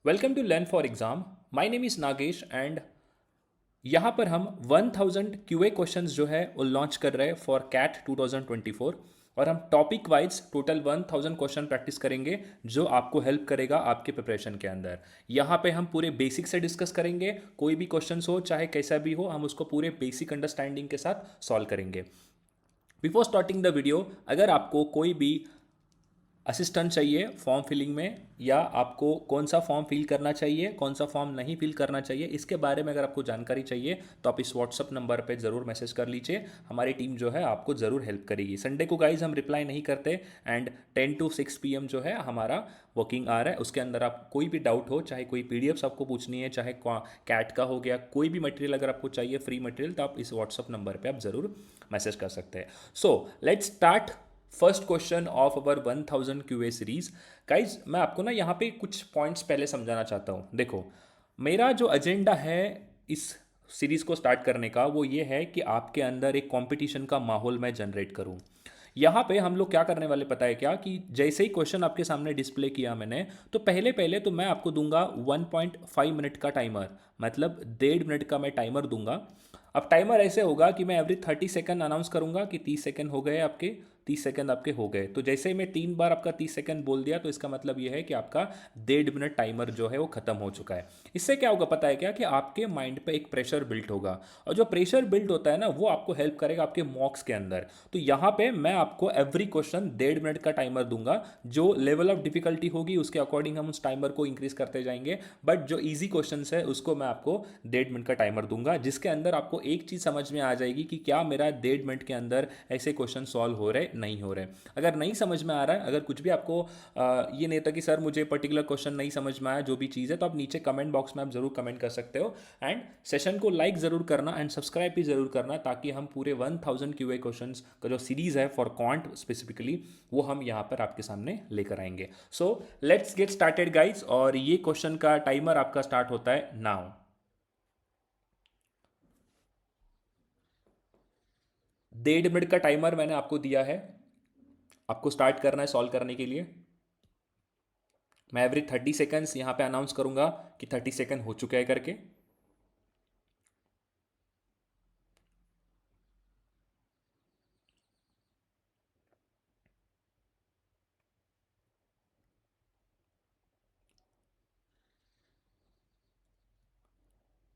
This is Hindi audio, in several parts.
Welcome to learn for exam. My name is Nagesh and यहाँ पर हम 1000 क्यूए क्वेश्चंस जो है वो लॉन्च कर रहे हैं फॉर कैट 2024। और हम topic wise total 1000 question practice करेंगे जो आपको हेल्प करेगा आपके प्रिपरेशन के अंदर। यहाँ पे हम पूरे बेसिक से डिस्कस करेंगे, कोई भी क्वेश्चंस हो चाहे कैसा भी हो हम उसको पूरे बेसिक अंडरस्टैंडिंग के साथ सॉल्व करेंगे। बिफोर स्टार्टिंग द वीडियो, अगर आपको कोई भी असिस्टेंट चाहिए फॉर्म फिलिंग में, या आपको कौन सा फॉर्म फिल करना चाहिए कौन सा फॉर्म नहीं फिल करना चाहिए, इसके बारे में अगर आपको जानकारी चाहिए तो आप इस व्हाट्सअप नंबर पे ज़रूर मैसेज कर लीजिए। हमारी टीम जो है आपको ज़रूर हेल्प करेगी। संडे को गाइज हम रिप्लाई नहीं करते एंड 10 to 6 PM जो है हमारा वर्किंग आवर है, उसके अंदर आप कोई भी डाउट हो, चाहे कोई पीडीएफ्स आपको पूछनी है, चाहे कैट का हो गया, कोई भी मटेरियल अगर आपको चाहिए फ्री मटेरियल, तो आप इस व्हाट्सअप नंबर पर आप ज़रूर मैसेज कर सकते हैं। So let's start first question of our 1000 QA series. Guys मैं आपको ना यहाँ पे कुछ पॉइंट्स पहले समझाना चाहता हूँ। देखो, मेरा जो एजेंडा है इस सीरीज को स्टार्ट करने का वो ये है कि आपके अंदर एक कंपटीशन का माहौल मैं जनरेट करूँ। यहाँ पे हम लोग क्या करने वाले पता है क्या, कि जैसे ही क्वेश्चन आपके सामने डिस्प्ले किया मैंने, तो पहले पहले तो मैं आपको दूंगा 1.5 मिनट का टाइमर, मतलब 1.5 मिनट का मैं टाइमर दूंगा। अब टाइमर ऐसे होगा कि मैं एवरी 30 सेकंड अनाउंस करूंगा कि 30 सेकंड हो गए आपके, 30 सेकंड आपके हो गए। तो जैसे ही मैं 3 बार आपका 30 सेकंड बोल दिया तो इसका मतलब यह है कि आपका 1.5 मिनट टाइमर जो है वो खत्म हो चुका है। इससे क्या होगा पता है क्या, कि आपके माइंड पे एक प्रेशर बिल्ड होगा, और जो प्रेशर बिल्ड होता है ना वो आपको हेल्प करेगा आपके मॉक्स के अंदर। तो यहाँ पे मैं आपको एवरी क्वेश्चन 1.5 मिनट का टाइमर दूंगा। जो लेवल ऑफ डिफिकल्टी होगी उसके अकॉर्डिंग हम उस टाइमर को इंक्रीज करते जाएंगे, बट जो ईजी क्वेश्चन है उसको मैं आपको 1.5 मिनट का टाइमर दूंगा, जिसके अंदर आपको एक चीज समझ में आ जाएगी कि क्या मेरा 1.5 मिनट के अंदर ऐसे क्वेश्चन सॉल्व हो रहे नहीं हो रहे। अगर नहीं समझ में आ रहा है, अगर कुछ भी आपको ये नहीं था कि सर मुझे पर्टिकुलर क्वेश्चन नहीं समझ में आया, जो भी चीज़ है, तो आप नीचे कमेंट बॉक्स में आप जरूर कमेंट कर सकते हो। एंड सेशन को लाइक जरूर करना एंड सब्सक्राइब भी जरूर करना, ताकि हम पूरे 1000 क्यूए क्वेश्चन का जो सीरीज है फॉर क्वांट स्पेसिफिकली, वो हम यहाँ पर आपके सामने लेकर आएंगे। So let's get started guys, और ये क्वेश्चन का टाइमर आपका स्टार्ट होता है नाउ। 1.5 मिनट का टाइमर मैंने आपको दिया है, आपको स्टार्ट करना है सॉल्व करने के लिए। मैं एवरी 30 सेकंड्स यहाँ पे अनाउंस करूंगा कि 30 सेकंड हो चुके हैं करके।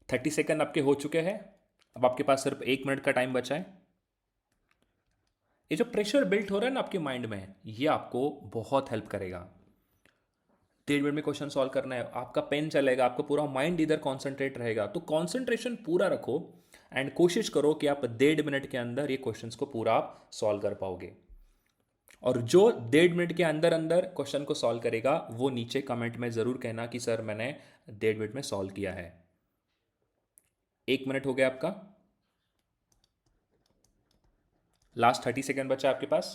थर्टी सेकंड आपके हो चुके हैं। अब आपके पास सिर्फ 1 मिनट का टाइम बचा है। ये जो प्रेशर बिल्ट हो रहा है ना आपके माइंड में, ये आपको बहुत हेल्प करेगा। 1.5 मिनट में क्वेश्चन सॉल्व करना है, आपका पेन चलेगा, आपका पूरा माइंड इधर कॉन्सेंट्रेट रहेगा। तो कॉन्सेंट्रेशन पूरा रखो एंड कोशिश करो कि आप 1.5 मिनट के अंदर ये क्वेश्चंस को पूरा आप सॉल्व कर पाओगे। और जो 1.5 मिनट के अंदर अंदर क्वेश्चन को सॉल्व करेगा वो नीचे कमेंट में ज़रूर कहना कि सर मैंने 1.5 मिनट में सॉल्व किया है। 1 मिनट हो गया आपका, लास्ट 30 सेकंड बचा आपके पास,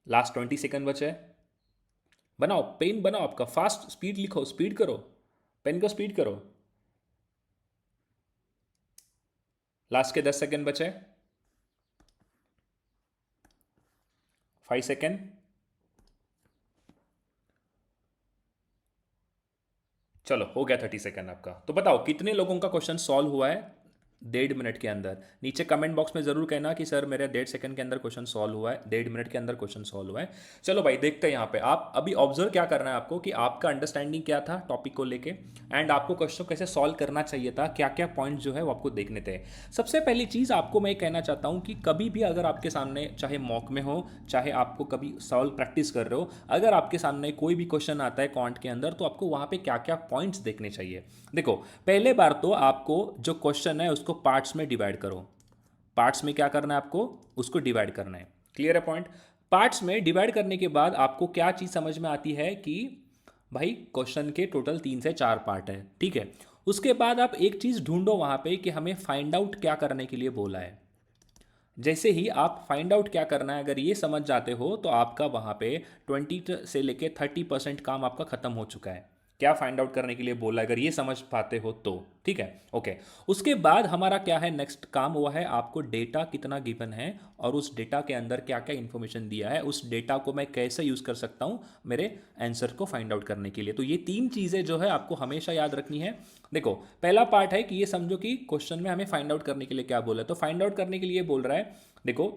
लास्ट 20 सेकंड बचे हैं। बनाओ पेन, बनाओ आपका, फास्ट स्पीड लिखो, स्पीड करो, पेन को स्पीड करो। लास्ट के 10 सेकंड बचे, 5 सेकंड। चलो हो गया 30 सेकंड आपका। तो बताओ कितने लोगों का क्वेश्चन सॉल्व हुआ है 1.5 मिनट के अंदर। नीचे कमेंट बॉक्स में जरूर कहना कि सर मेरे 1.5 सेकंड के अंदर क्वेश्चन सॉल्व हुआ है, 1.5 मिनट के अंदर क्वेश्चन सॉल्व हुआ है। चलो भाई देखते हैं यहाँ पे। आप अभी ऑब्जर्व क्या करना है आपको, कि आपका अंडरस्टैंडिंग क्या था टॉपिक को लेके, एंड आपको क्वेश्चन कैसे सॉल्व करना चाहिए था, क्या क्या पॉइंट जो है वो आपको देखने थे। सबसे पहली चीज़ आपको मैं कहना चाहता हूँ कि कभी भी अगर आपके सामने, चाहे मॉक में हो चाहे आपको कभी सॉल्व प्रैक्टिस कर रहे हो, अगर आपके सामने कोई भी क्वेश्चन आता है क्वांट के अंदर, तो आपको वहाँ पे क्या क्या पॉइंट्स देखने चाहिए। देखो, पहले बार तो आपको जो क्वेश्चन है उसको पार्ट्स में डिवाइड करो। पार्ट्स में क्या करना है आपको, उसको डिवाइड करना है। क्लियर है पॉइंट। पार्ट्स में डिवाइड करने के बाद आपको क्या चीज़ समझ में आती है कि भाई क्वेश्चन के टोटल 3 से 4 पार्ट है, ठीक है। उसके बाद आप एक चीज़ ढूंढो वहाँ पे कि हमें फाइंड आउट क्या करने के लिए बोला है। जैसे ही आप फाइंड आउट क्या करना है अगर ये समझ जाते हो, तो आपका वहाँ पे 20 से लेके 30% काम आपका खत्म हो चुका है। क्या फाइंड आउट करने के लिए बोला, अगर ये समझ पाते हो तो ठीक है। ओके, उसके बाद हमारा क्या है, नेक्स्ट काम हुआ है आपको डेटा कितना गिवन है और उस डेटा के अंदर क्या क्या इंफॉर्मेशन दिया है, उस डेटा को मैं कैसे यूज कर सकता हूं मेरे आंसर को फाइंड आउट करने के लिए। तो ये तीन चीजें जो है आपको हमेशा याद रखनी है। देखो, पहला पार्ट है कि ये समझो कि क्वेश्चन में हमें फाइंड आउट करने के लिए क्या बोला है। तो फाइंड आउट करने के लिए बोल रहा है, देखो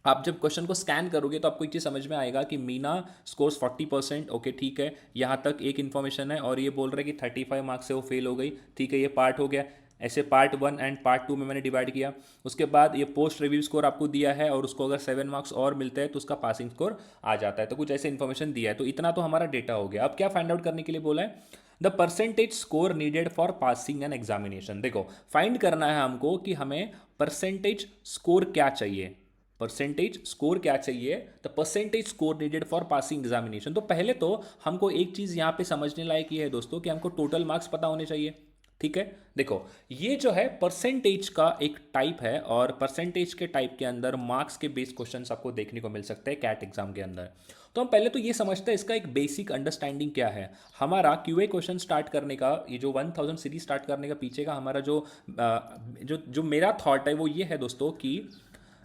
आप जब क्वेश्चन को स्कैन करोगे तो आपको एक चीज़ समझ में आएगा कि मीना स्कोर्स 40%। ओके ठीक है, यहाँ तक एक इन्फॉर्मेशन है और ये बोल रहा है कि 35 मार्क्स से वो फेल हो गई। ठीक है, ये पार्ट हो गया। ऐसे पार्ट 1 एंड पार्ट 2 में मैंने डिवाइड किया। उसके बाद ये पोस्ट रिव्यू स्कोर आपको दिया है और उसको अगर 7 मार्क्स और मिलते हैं तो उसका पासिंग स्कोर आ जाता है। तो कुछ ऐसे इन्फॉर्मेशन दिया है। तो इतना तो हमारा डेटा हो गया। अब क्या फाइंड आउट करने के लिए बोला है, the percentage score needed for passing an examination. देखो, फाइंड करना है हमको कि हमें परसेंटेज स्कोर क्या चाहिए, परसेंटेज स्कोर क्या चाहिए, the percentage score needed for passing examination. तो पहले तो हमको एक चीज यहां पे समझने लायक ये है दोस्तों कि हमको टोटल मार्क्स पता होने चाहिए। ठीक है, देखो ये जो है परसेंटेज का एक टाइप है और परसेंटेज के टाइप के अंदर मार्क्स के बेस्ड क्वेश्चंस आपको देखने को मिल सकते हैं कैट एग्जाम के अंदर। तो हम पहले तो ये समझते हैं इसका एक बेसिक अंडरस्टैंडिंग क्या है। हमारा क्यूए क्वेश्चन स्टार्ट करने का, ये जो 1000 सीरीज स्टार्ट करने का पीछे का हमारा जो मेरा थॉट है वो ये है दोस्तों कि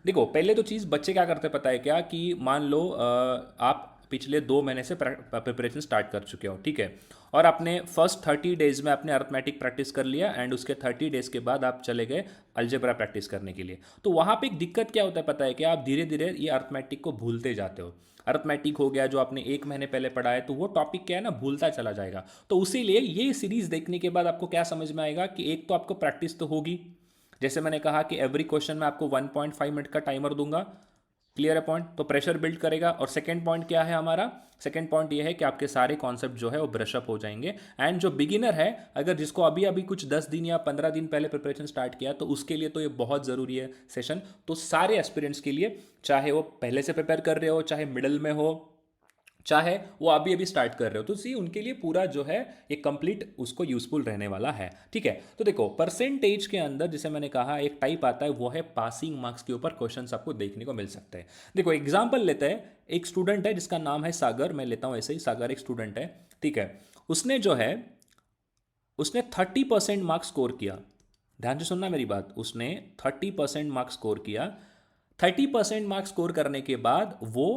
देखो, पहले तो चीज़ बच्चे क्या करते पता है क्या, कि मान लो आप पिछले 2 महीने से प्रिपरेशन स्टार्ट कर चुके हो, ठीक है, और आपने फर्स्ट 30 डेज में आपने अर्थमेटिक प्रैक्टिस कर लिया एंड उसके 30 डेज के बाद आप चले गए अलजेब्रा प्रैक्टिस करने के लिए। तो वहाँ पे एक दिक्कत क्या होता है पता है कि आप धीरे धीरे ये अर्थमेटिक को भूलते जाते हो। अर्थमेटिक हो गया जो आपने 1 महीने पहले पढ़ा है, तो वो टॉपिक क्या है ना, भूलता चला जाएगा। तो उसीलिए ये सीरीज देखने के बाद आपको क्या समझ में आएगा कि एक तो आपको प्रैक्टिस तो होगी, जैसे मैंने कहा कि एवरी क्वेश्चन में आपको 1.5 मिनट का टाइमर दूंगा। क्लियर है पॉइंट, तो प्रेशर बिल्ड करेगा। और सेकंड पॉइंट क्या है हमारा, सेकंड पॉइंट ये है कि आपके सारे कॉन्सेप्ट जो है वो ब्रशअप हो जाएंगे। एंड जो बिगिनर है, अगर जिसको अभी अभी कुछ 10 दिन या 15 दिन पहले प्रिपरेशन स्टार्ट किया, तो उसके लिए तो ये बहुत ज़रूरी है सेशन। तो सारे एस्पिरेंट्स के लिए, चाहे वो पहले से प्रिपेयर कर रहे हो, चाहे मिडल में हो, चाहे वो अभी अभी स्टार्ट कर रहे हो, तो सी उनके लिए पूरा जो है ये कंप्लीट उसको यूजफुल रहने वाला है। ठीक है, तो देखो परसेंटेज के अंदर जैसे मैंने कहा एक टाइप आता है, वो है पासिंग मार्क्स के ऊपर क्वेश्चंस आपको देखने को मिल सकते हैं। देखो एग्जांपल लेते हैं, एक स्टूडेंट है जिसका नाम है सागर, मैं लेता हूं ऐसे ही, सागर एक स्टूडेंट है। ठीक है, उसने जो है उसने 30% मार्क्स स्कोर किया। ध्यान से सुनना मेरी बात, उसने 30% मार्क्स स्कोर किया। 30% मार्क्स स्कोर करने के बाद वो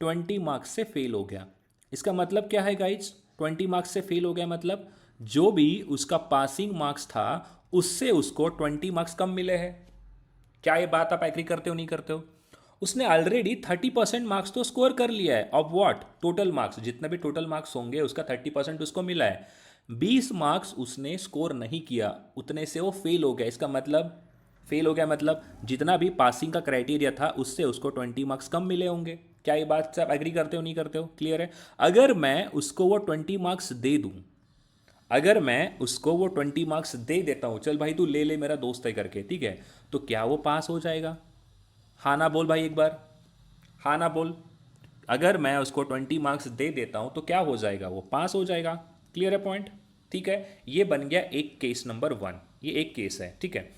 20 मार्क्स से फेल हो गया। इसका मतलब क्या है गाइज, 20 मार्क्स से फेल हो गया मतलब जो भी उसका पासिंग मार्क्स था उससे उसको 20 मार्क्स कम मिले हैं। क्या ये बात आप एग्री करते हो नहीं करते हो? उसने ऑलरेडी 30% मार्क्स तो स्कोर कर लिया है। अब व्हाट, टोटल मार्क्स जितने भी टोटल मार्क्स होंगे उसका 30% उसको मिला है। 20 मार्क्स उसने स्कोर नहीं किया, उतने से वो फेल हो गया। इसका मतलब फेल हो गया मतलब जितना भी पासिंग का क्राइटेरिया था उससे उसको 20 मार्क्स कम मिले होंगे। क्या ये बात से आप एग्री करते हो नहीं करते हो? क्लियर है? अगर मैं उसको वो 20 मार्क्स दे दूं, अगर मैं उसको वो 20 मार्क्स दे देता हूं, चल भाई तू ले ले मेरा दोस्त है करके, ठीक है, तो क्या वो पास हो जाएगा? हाँ ना बोल भाई एक बार, हाँ ना बोल। अगर मैं उसको 20 मार्क्स दे देता हूं तो क्या हो जाएगा, वो पास हो जाएगा। क्लियर है पॉइंट? ठीक है, ये बन गया एक केस नंबर 1, ये एक केस है। ठीक है,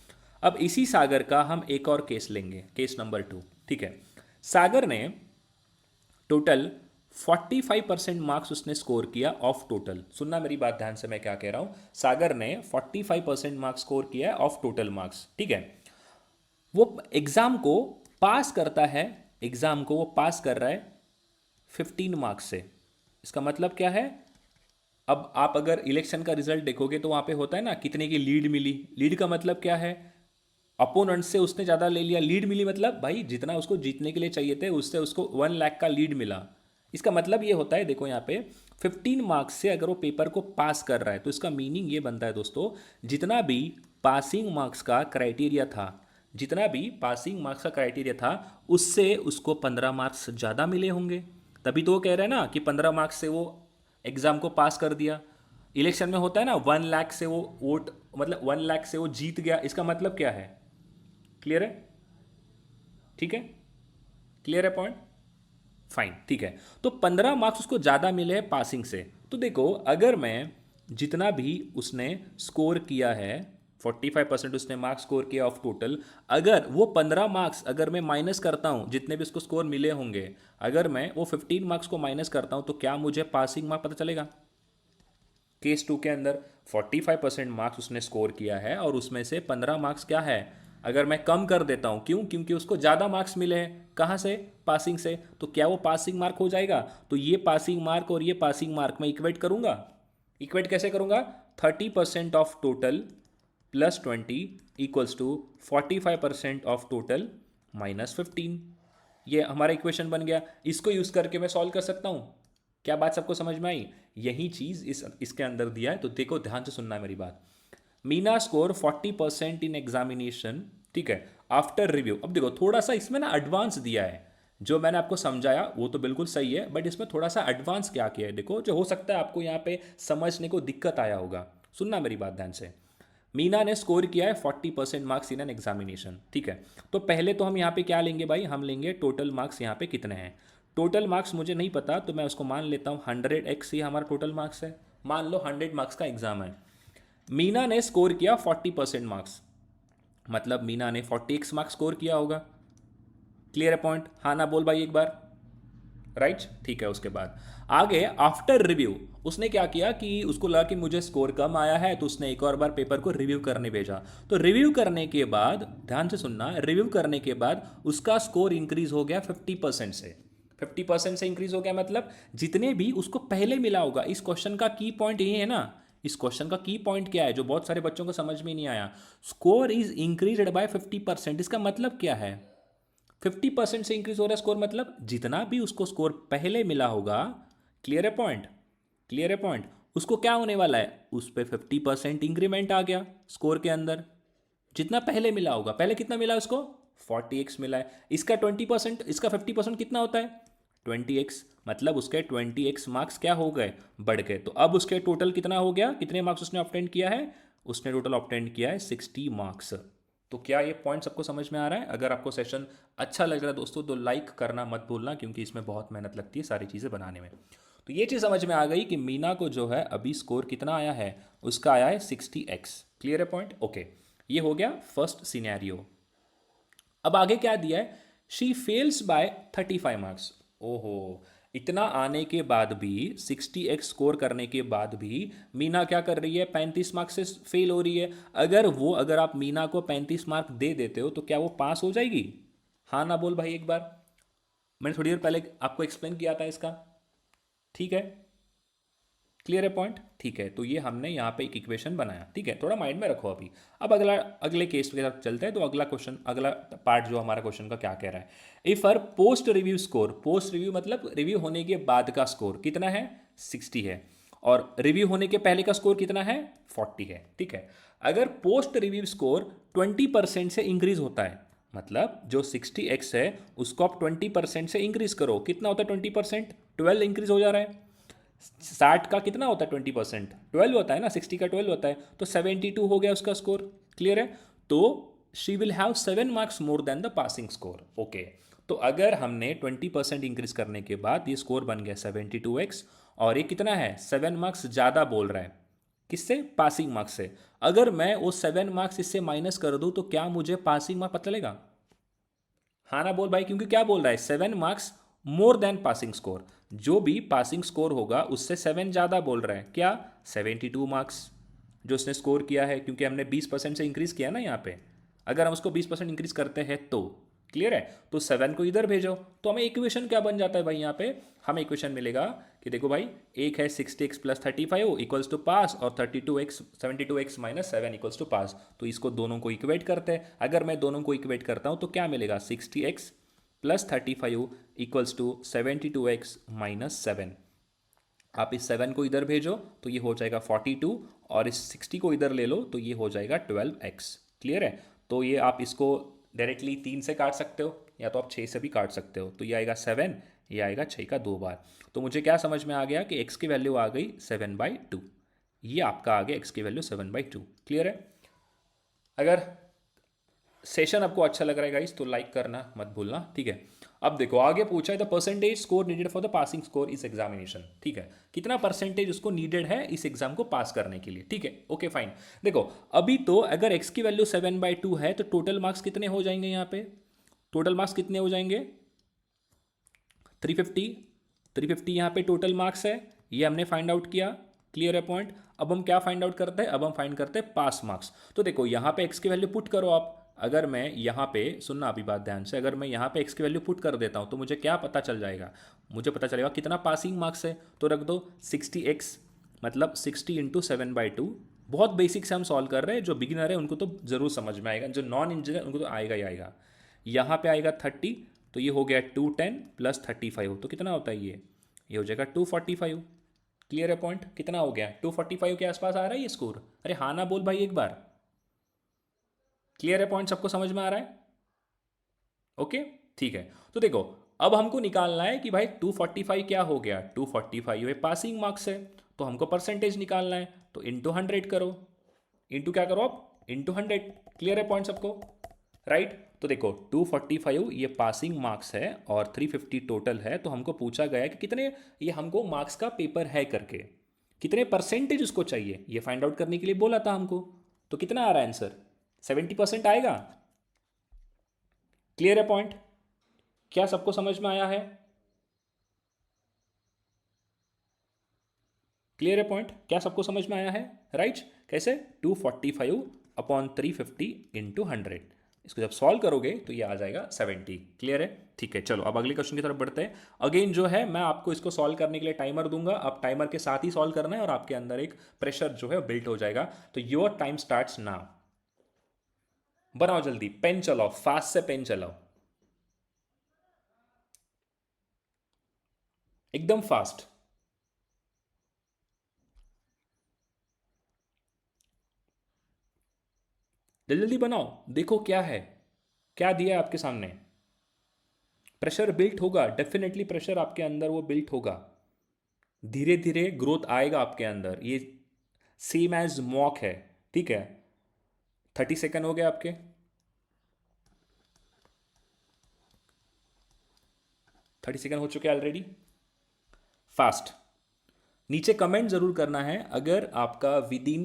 अब इसी सागर का हम एक और केस लेंगे, केस नंबर 2। ठीक है, सागर ने टोटल 45% मार्क्स उसने स्कोर किया ऑफ टोटल। सुनना मेरी बात ध्यान से, मैं क्या कह रहा हूं। सागर ने 45% मार्क्स स्कोर किया है ऑफ टोटल मार्क्स। ठीक है, वो एग्जाम को पास करता है, एग्जाम को वो पास कर रहा है 15 मार्क्स से। इसका मतलब क्या है, अब आप अगर इलेक्शन का रिजल्ट देखोगे तो वहां पे होता है ना कितने की लीड मिली। लीड का मतलब क्या है, अपोनेंट से उसने ज़्यादा ले लिया। लीड मिली मतलब भाई जितना उसको जीतने के लिए चाहिए थे उससे उसको 1 लाख का लीड मिला। इसका मतलब ये होता है, देखो यहाँ पे 15 मार्क्स से अगर वो पेपर को पास कर रहा है तो इसका मीनिंग ये बनता है दोस्तों, जितना भी पासिंग मार्क्स का क्राइटेरिया था, जितना भी पासिंग मार्क्स का क्राइटेरिया था उससे उसको 15 मार्क्स ज़्यादा मिले होंगे। तभी तो वो कह रहे हैं ना कि 15 मार्क्स से वो एग्ज़ाम को पास कर दिया। इलेक्शन में होता है ना 1 लाख से वो वोट, मतलब 1 लाख से वो जीत गया। इसका मतलब क्या है? क्लियर है? ठीक है, क्लियर है पॉइंट? फाइन, ठीक है। तो 15 मार्क्स उसको ज़्यादा मिले हैं पासिंग से। तो देखो अगर मैं जितना भी उसने स्कोर किया है, 45% उसने मार्क्स स्कोर किया ऑफ टोटल, अगर वो 15 मार्क्स अगर मैं माइनस करता हूं जितने भी उसको स्कोर मिले होंगे, अगर मैं वो 15 मार्क्स को माइनस करता हूं तो क्या मुझे पासिंग मार्क पता चलेगा? केस 2 के अंदर 45% मार्क्स उसने स्कोर किया है और उसमें से 15 मार्क्स क्या है, अगर मैं कम कर देता हूं, क्यों, क्योंकि उसको ज़्यादा मार्क्स मिले हैं कहाँ से, पासिंग से, तो क्या वो पासिंग मार्क हो जाएगा? तो ये पासिंग मार्क और ये पासिंग मार्क मैं इक्वेट करूंगा। इक्वेट कैसे करूंगा? 30% of total plus 20 equals to 45% of total minus 15। ये हमारा इक्वेशन बन गया। इसको यूज करके मैं सॉल्व कर सकता हूं। क्या बात सबको समझ में आई? यही चीज इसके अंदर दिया है, तो देखो ध्यान से सुनना है मेरी बात। मीना स्कोर 40% इन एग्जामिनेशन, ठीक है, आफ्टर रिव्यू। अब देखो थोड़ा सा इसमें ना एडवांस दिया है, जो मैंने आपको समझाया वो तो बिल्कुल सही है, बट इसमें थोड़ा सा एडवांस क्या किया है देखो, जो हो सकता है आपको यहाँ पे समझने को दिक्कत आया होगा। सुनना मेरी बात ध्यान से। मीना ने स्कोर किया है 40% मार्क्स इन एन एग्जामिनेशन, ठीक है। तो पहले तो हम यहाँ पे क्या लेंगे भाई, हम लेंगे टोटल मार्क्स यहाँ पे कितने हैं। टोटल मार्क्स मुझे नहीं पता, तो मैं उसको मान लेता हूँ 100x ही हमारा टोटल मार्क्स है। मान लो 100 मार्क्स का एग्जाम है। मीना ने स्कोर किया 40% मार्क्स, मतलब मीना ने 40x मार्क्स स्कोर किया होगा। क्लियर है पॉइंट? हाँ ना बोल भाई एक बार। राइट, ठीक है। उसके बाद आगे आफ्टर रिव्यू उसने क्या किया कि उसको लगा कि मुझे स्कोर कम आया है, तो उसने एक और बार पेपर को रिव्यू करने भेजा। तो रिव्यू करने के बाद, ध्यान से सुनना, रिव्यू करने के बाद उसका स्कोर इंक्रीज हो गया 50% से। 50% से इंक्रीज हो गया मतलब जितने भी उसको पहले मिला होगा। इस क्वेश्चन का की पॉइंट ये है ना, इस क्वेश्चन का की पॉइंट क्या है जो बहुत सारे बच्चों को समझ में नहीं आया, स्कोर इज इंक्रीज्ड बाय 50%। इसका मतलब क्या है? 50% से इंक्रीज हो रहा है स्कोर, मतलब जितना भी उसको स्कोर पहले मिला होगा, क्लियर है पॉइंट, क्लियर है पॉइंट, उसको क्या होने वाला है, उस पर 50% इंक्रीमेंट आ गया स्कोर के अंदर। जितना पहले मिला होगा, पहले कितना मिला उसको, 40x मिला है। इसका 20%, इसका 50% कितना होता है, 20x, मतलब उसके 20x मार्क्स क्या हो गए, बढ़ गए। तो अब उसके टोटल कितना हो गया, कितने मार्क्स उसने ऑब्टेन किया है, उसने टोटल ऑब्टेन किया है 60 मार्क्स। तो क्या ये पॉइंट सबको समझ में आ रहा है? अगर आपको सेशन अच्छा लग रहा है दोस्तों, तो लाइक करना मत भूलना, क्योंकि इसमें बहुत मेहनत लगती है सारी चीज़ें बनाने में। तो ये चीज़ समझ में आ गई कि मीना को जो है अभी स्कोर कितना आया है, उसका आया है 60x। क्लियर है पॉइंट? ओके, ये हो गया फर्स्ट सिनेरियो। अब आगे क्या दिया है, शी फेल्स बाय 35 मार्क्स। ओहो, इतना आने के बाद भी, 60x स्कोर करने के बाद भी मीना क्या कर रही है, 35 मार्क्स से फेल हो रही है। अगर आप मीना को 35 मार्क दे देते हो तो क्या वो पास हो जाएगी? हाँ ना बोल भाई एक बार। मैंने थोड़ी देर पहले आपको एक्सप्लेन किया था इसका, ठीक है, क्लियर है पॉइंट? ठीक है, तो ये हमने यहाँ पे एक इक्वेशन बनाया, ठीक है, थोड़ा माइंड में रखो अभी। अब अगले केस के साथ चलते हैं। तो अगला क्वेश्चन, अगला पार्ट जो हमारा क्वेश्चन का क्या कह रहा है, if her post review score, post review मतलब रिव्यू होने के बाद का स्कोर कितना है, 60 है, और रिव्यू होने के पहले का स्कोर कितना है, 40 है, ठीक है। अगर पोस्ट रिव्यू स्कोर 20% से इंक्रीज होता है, मतलब जो 60x है उसको आप 20% से इंक्रीज करो, कितना होता है 20%, 12 इंक्रीज हो जा रहा है। 60 का कितना होता है 20%, 12 होता है ना, 60 का 12 होता है, तो 72 हो गया उसका स्कोर। क्लियर है? तो she will have 7 marks more than the passing score. Okay, तो अगर हमने 20% इंक्रीज करने के बाद ये स्कोर बन गया 72x, और ये कितना है, 7 मार्क्स ज़्यादा बोल रहा है, किससे, पासिंग मार्क्स से। अगर मैं वो 7 मार्क्स इससे माइनस कर दूं तो क्या मुझे पासिंग मार्क पता चलेगा? हाँ ना बोल भाई, क्योंकि क्या बोल रहा है, 7 marks more than passing score, जो भी पासिंग स्कोर होगा उससे 7 ज़्यादा बोल रहा है, क्या, 72 मार्क्स जो उसने स्कोर किया है, क्योंकि हमने 20% से इंक्रीज किया ना यहाँ पे। अगर हम उसको 20% इंक्रीज करते हैं तो, क्लियर है, तो 7 को इधर भेजो, तो हमें इक्वेशन क्या बन जाता है भाई, यहाँ पे हमें इक्वेशन मिलेगा कि देखो भाई, एक है 60x प्लस 35 इक्वल्स टू पास, और 72x माइनस 7 इक्वल्स टू पास। तो इसको दोनों को इक्वेट करते हैं। अगर मैं दोनों को इक्वेट करता हूँ तो क्या मिलेगा, 60x plus 35 equals to 72x minus 7। आप इस 7 को इधर भेजो तो ये हो जाएगा 42, और इस 60 को इधर ले लो तो ये हो जाएगा 12x। क्लियर है? तो ये आप इसको डायरेक्टली 3 से काट सकते हो, या तो आप 6 से भी काट सकते हो। तो ये आएगा 7, ये आएगा 6 का 2 बार। तो मुझे क्या समझ में आ गया कि x की वैल्यू आ गई 7/2। ये आपका आ गया x की वैल्यू 7/2। क्लियर है? अगर सेशन आपको अच्छा लग रहा है गाइस तो लाइक करना मत भूलना, ठीक है। अब देखो आगे पूछा है the percentage score needed for the passing score इस एग्जामिनेशन, ठीक है, कितना परसेंटेज उसको नीडेड है इस एग्जाम को पास करने के लिए, ठीक है, ओके फाइन। देखो अभी तो अगर एक्स की वैल्यू 7/2 है तो टोटल मार्क्स कितने हो जाएंगे, यहाँ पे टोटल मार्क्स कितने हो जाएंगे, 350। 350 यहाँ पे टोटल मार्क्स है, ये हमने फाइंड आउट किया क्लियर है पॉइंट। अब हम क्या फाइंड आउट करते हैं, अब हम फाइंड करते हैं पास मार्क्स। तो देखो यहाँ पे एक्स की वैल्यू पुट करो आप। अगर मैं यहाँ पे, सुनना अभी बात ध्यान से, अगर मैं यहाँ पे एक्स की वैल्यू पुट कर देता हूँ तो मुझे क्या पता चल जाएगा, मुझे पता चलेगा कितना पासिंग मार्क्स है। तो रख दो 60x, मतलब 60 इंटू 7/2। बहुत बेसिक से हम सॉल्व कर रहे हैं, जो बिगिनर है उनको तो ज़रूर समझ में आएगा, जो नॉन इंजीनियर उनको तो आएगा ही आएगा। यहाँ पे आएगा 30, तो ये हो गया 210 प्लस 35, तो कितना होता है ये हो जाएगा 245। क्लियर है पॉइंट, कितना हो गया 245 के आसपास आ रहा है ये स्कोर। अरे हाँ ना बोल भाई एक बार। क्लियर है पॉइंट, सबको समझ में आ रहा है? ओके ठीक है। तो देखो अब हमको निकालना है कि भाई 245 क्या हो गया, 245 है पासिंग मार्क्स है, तो हमको परसेंटेज निकालना है, तो इंटू 100 करो। इंटू क्या करो आप, इंटू 100। क्लियर है पॉइंट सबको, राइट? तो देखो 245 ये पासिंग मार्क्स है और 350 टोटल है, तो हमको पूछा गया है कि कितने ये हमको मार्क्स का पेपर है करके, कितने परसेंटेज उसको चाहिए ये फाइंड आउट करने के लिए बोला था हमको। तो कितना आ रहा है आंसर, 70% आएगा। क्लियर है पॉइंट, क्या सबको समझ में आया है? क्लियर है पॉइंट, क्या सबको समझ में आया है? राइट, कैसे 245 अपॉन 350 इंटू 100, इसको जब सॉल्व करोगे तो ये आ जाएगा 70। क्लियर है, ठीक है। चलो अब अगले क्वेश्चन की तरफ बढ़ते हैं। अगेन जो है मैं आपको इसको सॉल्व करने के लिए टाइमर दूंगा, अब टाइमर के साथ ही सॉल्व करना है और आपके अंदर एक प्रेशर जो है बिल्ट हो जाएगा। तो योर टाइम स्टार्ट्स नाउ। बनाओ जल्दी, पेन चलाओ, फास्ट से पेन चलाओ, एकदम फास्ट। जल्दी जल्दी बनाओ, देखो क्या है, क्या दिया है आपके सामने। प्रेशर बिल्ट होगा, डेफिनेटली प्रेशर आपके अंदर वो बिल्ट होगा, धीरे धीरे ग्रोथ आएगा आपके अंदर, ये सेम एज मॉक है। ठीक है, 30 सेकेंड हो गए आपके, 30 सेकेंड हो चुके ऑलरेडी। फास्ट, नीचे कमेंट जरूर करना है अगर आपका विद इन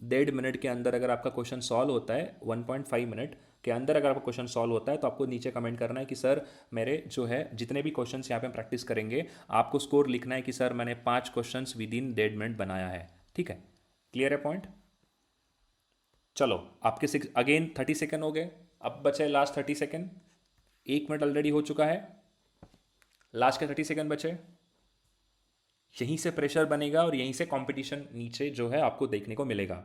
1.5 मिनट के अंदर अगर आपका क्वेश्चन सॉल्व होता है, 1.5 मिनट के अंदर अगर आपका क्वेश्चन सॉल्व होता है, तो आपको नीचे कमेंट करना है कि सर मेरे जो है जितने भी क्वेश्चंस यहाँ पे हम प्रैक्टिस करेंगे, आपको स्कोर लिखना है कि सर मैंने 5 क्वेश्चंस विद इन 1.5 मिनट बनाया है। ठीक है, क्लियर है पॉइंट। चलो आपके 30 सेकेंड हो गए, अब बचे लास्ट 30 सेकेंड। 1 मिनट ऑलरेडी हो चुका है, लास्ट के 30 सेकेंड बचे। यहीं से प्रेशर बनेगा और यहीं से कंपटीशन नीचे जो है आपको देखने को मिलेगा।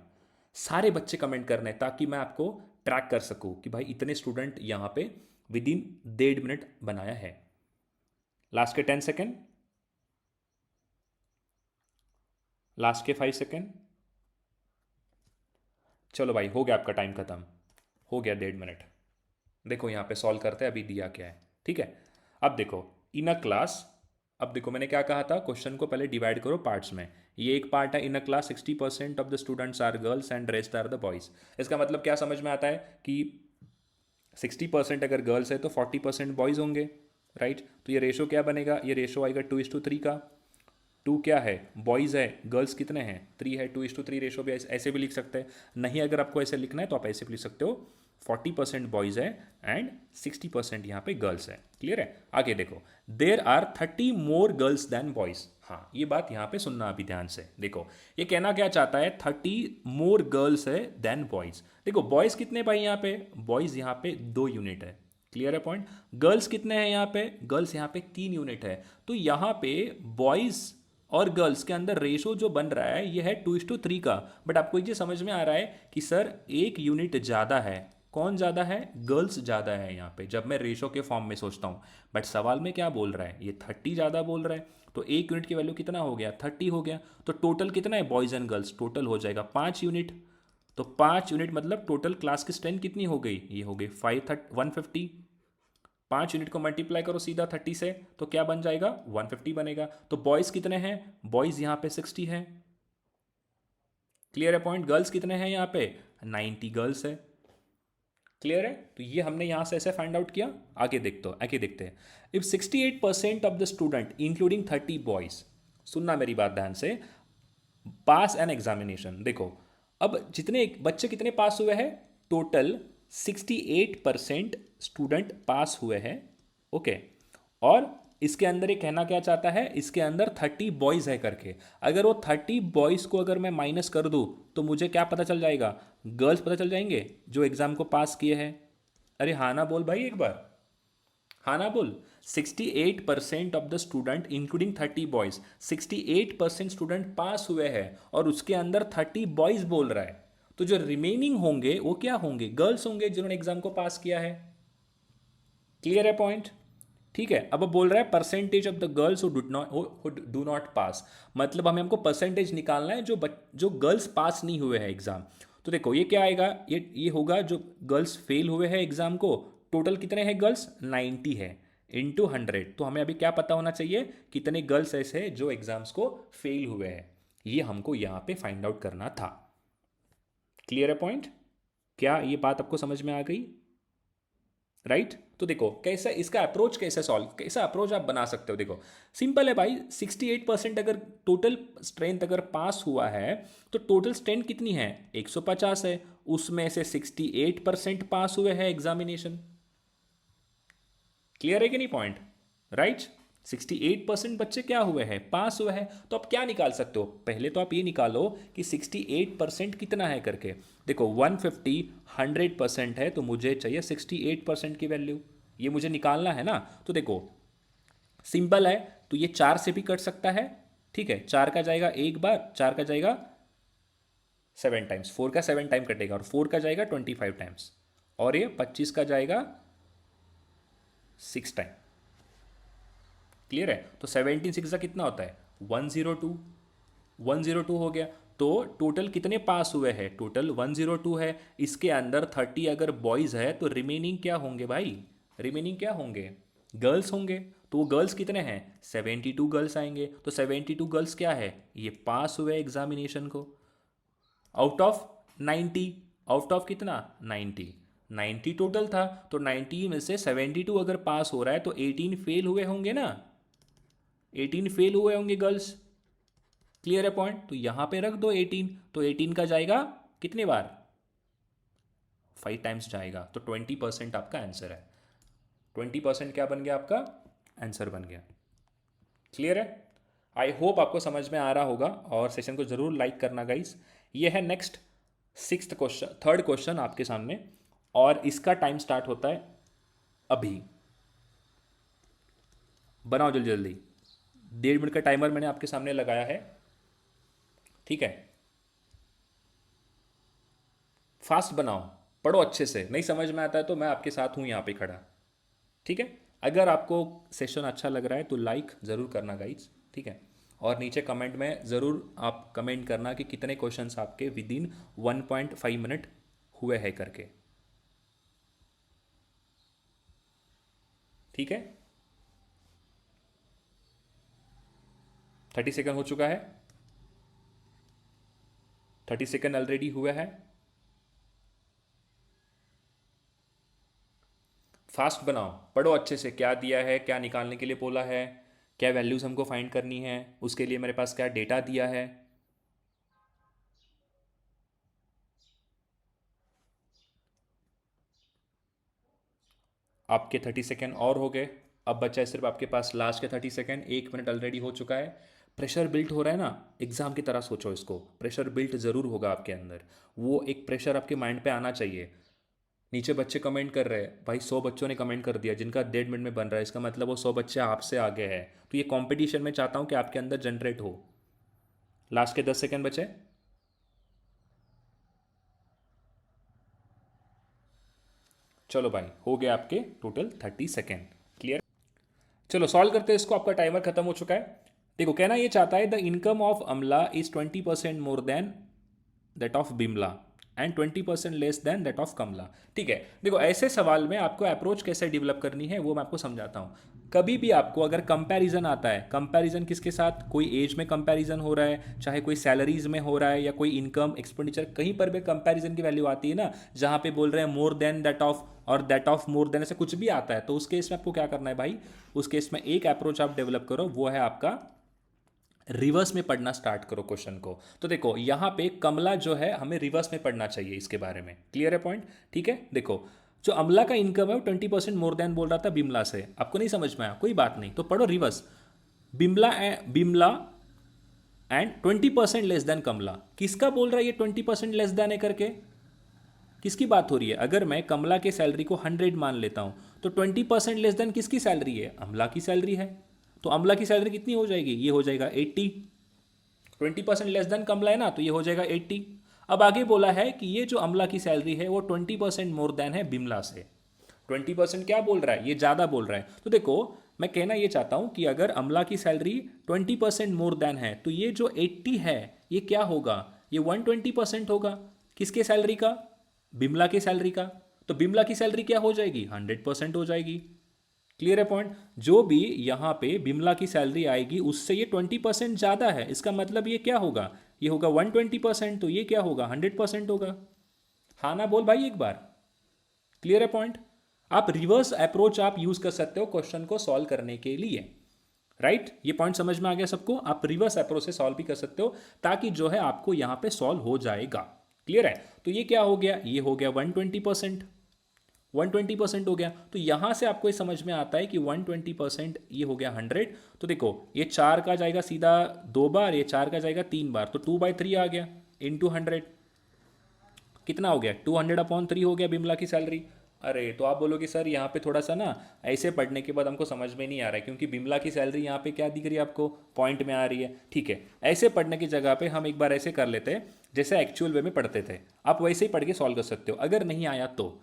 सारे बच्चे कमेंट करने ताकि मैं आपको ट्रैक कर सकूं कि भाई इतने स्टूडेंट यहाँ पे विद इन 1.5 मिनट बनाया है। लास्ट के 10 सेकेंड, लास्ट के 5 सेकेंड। चलो भाई हो गया आपका टाइम खत्म, हो गया 1.5 मिनट। देखो यहाँ पे सॉल्व करते हैं अभी दिया क्या है। ठीक है, अब देखो इन अ क्लास, अब देखो मैंने क्या कहा था, क्वेश्चन को पहले डिवाइड करो पार्ट्स में। ये एक पार्ट है, in a class 60% of the students are girls and rest are the boys. इसका मतलब क्या समझ में आता है कि 60% अगर गर्ल्स है तो 40% बॉयज होंगे, राइट? तो ये रेशो क्या बनेगा, ये रेशो आएगा 2:3 का। 2 क्या है, बॉयज़ है, गर्ल्स कितने हैं, 3 है। 2:3 रेशो भी ऐसे भी लिख सकते हैं, नहीं अगर आपको ऐसे लिखना है तो आप ऐसे भी लिख सकते हो, 40% बॉयज़ है एंड 60% यहाँ पे गर्ल्स है। क्लियर है, आगे देखो, there are 30 more girls than boys. हाँ ये बात यहाँ पे सुनना अभी ध्यान से, देखो ये कहना क्या चाहता है, 30 मोर गर्ल्स है देन बॉयज़। देखो बॉयज़ कितने भाई यहाँ पे, बॉयज़ यहाँ पे 2 यूनिट है। क्लियर है पॉइंट, गर्ल्स कितने हैं यहाँ पे, गर्ल्स यहाँ पे 3 यूनिट है। तो यहाँ पे बॉयज़ और गर्ल्स के अंदर रेशो जो बन रहा है ये है 2:3 का। बट आपको ये समझ में आ रहा है कि सर एक यूनिट ज़्यादा है, कौन ज़्यादा है, गर्ल्स ज़्यादा है यहाँ पे, जब मैं रेशो के फॉर्म में सोचता हूँ। बट सवाल में क्या बोल रहा है, ये 30 ज़्यादा बोल रहा है, तो एक यूनिट की वैल्यू कितना हो गया, 30 हो गया। तो टोटल कितना है, बॉयज़ एंड गर्ल्स टोटल हो जाएगा 5 यूनिट। तो 5 यूनिट मतलब टोटल क्लास की स्ट्रेंथ कितनी हो गई, ये हो गई 150। 5 यूनिट को मल्टीप्लाई करो सीधा 30 से, तो क्या बन जाएगा, 150 बनेगा। तो बॉयज़ कितने हैं, बॉयज़ यहाँ पे 60 है। क्लियर है पॉइंट, गर्ल्स कितने हैं यहाँ पे, 90 गर्ल्स है। क्लियर है, तो ये हमने यहाँ से ऐसे फाइंड आउट किया। आगे देखते हैं, if 68% of the student including 30 boys, सुनना मेरी बात ध्यान से, पास एन एग्जामिनेशन। देखो अब जितने बच्चे कितने पास हुए हैं, टोटल 68% स्टूडेंट पास हुए हैं। ओके, और इसके अंदर ये कहना क्या चाहता है, इसके अंदर 30 बॉयज़ है करके। अगर वो 30 बॉयज़ को अगर मैं माइनस कर दूँ तो मुझे क्या पता चल जाएगा, गर्ल्स पता चल जाएंगे जो एग्ज़ाम को पास किए हैं। अरे हाँ ना बोल भाई एक बार, हाँ ना बोल। 68% of the student including 30 boys, 68% student पास हुए हैं और उसके अंदर 30 बॉयज़ बोल रहा है। तो जो रिमेनिंग होंगे वो क्या होंगे, गर्ल्स होंगे जिन्होंने एग्जाम को पास किया है। क्लियर है पॉइंट? ठीक है। अब वो बोल रहा है percentage of the girls who do not pass, मतलब हमें हमको परसेंटेज निकालना है जो गर्ल्स पास नहीं हुए हैं एग्जाम। तो देखो ये क्या आएगा, ये होगा जो गर्ल्स फेल हुए हैं एग्जाम को, टोटल कितने हैं गर्ल्स, 90 है, इंटू 100। तो हमें अभी क्या पता होना चाहिए, कितने गर्ल्स ऐसे हैं जो एग्जाम्स को फेल हुए हैं, ये हमको यहाँ पे फाइंड आउट करना था। क्लियर है पॉइंट? क्या ये बात आपको समझ में आ गई? राइट तो देखो कैसा इसका अप्रोच, कैसा अप्रोच आप बना सकते हो। देखो सिंपल है भाई, 68% अगर टोटल स्ट्रेंथ अगर पास हुआ है तो टोटल स्ट्रेंथ कितनी है, 150 है, उसमें से 68% पास हुए हैं एग्जामिनेशन। क्लियर है कि नहीं पॉइंट? राइट 68% बच्चे क्या हुए हैं, पास हुए हैं। तो आप क्या निकाल सकते हो, पहले तो आप ये निकालो कि 68% कितना है करके। देखो 150 100% है तो मुझे चाहिए 68% की वैल्यू, ये मुझे निकालना है ना। तो देखो सिंपल है, तो ये 4 से भी कट सकता है। ठीक है, 4 का जाएगा एक बार, 4 का जाएगा 7 टाइम्स, 4 का 7 टाइम कटेगा और 4 का जाएगा 25 टाइम्स, और ये 25 का जाएगा 6 टाइम। क्लियर है? तो 17 6 का कितना होता है, 102, 102 हो गया। तो टोटल कितने पास हुए हैं, टोटल 102 है। इसके अंदर 30 अगर बॉयज़ है तो रिमेनिंग क्या होंगे भाई, रिमेनिंग क्या होंगे, गर्ल्स होंगे। तो वो गर्ल्स कितने हैं, 72 गर्ल्स आएंगे। तो 72 गर्ल्स क्या है, ये पास हुए एग्जामिनेशन को, आउट ऑफ 90, आउट ऑफ कितना 90, 90 टोटल था तो 90 में से 72 अगर पास हो रहा है तो 18 फेल हुए होंगे ना, 18 फेल हुए होंगे गर्ल्स। क्लियर है पॉइंट? तो यहां पे रख दो 18, तो 18 का जाएगा कितने बार, 5 टाइम्स जाएगा। तो 20% आपका आंसर है, 20% क्या बन गया आपका आंसर बन गया। क्लियर है? आई होप आपको समझ में आ रहा होगा और सेशन को जरूर लाइक करना गाइस। ये है next sixth question, third question आपके सामने, और इसका टाइम स्टार्ट होता है अभी। बनाओ जल्दी जल्दी, 1.5 मिनट का टाइमर मैंने आपके सामने लगाया है। ठीक है, फास्ट बनाओ, पढ़ो अच्छे से, नहीं समझ में आता है तो मैं आपके साथ हूँ यहाँ पे खड़ा। ठीक है, अगर आपको सेशन अच्छा लग रहा है तो लाइक ज़रूर करना गाइज। ठीक है, और नीचे कमेंट में ज़रूर आप कमेंट करना कि कितने क्वेश्चंस आपके विद इन 1.5 मिनट हुए हैं करके। ठीक है, 30 सेकंड हो चुका है, 30 सेकंड ऑलरेडी हुआ है। फास्ट बनाओ, पढ़ो अच्छे से, क्या दिया है, क्या निकालने के लिए बोला है, क्या वैल्यूज़ हमको फाइंड करनी है, उसके लिए मेरे पास क्या डेटा दिया है। आपके 30 सेकेंड और हो गए, अब बचा है सिर्फ आपके पास लास्ट के 30 सेकेंड। 1 मिनट ऑलरेडी हो चुका है। प्रेशर बिल्ट हो रहा है ना, एग्जाम की तरह सोचो इसको, प्रेशर बिल्ट ज़रूर होगा आपके अंदर, वो एक प्रेशर आपके माइंड पे आना चाहिए। नीचे बच्चे कमेंट कर रहे हैं भाई, 100 बच्चों ने कमेंट कर दिया जिनका 1.5 मिनट में बन रहा है, इसका मतलब वो 100 बच्चे आपसे आगे हैं। तो ये कंपटीशन में चाहता हूँ कि आपके अंदर जनरेट हो। लास्ट के 10 सेकेंड बचे। चलो भाई, हो गया आपके टोटल 30 सेकेंड। क्लियर? चलो सॉल्व करते हैं इसको, आपका टाइमर खत्म हो चुका है। देखो कहना ये चाहता है the income of Amala is 20% more than that of Bimla and 20% less than that of Kamla. ठीक है, देखो ऐसे सवाल में आपको अप्रोच कैसे डेवलप करनी है वो मैं आपको समझाता हूँ। कभी भी आपको अगर कंपैरिजन आता है, कंपैरिजन किसके साथ, कोई एज में कंपैरिजन हो रहा है, चाहे कोई सैलरीज में हो रहा है या कोई इनकम एक्सपेंडिचर, कहीं पर भी कंपैरिजन की वैल्यू आती है ना, जहाँ पे बोल रहे हैं मोर देन दैट ऑफ और दैट ऑफ मोर देन, ऐसे कुछ भी आता है, तो उस केस में आपको क्या करना है भाई, उस केस में एक अप्रोच आप डेवलप करो, वो है आपका रिवर्स में पढ़ना स्टार्ट करो क्वेश्चन को। तो देखो यहाँ पे कमला जो है हमें रिवर्स में पढ़ना चाहिए इसके बारे में। क्लियर है पॉइंट? ठीक है, देखो जो अमला का इनकम है वो 20% मोर देन बोल रहा था बिमला से। आपको नहीं समझ में आया, कोई बात नहीं, तो पढ़ो reverse. Bimla and 20% less than Kamla. किसका बोल रहा है ये 20% लेस देन है करके? किसकी बात हो रही है? अगर मैं कमला के सैलरी को 100 मान लेता हूं तो 20% लेस देन किसकी सैलरी है? अमला की सैलरी है। तो अमला की सैलरी कितनी हो जाएगी? ये हो जाएगा 80। 20% लेस देन कमला है ना, तो ये हो जाएगा 80। अब आगे बोला है कि ये जो अमला की सैलरी है वो 20% मोर देन है बिमला से। 20% क्या बोल रहा है? ये ज़्यादा बोल रहा है। तो देखो, मैं कहना ये चाहता हूं कि अगर अमला की सैलरी 20% मोर देन है तो ये जो 80 है ये क्या होगा? ये 120% होगा। किसके सैलरी का? बिमला की सैलरी का। तो बिमला की सैलरी क्या हो जाएगी? 100% हो जाएगी। क्लियर है पॉइंट? जो भी यहां पे बिमला की सैलरी आएगी उससे ये 20% ज़्यादा है, इसका मतलब ये क्या होगा? ये होगा 120%, तो ये क्या होगा? 100% होगा। हाँ ना बोल भाई एक बार। क्लियर है पॉइंट? आप रिवर्स अप्रोच आप यूज कर सकते हो क्वेश्चन को सॉल्व करने के लिए। राइट? ये पॉइंट समझ में आ गया सबको? आप रिवर्स अप्रोच से सॉल्व भी कर सकते हो ताकि जो है आपको यहां पे सॉल्व हो जाएगा। क्लियर है? तो ये क्या हो गया? ये हो गया 120%। 120% हो गया। तो यहां से आपको ये समझ में आता है कि 120% ये हो गया 100। तो देखो, ये 4 का जाएगा सीधा 2 बार, ये 4 का जाएगा 3 बार, तो 2/3 आ गया इंटू 100। कितना हो गया? 200/3 हो गया बिमला की सैलरी। अरे तो आप बोलोगे सर यहाँ पे थोड़ा सा ना ऐसे पढ़ने के बाद हमको समझ में नहीं आ रहा है, क्योंकि बिमला की सैलरी यहाँ पे क्या दिख रही है आपको? पॉइंट में आ रही है। ठीक है, ऐसे पढ़ने की जगह पे हम एक बार ऐसे कर लेते हैं जैसे एक्चुअल वे में पढ़ते थे। आप वैसे ही पढ़ के सॉल्व कर सकते हो। अगर नहीं आया तो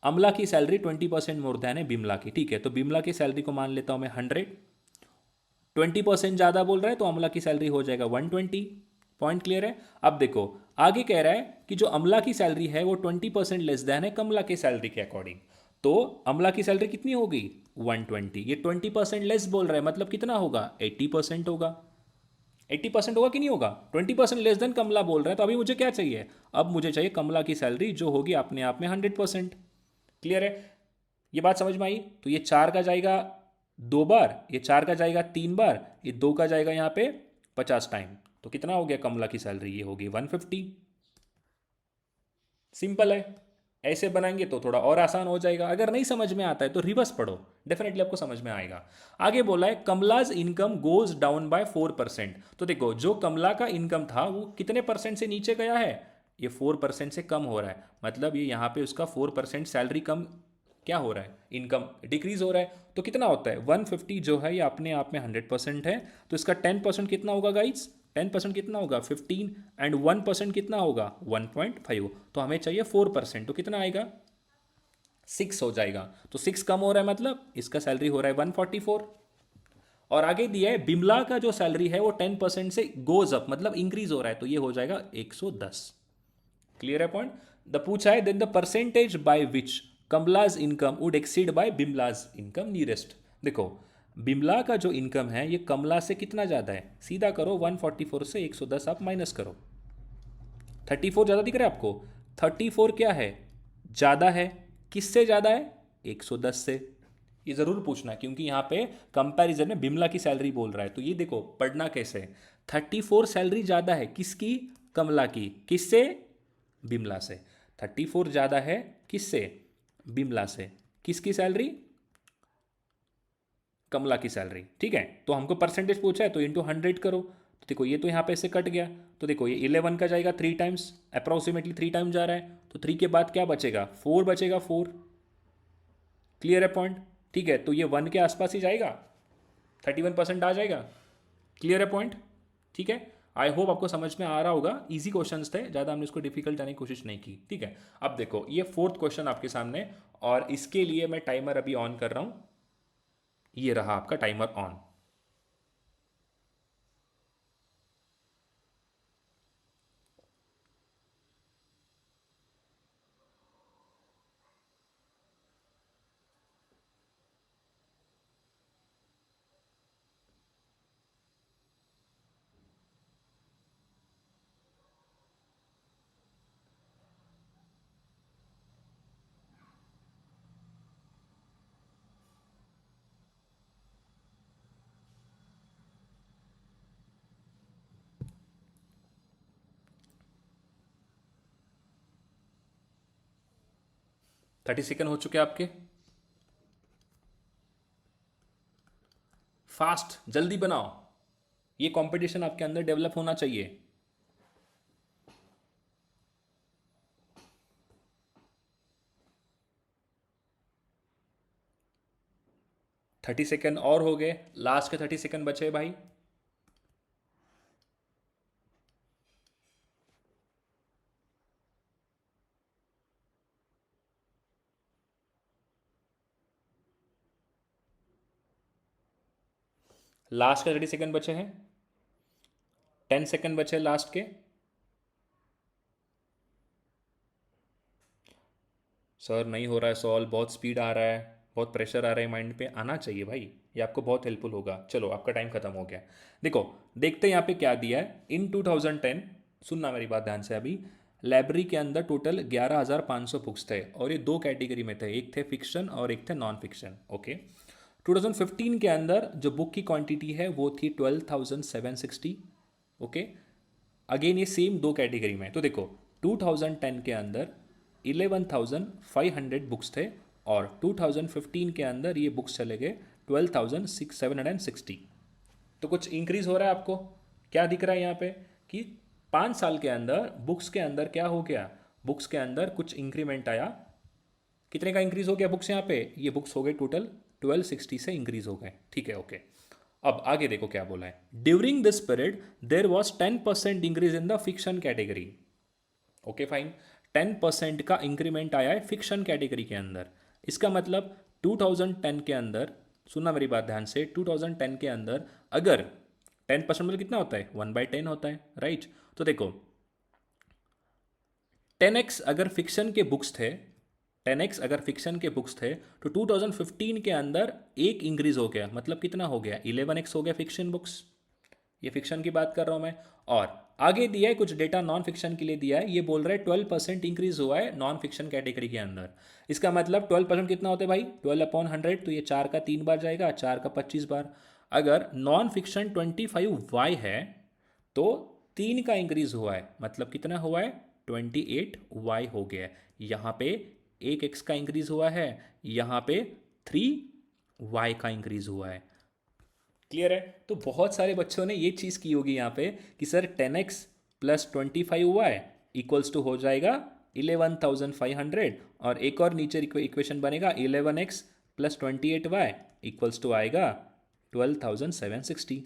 अमला की सैलरी 20% मोर देन है बिमला की। ठीक है, तो बिमला की सैलरी को मान लेता हूं मैं 100। 20% ज़्यादा बोल रहा है तो अमला की सैलरी हो जाएगा 120। पॉइंट क्लियर है? अब देखो, आगे कह रहा है कि जो अमला की सैलरी है वो 20% लेस देन है कमला की सैलरी के अकॉर्डिंग। तो अमला की सैलरी कितनी होगी? 120। ये 20% लेस बोल रहा है, मतलब कितना होगा? 80% होगा। 80% होगा कि नहीं होगा? 20% लेस देन कमला बोल रहा है, तो अभी मुझे क्या चाहिए? अब मुझे चाहिए कमला की सैलरी जो होगी अपने आप में 100%। क्लियर है? ये बात समझ में आई? तो ये 4 का जाएगा 2 बार, ये 4 का जाएगा 3 बार, ये 2 का जाएगा यहाँ पे 50 टाइम। तो कितना हो गया कमला की सैलरी? ये होगी 150। सिंपल है। ऐसे बनाएंगे तो थोड़ा और आसान हो जाएगा। अगर नहीं समझ में आता है तो रिवर्स पढ़ो, डेफिनेटली आपको समझ में आएगा। आगे बोला है Kamla's income goes down by 4%। तो देखो, जो कमला का इनकम था वो कितने परसेंट से नीचे गया है? ये 4% से कम हो रहा है, मतलब ये यहाँ पे उसका 4% सैलरी कम क्या हो रहा है? इनकम डिक्रीज हो रहा है। तो कितना होता है? 150 जो है ये अपने आप में 100% है, तो इसका 10% कितना होगा गाइज? 10% कितना होगा? 15। एंड 1% कितना होगा? 1.5। तो हमें चाहिए 4%, तो कितना आएगा? 6 हो जाएगा। तो 6 कम हो रहा है, मतलब इसका सैलरी हो रहा है 144। और आगे दिया है बिमला का जो सैलरी है वो 10% से गोज अप, मतलब इंक्रीज हो रहा है, तो ये हो जाएगा 110। क्लियर है पॉइंट? द पूछा है then the percentage by which Kamla's income would exceed by Bimla's income nearest. देखो, बिमला का जो इनकम है ये कमला से कितना ज़्यादा है? सीधा करो, 144 से 110 आप माइनस करो। 34 ज़्यादा दिख रहा है आपको? 34 क्या है? ज़्यादा है। किससे ज़्यादा है? 110 से। ये ज़रूर पूछना, क्योंकि यहाँ पे कंपैरिजन में बिमला की सैलरी बोल रहा है, तो ये देखो पढ़ना कैसे है। 34 सैलरी ज़्यादा है किसकी? कमला की। किससे? बिमला से। 34 ज़्यादा है किससे? बिमला से। किसकी सैलरी? कमला की सैलरी। ठीक है, तो हमको परसेंटेज पूछा है तो इंटू 100 करो। तो देखो ये तो यहाँ पे से कट गया, तो देखो ये 11 का जाएगा 3 टाइम्स, अप्रोक्सीमेटली 3 टाइम्स जा रहा है, तो 3 के बाद क्या बचेगा? 4 बचेगा, 4। क्लियर है पॉइंट? ठीक है, तो ये 1 के आसपास ही जाएगा, 31% आ जाएगा। क्लियर है पॉइंट? ठीक है, आई होप आपको समझ में आ रहा होगा। इजी क्वेश्चंस थे, ज़्यादा हमने इसको डिफिकल्ट जाने की कोशिश नहीं की। ठीक है, अब देखो ये 4th क्वेश्चन आपके सामने, और इसके लिए मैं टाइमर अभी ऑन कर रहा हूँ। ये रहा आपका टाइमर ऑन। 30 सेकेंड हो चुके आपके। फास्ट, जल्दी बनाओ, ये कंपटीशन आपके अंदर डेवलप होना चाहिए। 30 सेकेंड और हो गए, लास्ट के 30 सेकेंड बचे भाई। लास्ट के 30 सेकेंड बचे हैं, 10 सेकेंड बचे लास्ट के। सर नहीं हो रहा है सॉल्व, बहुत स्पीड आ रहा है, बहुत प्रेशर आ रहा है माइंड पे। आना चाहिए भाई, ये आपको बहुत हेल्पफुल होगा। चलो आपका टाइम खत्म हो गया। देखो, देखते हैं यहाँ पे क्या दिया है। इन 2010, सुनना मेरी बात ध्यान से अभी, लाइब्रेरी के अंदर टोटल 11,500 बुक्स थे और ये दो कैटेगरी में थे, एक थे फिक्शन और एक थे नॉन फिक्शन। ओके, 2015 के अंदर जो बुक की क्वांटिटी है वो थी 12,760। ओके, अगेन ये सेम दो कैटेगरी में। तो देखो 2010 के अंदर 11,500 बुक्स थे और 2015 के अंदर ये बुक्स चले गए 12,760। तो कुछ इंक्रीज हो रहा है आपको, क्या दिख रहा है यहाँ पे कि 5 साल के अंदर बुक्स के अंदर क्या हो गया, बुक्स के अंदर कुछ इंक्रीमेंट आया। कितने का इंक्रीज हो गया बुक्स यहाँ पे, ये बुक्स हो गए टोटल 1260 से इंक्रीज हो गए। ठीक है, ओके। अब आगे देखो क्या बोला है। During this period there was 10% increase in the fiction category. Okay fine, 10% का इंक्रीमेंट आया है फिक्शन कैटेगरी के अंदर। इसका मतलब 2010 के अंदर, सुनना मेरी बात ध्यान से, 2010 के अंदर अगर 10% मतलब कितना होता है, 1/10 होता है, राइट। तो देखो 10x अगर फिक्शन के बुक्स थे, 10x अगर फिक्शन के बुक्स थे तो 2015 के अंदर एक इंक्रीज हो गया, मतलब कितना हो गया, 11x हो गया फिक्शन बुक्स। ये फिक्शन की बात कर रहा हूं मैं। और आगे दिया है कुछ डेटा नॉन फिक्शन के लिए दिया है, ये बोल रहा है 12% इंक्रीज हुआ है नॉन फिक्शन कैटेगरी के अंदर। इसका मतलब 12% कितना होता है भाई, 12/100, तो ये 4 का 3 बार जाएगा, 4 का 25 बार। अगर नॉन फिक्शन 25y है तो 3 का इंक्रीज हुआ है, मतलब कितना हुआ है, 28y हो गया है। यहाँ पे एक x का इंक्रीज हुआ है, यहाँ पे 3y का इंक्रीज हुआ है। क्लियर है। तो बहुत सारे बच्चों ने ये चीज़ की होगी यहाँ पे कि sir 10x plus 25y equals to हो जाएगा 11,500, और एक और नीचे इक्वेशन बनेगा 11x plus 28y equals to आएगा 12,760।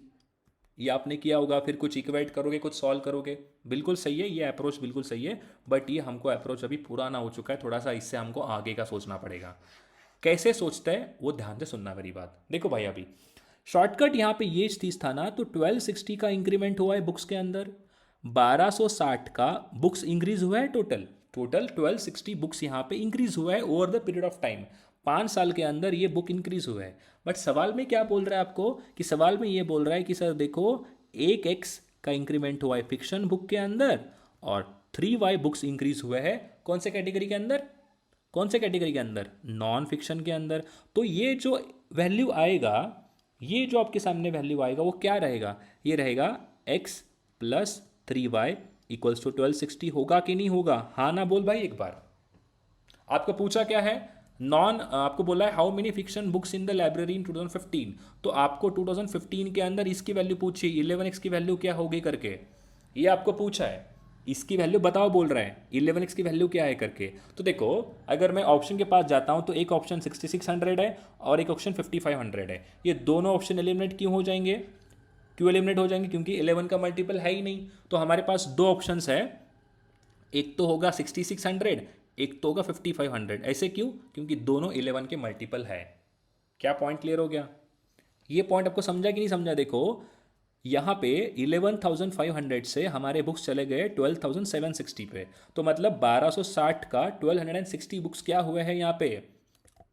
ये आपने किया होगा, फिर कुछ इक्वेट करोगे, कुछ सॉल्व करोगे। बिल्कुल सही है, ये अप्रोच बिल्कुल सही है, बट ये हमको अप्रोच अभी पुराना हो चुका है, थोड़ा सा इससे हमको आगे का सोचना पड़ेगा। कैसे सोचता है वो ध्यान से सुनना मेरी बात। देखो भाई अभी शॉर्टकट यहाँ पे ये चीज था ना, तो 1260 का इंक्रीमेंट हुआ है बुक्स के अंदर, 1260 का बुक्स इंक्रीज हुआ है, टोटल टोटल 1260 बुक्स यहाँ पे इंक्रीज हुआ है over the period of time. 5 साल के अंदर ये बुक इंक्रीज हुआ है। बट सवाल में क्या बोल रहा है आपको, कि सवाल में ये बोल रहा है कि सर देखो एक एक्स का इंक्रीमेंट हुआ है फिक्शन बुक के अंदर और 3y बुक्स इंक्रीज हुए हैं कौन से कैटेगरी के अंदर, कौन से कैटेगरी के अंदर, नॉन फिक्शन के अंदर। तो ये जो वैल्यू आएगा, ये जो आपके सामने वैल्यू आएगा वो क्या रहेगा, ये रहेगा x plus 3y equals to 1260। होगा कि नहीं होगा, हाँ ना बोल भाई एक बार। आपको पूछा क्या है, नॉन, आपको बोला है how many fiction books in the library in 2015, तो आपको 2015 के अंदर इसकी वैल्यू पूछी 11x की वैल्यू क्या होगी करके, ये आपको पूछा है। इसकी वैल्यू बताओ बोल रहा है 11x की वैल्यू क्या है करके। तो देखो अगर मैं ऑप्शन के पास जाता हूं तो एक ऑप्शन 6600 है और एक ऑप्शन 5500 है। ये दोनों ऑप्शन एलिमिनेट क्यों हो जाएंगे, क्यों एलिमिनेट हो जाएंगे, क्योंकि 11 का मल्टीपल है ही नहीं। तो हमारे पास दो ऑप्शंस है, एक तो होगा 6600, एक तो होगा 5500। ऐसे क्यों, क्योंकि दोनों 11 के मल्टीपल है। क्या पॉइंट क्लियर हो गया, ये पॉइंट आपको समझा कि नहीं समझा। देखो यहाँ पे 11,500 से हमारे बुक्स चले गए 12,760 पे, तो मतलब 1260 का 1260 बुक्स क्या हुए हैं यहाँ पे,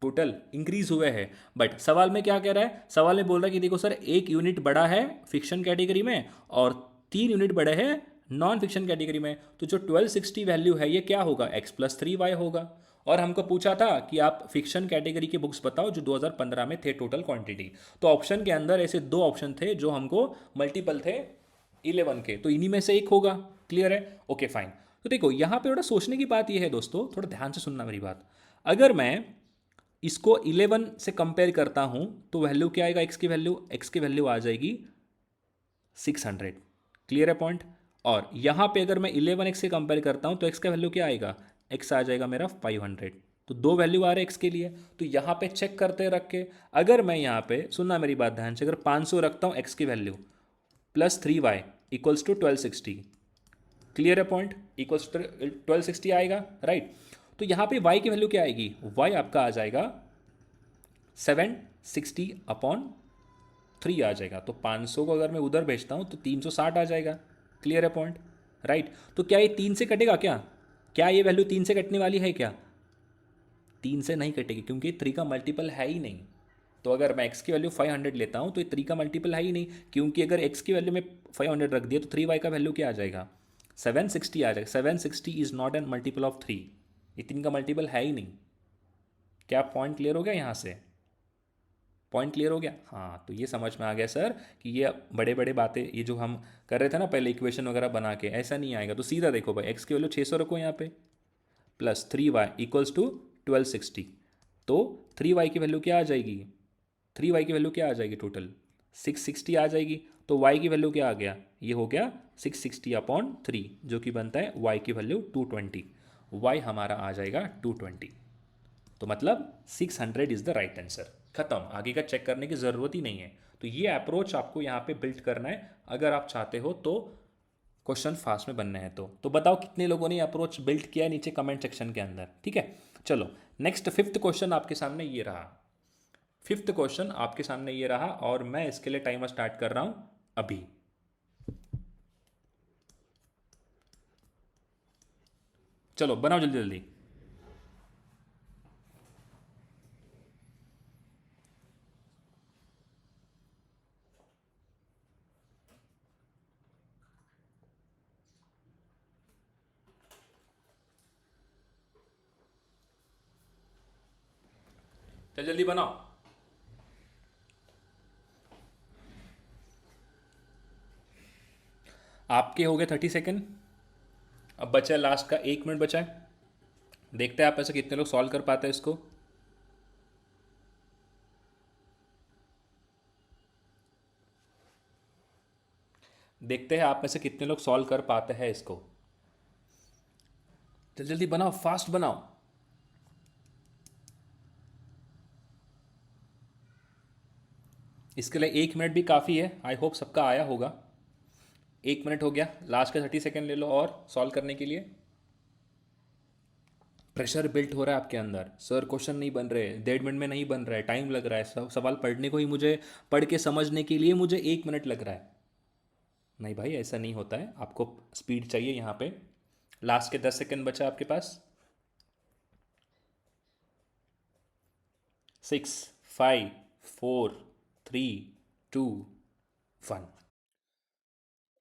टोटल इंक्रीज हुए हैं। बट सवाल में क्या कह रहा है, सवाल में बोल रहा है कि देखो सर एक यूनिट बढ़ा है फिक्शन कैटेगरी में और 3 यूनिट बढ़े हैं नॉन फिक्शन कैटेगरी में। तो जो 1260 वैल्यू है ये क्या होगा, x प्लस 3y होगा। और हमको पूछा था कि आप फिक्शन कैटेगरी के बुक्स बताओ जो 2015 में थे टोटल क्वांटिटी। तो ऑप्शन के अंदर ऐसे दो ऑप्शन थे जो हमको मल्टीपल थे 11 के, तो इन्हीं में से एक होगा। क्लियर है, ओके फाइन। तो देखो यहाँ पे थोड़ा सोचने की बात यह है दोस्तों, थोड़ा ध्यान से सुनना मेरी बात। अगर मैं इसको 11 से कंपेयर करता हूँ तो वैल्यू क्या आएगा, एक्स की वैल्यू आ जाएगी 600। क्लियर है पॉइंट। और यहाँ पे अगर मैं 11x से कंपेयर करता हूँ तो x का वैल्यू क्या आएगा, x आ जाएगा मेरा 500। तो दो वैल्यू आ रहे हैं x के लिए, तो यहाँ पे चेक करते रख के अगर मैं यहाँ पे, सुनना मेरी बात ध्यान से, अगर 500 रखता हूँ x की value plus 3y equals to 1260। Clear है पॉइंट, इक्वल्स टू 1260 आएगा, राइट। तो यहाँ पे y की वैल्यू क्या आएगी, y आपका आ जाएगा 760/3 आ जाएगा। तो 500 को अगर मैं उधर भेजता हूँ तो 360 आ जाएगा। क्लियर है पॉइंट, राइट। तो क्या ये 3 से कटेगा क्या, क्या ये वैल्यू 3 से कटने वाली है क्या, 3 से नहीं कटेगी क्योंकि 3 का मल्टीपल है ही नहीं। तो अगर मैं x की वैल्यू 500 लेता हूँ तो ये 3 का मल्टीपल है ही नहीं, क्योंकि अगर x की वैल्यू में 500 रख दिया तो 3y का वैल्यू क्या आ जाएगा, 760 आ जाएगा। 760 is not an multiple of 3, ये 3 का मल्टीपल है ही नहीं। क्या पॉइंट क्लियर हो गया यहाँ से, पॉइंट क्लियर हो गया। हाँ, तो ये समझ में आ गया सर कि ये बड़े बड़े बातें, ये जो हम कर रहे थे ना पहले इक्वेशन वगैरह बना के, ऐसा नहीं आएगा। तो सीधा देखो भाई, एक्स की वैल्यू 600 रखो यहाँ पे, प्लस 3y इक्वल्स टू 1260। तो 3y की वैल्यू क्या आ जाएगी, 3y की वैल्यू क्या आ जाएगी, टोटल 660 आ जाएगी। तो y की वैल्यू क्या आ गया, ये हो गया 660/3, जो कि बनता है y की वैल्यू 220। y हमारा आ जाएगा 220। तो मतलब 600 इज़ द राइट आंसर। खत्म, आगे का चेक करने की ज़रूरत ही नहीं है। तो ये अप्रोच आपको यहाँ पे बिल्ड करना है अगर आप चाहते हो तो क्वेश्चन फास्ट में बनने हैं। तो बताओ कितने लोगों ने अप्रोच बिल्ड किया है नीचे कमेंट सेक्शन के अंदर, ठीक है। चलो नेक्स्ट फिफ्थ क्वेश्चन आपके सामने ये रहा, फिफ्थ क्वेश्चन आपके सामने ये रहा और मैं इसके लिए टाइमर स्टार्ट कर रहा हूं अभी। चलो बनाओ जल्दी जल्दी। चल जल्दी बनाओ। आपके हो गए 30 सेकेंड, अब बचा है लास्ट का 1 मिनट बचा है। देखते हैं आप ऐसे कितने लोग सॉल्व कर पाते हैं इसको। देखते हैं आप में से कितने लोग सॉल्व कर पाते हैं इसको। जल्दी जल्दी बनाओ, फास्ट बनाओ। इसके लिए 1 मिनट भी काफ़ी है, आई होप सबका आया होगा। 1 मिनट हो गया, लास्ट का 30 सेकेंड ले लो और सॉल्व करने के लिए। प्रेशर बिल्ट हो रहा है आपके अंदर, सर क्वेश्चन नहीं बन रहे, 1.5 मिनट में नहीं बन रहा है, टाइम लग रहा है, सवाल पढ़ने को ही मुझे, पढ़ के समझने के लिए मुझे 1 मिनट लग रहा है। नहीं भाई, ऐसा नहीं होता है, आपको स्पीड चाहिए यहाँ पे। लास्ट के 10 सेकेंड बचा आपके पास। 6, 5, 4, 3, 2, 1।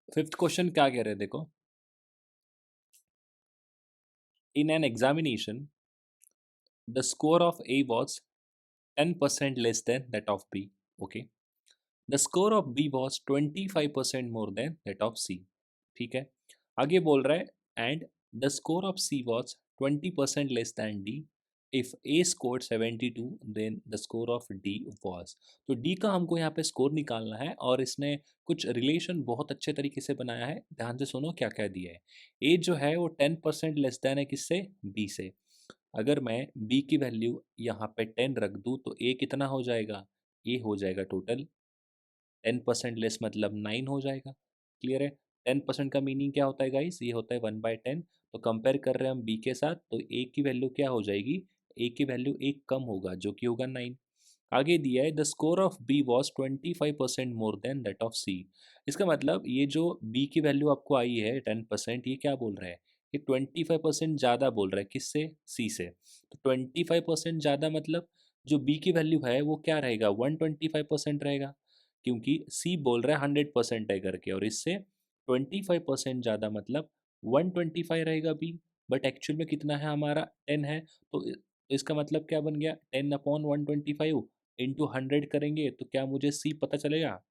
फिफ्थ क्वेश्चन क्या कह रहे हैं देखो, in an examination the score of A was 10% less than that of B. Okay, the score of B was 25% more than that of C. ठीक है, आगे बोल रहा है and the score of C was 20% less than D. If A score 72 then the score of D was. तो डी का हमको यहाँ पे स्कोर निकालना है और इसने कुछ रिलेशन बहुत अच्छे तरीके से बनाया है, ध्यान से सुनो क्या क्या दिया है। ए जो है वो 10% लेस देन है किससे, बी से। अगर मैं बी की वैल्यू यहाँ पे 10 रख दूँ तो ए कितना हो जाएगा, ए हो जाएगा टोटल 10% लेस मतलब 9 हो जाएगा। क्लियर है, 10% का मीनिंग क्या होता है गाइस, ये होता है 1/10। तो कंपेयर कर रहे हैं हम बी के साथ, तो ए की वैल्यू क्या हो जाएगी, ए की वैल्यू एक कम होगा जो कि होगा 9। आगे दिया है the score of B was 25% more than that of C. इसका मतलब ये जो बी की वैल्यू आपको आई है 10%, ये क्या बोल रहा है, ये 25% ज़्यादा बोल रहा है किससे, सी से। तो 25% ज़्यादा मतलब जो बी की वैल्यू है वो क्या रहेगा, 125% रहेगा, क्योंकि सी बोल रहा है 100% है करके, और इससे 25% ज़्यादा मतलब 125 रहेगा बी। बट एक्चुअल में कितना है हमारा, 10 है। तो इसका मतलब क्या बन गया, 10/125 इंटू 100 करेंगे तो क्या मुझे सी पता चलेगा,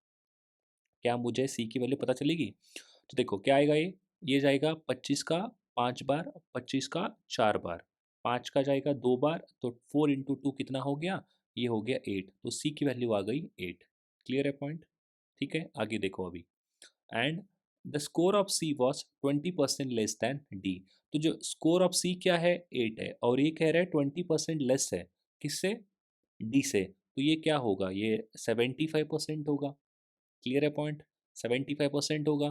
क्या मुझे सी की वैल्यू पता चलेगी। तो देखो क्या आएगा, ये जाएगा 25 का 5 बार, 25 का 4 बार, 5 का जाएगा 2 बार, तो 4 इंटू 2 कितना हो गया, ये हो गया 8, तो सी की वैल्यू आ गई 8। क्लियर है पॉइंट? ठीक है, आगे देखो अभी। And the score of C was 20% less than D. तो जो स्कोर ऑफ सी क्या है, 8 है, और ये कह रहा है 20% लेस है, किससे, डी से। तो ये क्या होगा, ये 75% होगा। क्लियर है पॉइंट? 75% होगा,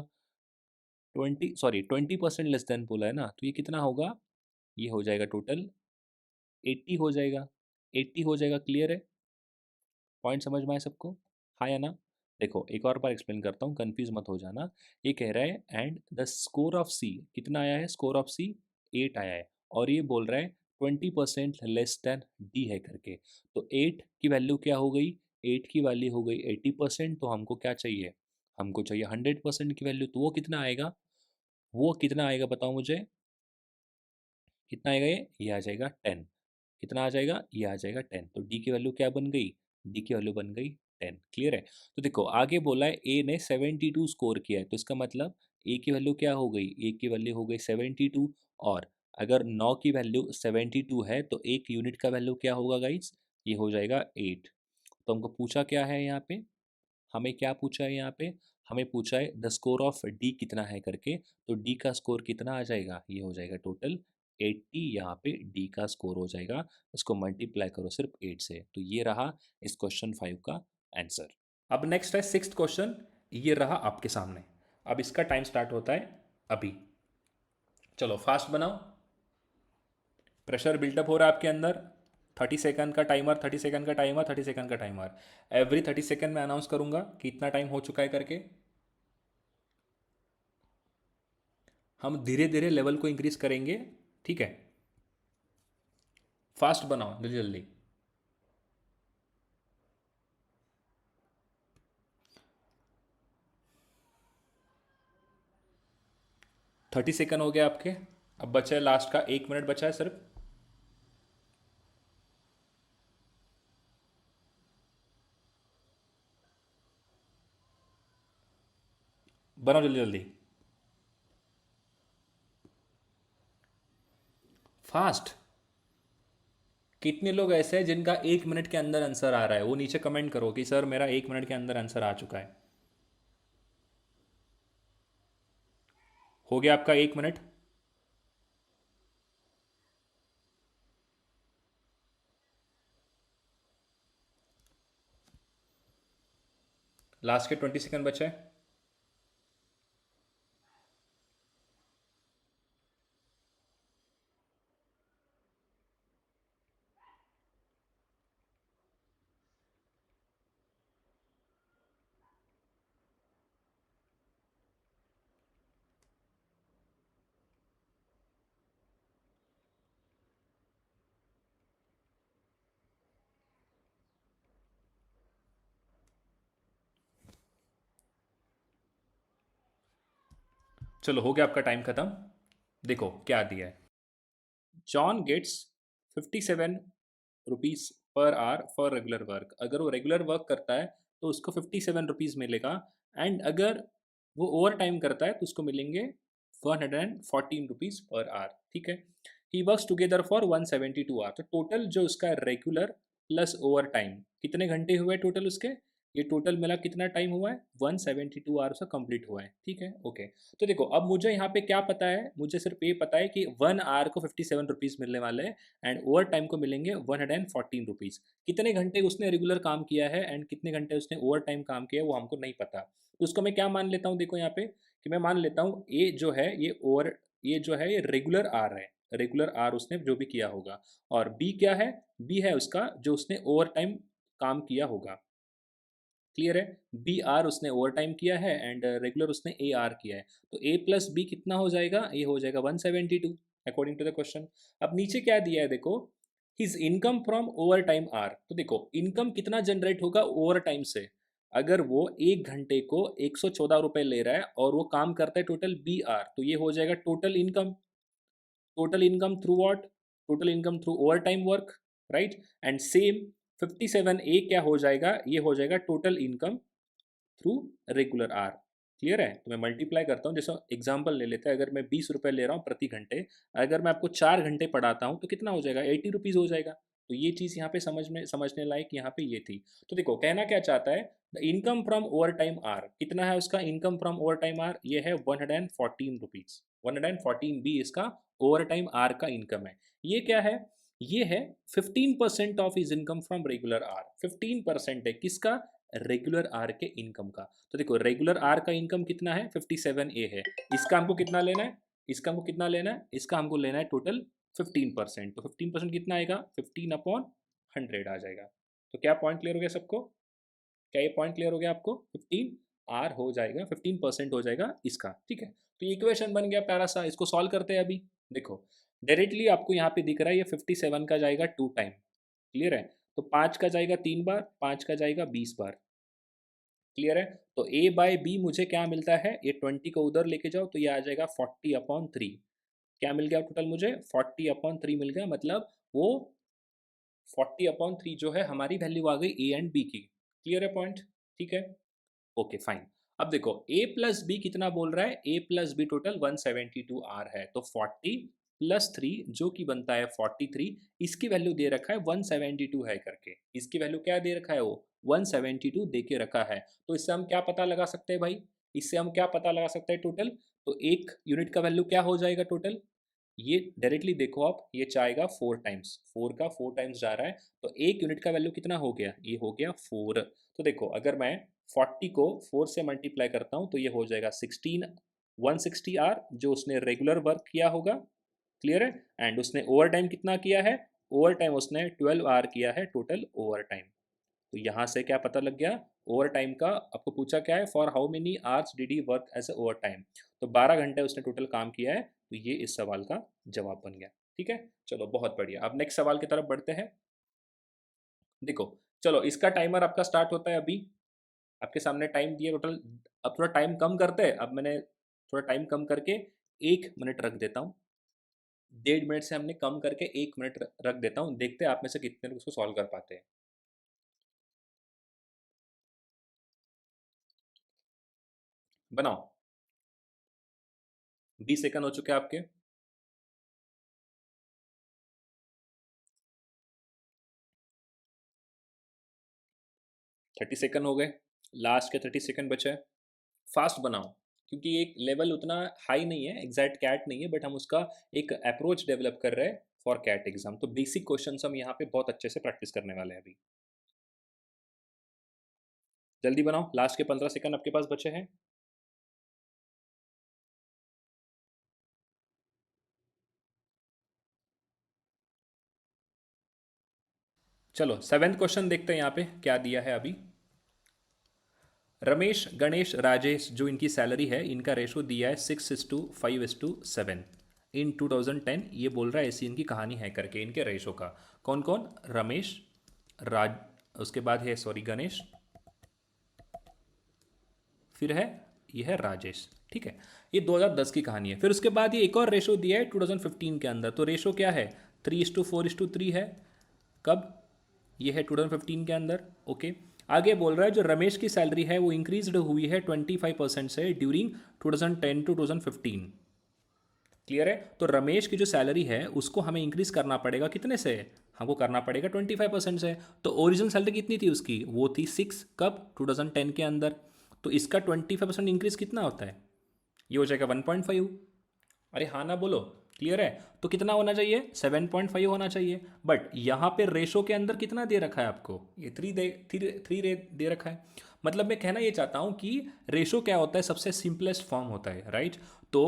20% लेस देन बोला है ना, तो ये कितना होगा, ये हो जाएगा टोटल 80 हो जाएगा, 80 हो जाएगा। क्लियर है? पॉइंट समझ में आए सबको, हाँ या ना? देखो एक और बार एक्सप्लेन करता हूँ, कंफ्यूज मत हो जाना। ये कह रहा है एंड द स्कोर ऑफ सी कितना आया है, स्कोर ऑफ सी 8 आया है, और ये बोल रहा है 20% लेस देन डी है करके। तो 8 की वैल्यू क्या हो गई, 8 की वैल्यू हो गई 80%, तो हमको क्या चाहिए, हमको चाहिए 100% की वैल्यू। तो वो कितना आएगा, वो कितना आएगा बताओ मुझे, कितना आएगा, ये आ जाएगा 10। कितना आ जाएगा, ये आ जाएगा 10। तो डी की वैल्यू क्या बन गई, डी की वैल्यू बन गई 10। क्लियर है? तो देखो आगे बोला है ए ने 72 स्कोर किया है, तो इसका मतलब ए की वैल्यू क्या हो गई, ए की वैल्यू हो गई 72। और अगर 9 की वैल्यू 72 है तो एक यूनिट का वैल्यू क्या होगा गाइज, ये हो जाएगा 8। तो हमको पूछा क्या है यहाँ पे, हमें क्या पूछा है यहाँ पे, हमें पूछा है द स्कोर ऑफ डी कितना है करके। तो डी का स्कोर कितना आ जाएगा, ये हो जाएगा टोटल 80। यहाँ पे डी का स्कोर हो जाएगा, इसको मल्टीप्लाई करो सिर्फ 8 से। तो ये रहा इस क्वेश्चन 5 का आंसर। अब नेक्स्ट है सिक्स्थ क्वेश्चन, ये रहा आपके सामने। अब इसका टाइम स्टार्ट होता है अभी। चलो फास्ट बनाओ, प्रेशर बिल्टअप हो रहा है आपके अंदर। 30 सेकंड का टाइमर, 30 सेकंड का टाइमर, 30 सेकंड का टाइमर। एवरी 30 सेकंड में अनाउंस करूंगा कि इतना टाइम हो चुका है करके। हम धीरे धीरे लेवल को इंक्रीज करेंगे, ठीक है? फास्ट बनाओ जल्दी जल्दी। 30 सेकंड हो गए आपके। अब बचा है लास्ट का 1 मिनट बचा है सिर्फ। बनाओ जल्दी जल्दी, फास्ट। कितने लोग ऐसे हैं जिनका 1 मिनट के अंदर आंसर आ रहा है, वो नीचे कमेंट करो कि सर मेरा 1 मिनट के अंदर आंसर आ चुका है। हो गया आपका 1 मिनट। लास्ट के 20 सेकंड बचे हैं। चलो हो गया आपका टाइम खत्म। देखो क्या दिया है, John gets 57 rupees per hour for regular work. अगर वो रेगुलर वर्क करता है तो उसको 57 रुपीज़ मिलेगा। एंड अगर वो ओवर टाइम करता है तो उसको मिलेंगे 114 रुपीज़ पर आवर, ठीक है? He works together for 172 hour. तो टोटल जो उसका रेगुलर प्लस ओवर टाइम कितने घंटे हुए टोटल उसके, ये टोटल मिला कितना टाइम हुआ है, 172 आवर्स का कंप्लीट हुआ है, ठीक है? ओके। तो देखो अब मुझे यहाँ पे क्या पता है, मुझे सिर्फ ये पता है कि 1 आवर को 57 रुपीज़ मिलने वाले हैं, एंड ओवर टाइम को मिलेंगे 114 रुपीज़। कितने घंटे उसने रेगुलर काम किया है एंड कितने घंटे उसने ओवर टाइम काम किया है वो हमको नहीं पता। तो उसको मैं क्या मान लेता हूँ, देखो यहाँ पे कि मैं मान लेता हूँ ए जो है ये ओवर, ये जो है ये रेगुलर आर है, रेगुलर आर उसने जो भी किया होगा। और बी क्या है, बी है उसका जो उसने ओवर टाइम काम किया होगा। क्लियर है? बी आर उसने ओवर टाइम किया है एंड रेगुलर उसने ए आर किया है। तो ए प्लस बी कितना हो जाएगा, ये हो जाएगा 172 अकॉर्डिंग टू द क्वेश्चन। अब नीचे क्या दिया है देखो, his income from over time hour. तो देखो इनकम कितना जनरेट होगा ओवर टाइम से, अगर वो 1 घंटे को 114 रुपये ले रहा है और वो काम करता है टोटल बी आर, तो ये हो जाएगा total income. Total income through what, total income through over time work, right? And same 57 ए क्या हो जाएगा, ये हो जाएगा total income through regular hour. Clear है? तो मैं मल्टीप्लाई करता हूँ, जैसे एग्जांपल ले लेते हैं, अगर मैं 20 रुपये ले रहा हूँ प्रति घंटे, अगर मैं आपको 4 घंटे पढ़ाता हूँ तो कितना हो जाएगा, 80 रुपीज़ हो जाएगा। तो ये चीज़ यहाँ पे समझने लायक यहाँ पे ये थी। तो देखो कहना क्या चाहता है, the income from over time hour, कितना है उसका income from over time hour, ये है 114 रुपीज़, 114 बी इसका ओवर टाइम आर का इनकम है। ये क्या है, ये है 15% of his income from regular hour, 15% है किसका, रेगुलर आर के इनकम का। तो देखो रेगुलर आर का इनकम कितना है, 57 ए है, इसका हमको कितना लेना है, इसका हमको कितना लेना है, इसका हमको लेना है टोटल 15%। तो 15% कितना आएगा, 15/100 आ जाएगा। तो क्या पॉइंट क्लियर हो गया सबको, क्या ये पॉइंट क्लियर हो गया आपको, 15 आर हो जाएगा, 15% हो जाएगा इसका, ठीक है। तो इक्वेशन बन गया प्यारा सा, इसको सॉल्व करते हैं अभी। देखो डायरेक्टली आपको यहाँ पे दिख रहा है, ये 57 का जाएगा 2 टाइम, क्लियर है। तो 5 का जाएगा 3 बार, 5 का जाएगा 20 बार, क्लियर है। तो ए बाय बी मुझे क्या मिलता है, ये 20 को उधर लेके जाओ तो ये आ जाएगा 40/3। क्या मिल गया टोटल मुझे, 40/3 मिल गया, मतलब वो 40/3 जो है हमारी वैल्यू आ गई ए एंड बी की। क्लियर है पॉइंट, ठीक है, ओके फाइन। अब देखो ए प्लस बी कितना बोल रहा है, ए प्लस बी टोटल 172 आर है, तो 40 + 3 जो कि बनता है 43, इसकी वैल्यू दे रखा है 172 है करके, इसकी वैल्यू क्या दे रखा है, वो 172 दे के रखा है। तो इससे हम क्या पता लगा सकते हैं भाई, इससे हम क्या पता लगा सकते हैं टोटल, तो एक यूनिट का वैल्यू क्या हो जाएगा टोटल, ये डायरेक्टली देखो आप, ये चाहेगा 4 टाइम्स, 4 का 4 टाइम्स जा रहा है, तो एक यूनिट का वैल्यू कितना हो गया, ये हो गया 4। तो देखो अगर मैं 40 को 4 से मल्टीप्लाई करता हूँ तो ये हो जाएगा 16 160 आर, जो उसने रेगुलर वर्क किया होगा, क्लियर है। एंड उसने ओवर टाइम कितना किया है, ओवर टाइम उसने 12 आर किया है टोटल ओवर टाइम। तो यहाँ से क्या पता लग गया, ओवर टाइम का आपको पूछा क्या है, for how many hours did he work as a over time, तो 12 घंटे उसने टोटल काम किया है, तो ये इस सवाल का जवाब बन गया, ठीक है। चलो बहुत बढ़िया, अब नेक्स्ट सवाल की तरफ बढ़ते हैं। देखो चलो इसका टाइमर आपका स्टार्ट होता है अभी, आपके सामने टाइम दिया टोटल। अब थोड़ा टाइम कम करते हैं, अब मैंने थोड़ा टाइम कम करके 1 मिनट रख देता हूँ, 1.5 मिनट से हमने कम करके 1 मिनट रख देता हूँ, देखते हैं आप में से कितने लोग उसको सॉल्व कर पाते हैं। बनाओ, 20 सेकंड हो चुके हैं आपके, 30 सेकंड हो गए, लास्ट के 30 सेकंड बचे हैं। फास्ट बनाओ, क्योंकि एक लेवल उतना हाई नहीं है, एग्जैक्ट कैट नहीं है, बट हम उसका एक अप्रोच डेवलप कर रहे हैं फॉर कैट एग्जाम, तो बेसिक क्वेश्चन हम यहाँ पे बहुत अच्छे से प्रैक्टिस करने वाले हैं अभी। जल्दी बनाओ, लास्ट के 15 सेकंड आपके पास बचे हैं। चलो 7th क्वेश्चन देखते हैं यहाँ पे क्या दिया है अभी। रमेश गणेश राजेश जो इनकी सैलरी है, इनका रेशो दिया है 6:5:7 इन 2010, ये बोल रहा है ऐसी इनकी कहानी है करके, इनके रेशो का। कौन कौन, रमेश, राज, उसके बाद है सॉरी गणेश, फिर है ये है राजेश, ठीक है। ये 2010 की कहानी है। फिर उसके बाद ये एक और रेशो दिया है 2015 के अंदर, तो रेशो क्या है, 3:4:3 है, कब, ये है 2015 के अंदर, ओके। आगे बोल रहा है जो रमेश की सैलरी है वो इंक्रीज हुई है 25% से ड्यूरिंग 2010 टू 2015, क्लियर है। तो रमेश की जो सैलरी है उसको हमें इंक्रीज करना पड़ेगा, कितने से, हमको करना पड़ेगा 25% से। तो ओरिजिनल सैलरी कितनी थी उसकी, वो थी 6, कब, 2010 के अंदर। तो इसका 25% इंक्रीज कितना होता है, ये हो जाएगा 1.5। अरे हाँ ना बोलो, क्लियर है। तो कितना होना चाहिए, 7.5 होना चाहिए, बट यहाँ पे रेशो के अंदर कितना दे रखा है आपको, ये 3 दे रखा है। मतलब मैं कहना ये चाहता हूँ कि रेशो क्या होता है, सबसे सिंपलेस्ट फॉर्म होता है, राइट। तो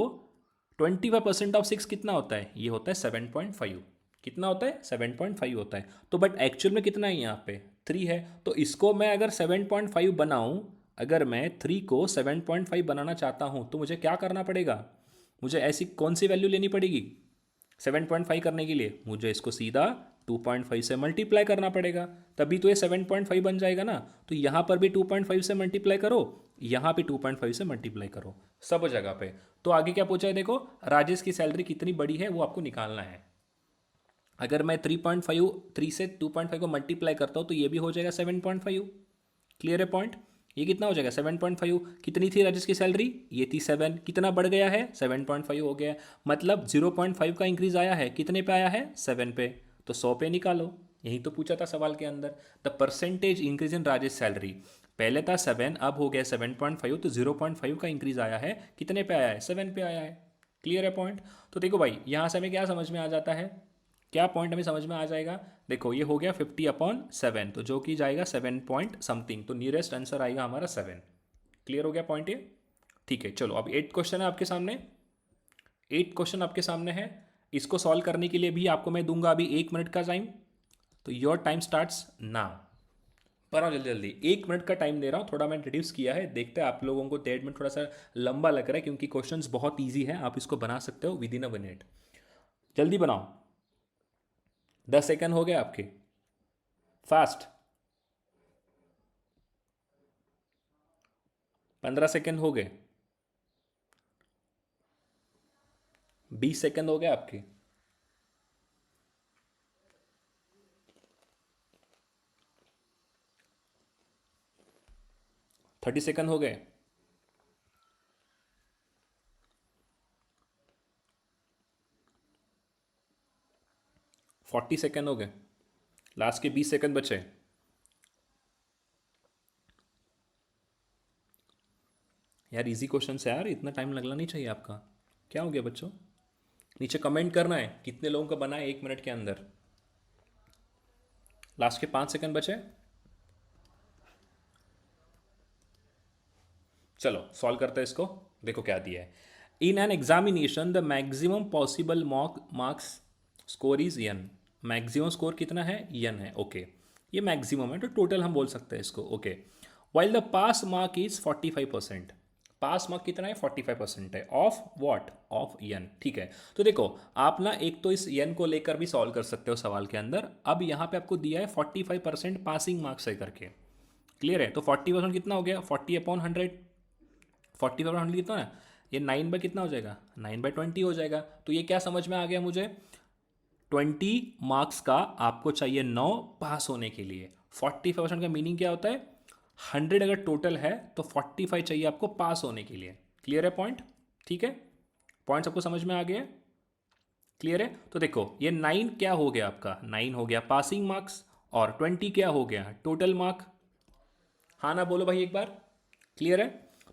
25% ऑफ 6 कितना होता है, ये होता है 7.5, कितना होता है 7.5 होता है। तो बट एक्चुअल में कितना है यहाँ पे 3 है, तो इसको मैं अगर 7.5 बनाऊँ, अगर मैं 3 को 7.5 बनाना चाहता हूँ तो मुझे क्या करना पड़ेगा, मुझे ऐसी कौन सी वैल्यू लेनी पड़ेगी, 7.5 करने के लिए मुझे इसको सीधा 2.5 से मल्टीप्लाई करना पड़ेगा, तभी तो ये 7.5 बन जाएगा ना। तो यहाँ पर भी 2.5 से मल्टीप्लाई करो, यहाँ पे 2.5 से मल्टीप्लाई करो, सब जगह पे। तो आगे क्या पूछा है देखो, राजेश की सैलरी कितनी बड़ी है वो आपको निकालना है। अगर मैं 3 से 2.5 को मल्टीप्लाई करता हूँ तो ये भी हो जाएगा 7.5, क्लियर है पॉइंट। ये कितना हो जाएगा 7.5। कितनी थी राजेश की सैलरी, ये थी 7, कितना बढ़ गया है 7.5 हो गया है, मतलब 0.5 का इंक्रीज आया है, कितने पे आया है 7 पे, तो 100 पे निकालो। यही तो पूछा था सवाल के अंदर, the percentage increase in Rajesh salary. पहले था 7, अब हो गया 7.5, तो 0.5 का इंक्रीज आया है, कितने पे आया है 7 पे आया है। क्लियर है पॉइंट। तो देखो भाई यहाँ से हमें क्या समझ में आ जाता है, क्या पॉइंट हमें समझ में आ जाएगा, देखो ये हो गया 50/7, तो जो कि जाएगा 7 पॉइंट समथिंग, तो नियरेस्ट आंसर आएगा हमारा 7। क्लियर हो गया पॉइंट ये। ठीक है चलो, अब 8 क्वेश्चन है आपके सामने, 8 क्वेश्चन आपके सामने है। इसको सॉल्व करने के लिए भी आपको मैं दूंगा अभी 1 मिनट का टाइम, तो योर टाइम स्टार्ट्स नाउ। पर आओ जल्दी जल्दी, 1 मिनट का टाइम दे रहा हूँ, थोड़ा मैं रिड्यूस किया है, देखते हैं आप लोगों को 1.5 मिनट थोड़ा सा लंबा लग रहा है, क्योंकि क्वेश्चंस बहुत ईजी है, आप इसको बना सकते हो विद इन अ मिनट। जल्दी बनाओ, 10 सेकंड हो गए आपके, फास्ट। 15 सेकंड हो गए, 20 सेकंड हो गए आपके, 30 सेकंड हो गए, 40 सेकंड हो गए, लास्ट के 20 सेकंड बचे। यार इजी क्वेश्चन है यार, इतना टाइम लगना नहीं चाहिए आपका, क्या हो गया बच्चों। नीचे कमेंट करना है कितने लोगों का बना है 1 मिनट के अंदर। लास्ट के 5 सेकंड बचे। चलो सॉल्व करते हैं इसको। देखो क्या दिया है, इन an examination the maximum possible marks score is an. Maximum score कितना है, एन है, ओके। ये मैक्सिमम है तो टोटल हम बोल सकते हैं इसको, okay. While the pass mark is 45%। Pass mark कितना है 45% है, ऑफ व्हाट, ऑफ एन, ठीक है। तो देखो आप ना एक तो इस एन को लेकर भी सॉल्व कर सकते हो सवाल के अंदर। अब यहाँ पे आपको दिया है 45% पासिंग मार्क्स है करके, क्लियर है। तो 40% कितना हो गया, 40/100, 40/100 कितना है, ये 9 बाय कितना हो जाएगा, 9/20 हो जाएगा। तो ये क्या समझ में आ गया मुझे, 20 मार्क्स का आपको चाहिए 9 पास होने के लिए। 45% का मीनिंग क्या होता है, 100 अगर टोटल है तो 45 चाहिए आपको पास होने के लिए। क्लियर है पॉइंट, ठीक है, पॉइंट सबको समझ में आ गया, क्लियर है। तो देखो ये 9 क्या हो गया आपका, 9 हो गया पासिंग मार्क्स, और 20 क्या हो गया टोटल मार्क। हाँ ना बोलो भाई एक बार, क्लियर है।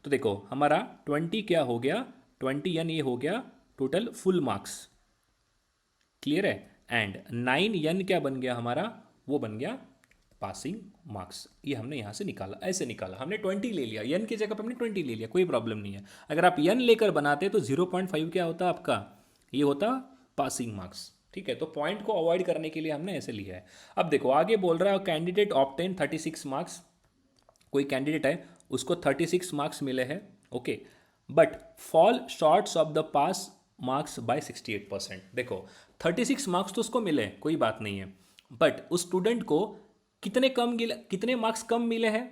तो देखो हमारा 20 क्या हो गया, 20 यानी ये हो गया टोटल फुल मार्क्स, क्लियर है। एंड 9 क्या बन गया हमारा, वो बन गया पासिंग मार्क्स। ये हमने यहाँ से निकाला, ऐसे निकाला हमने, 20 ले लिया, एन की जगह पर हमने 20 ले लिया, कोई प्रॉब्लम नहीं है। अगर आप एन लेकर बनाते तो 0.5 क्या होता आपका, ये होता पासिंग मार्क्स, ठीक है। तो पॉइंट को अवॉइड करने के लिए हमने ऐसे लिया है। अब देखो आगे बोल रहा है कैंडिडेट ऑब्टेन 36 मार्क्स, कोई कैंडिडेट है उसको 36 मार्क्स मिले हैं, okay, but fall shorts of the pass marks bye 68%। देखो 36 मार्क्स तो उसको मिले, कोई बात नहीं है, बट उस स्टूडेंट को कितने मार्क्स कम मिले हैं,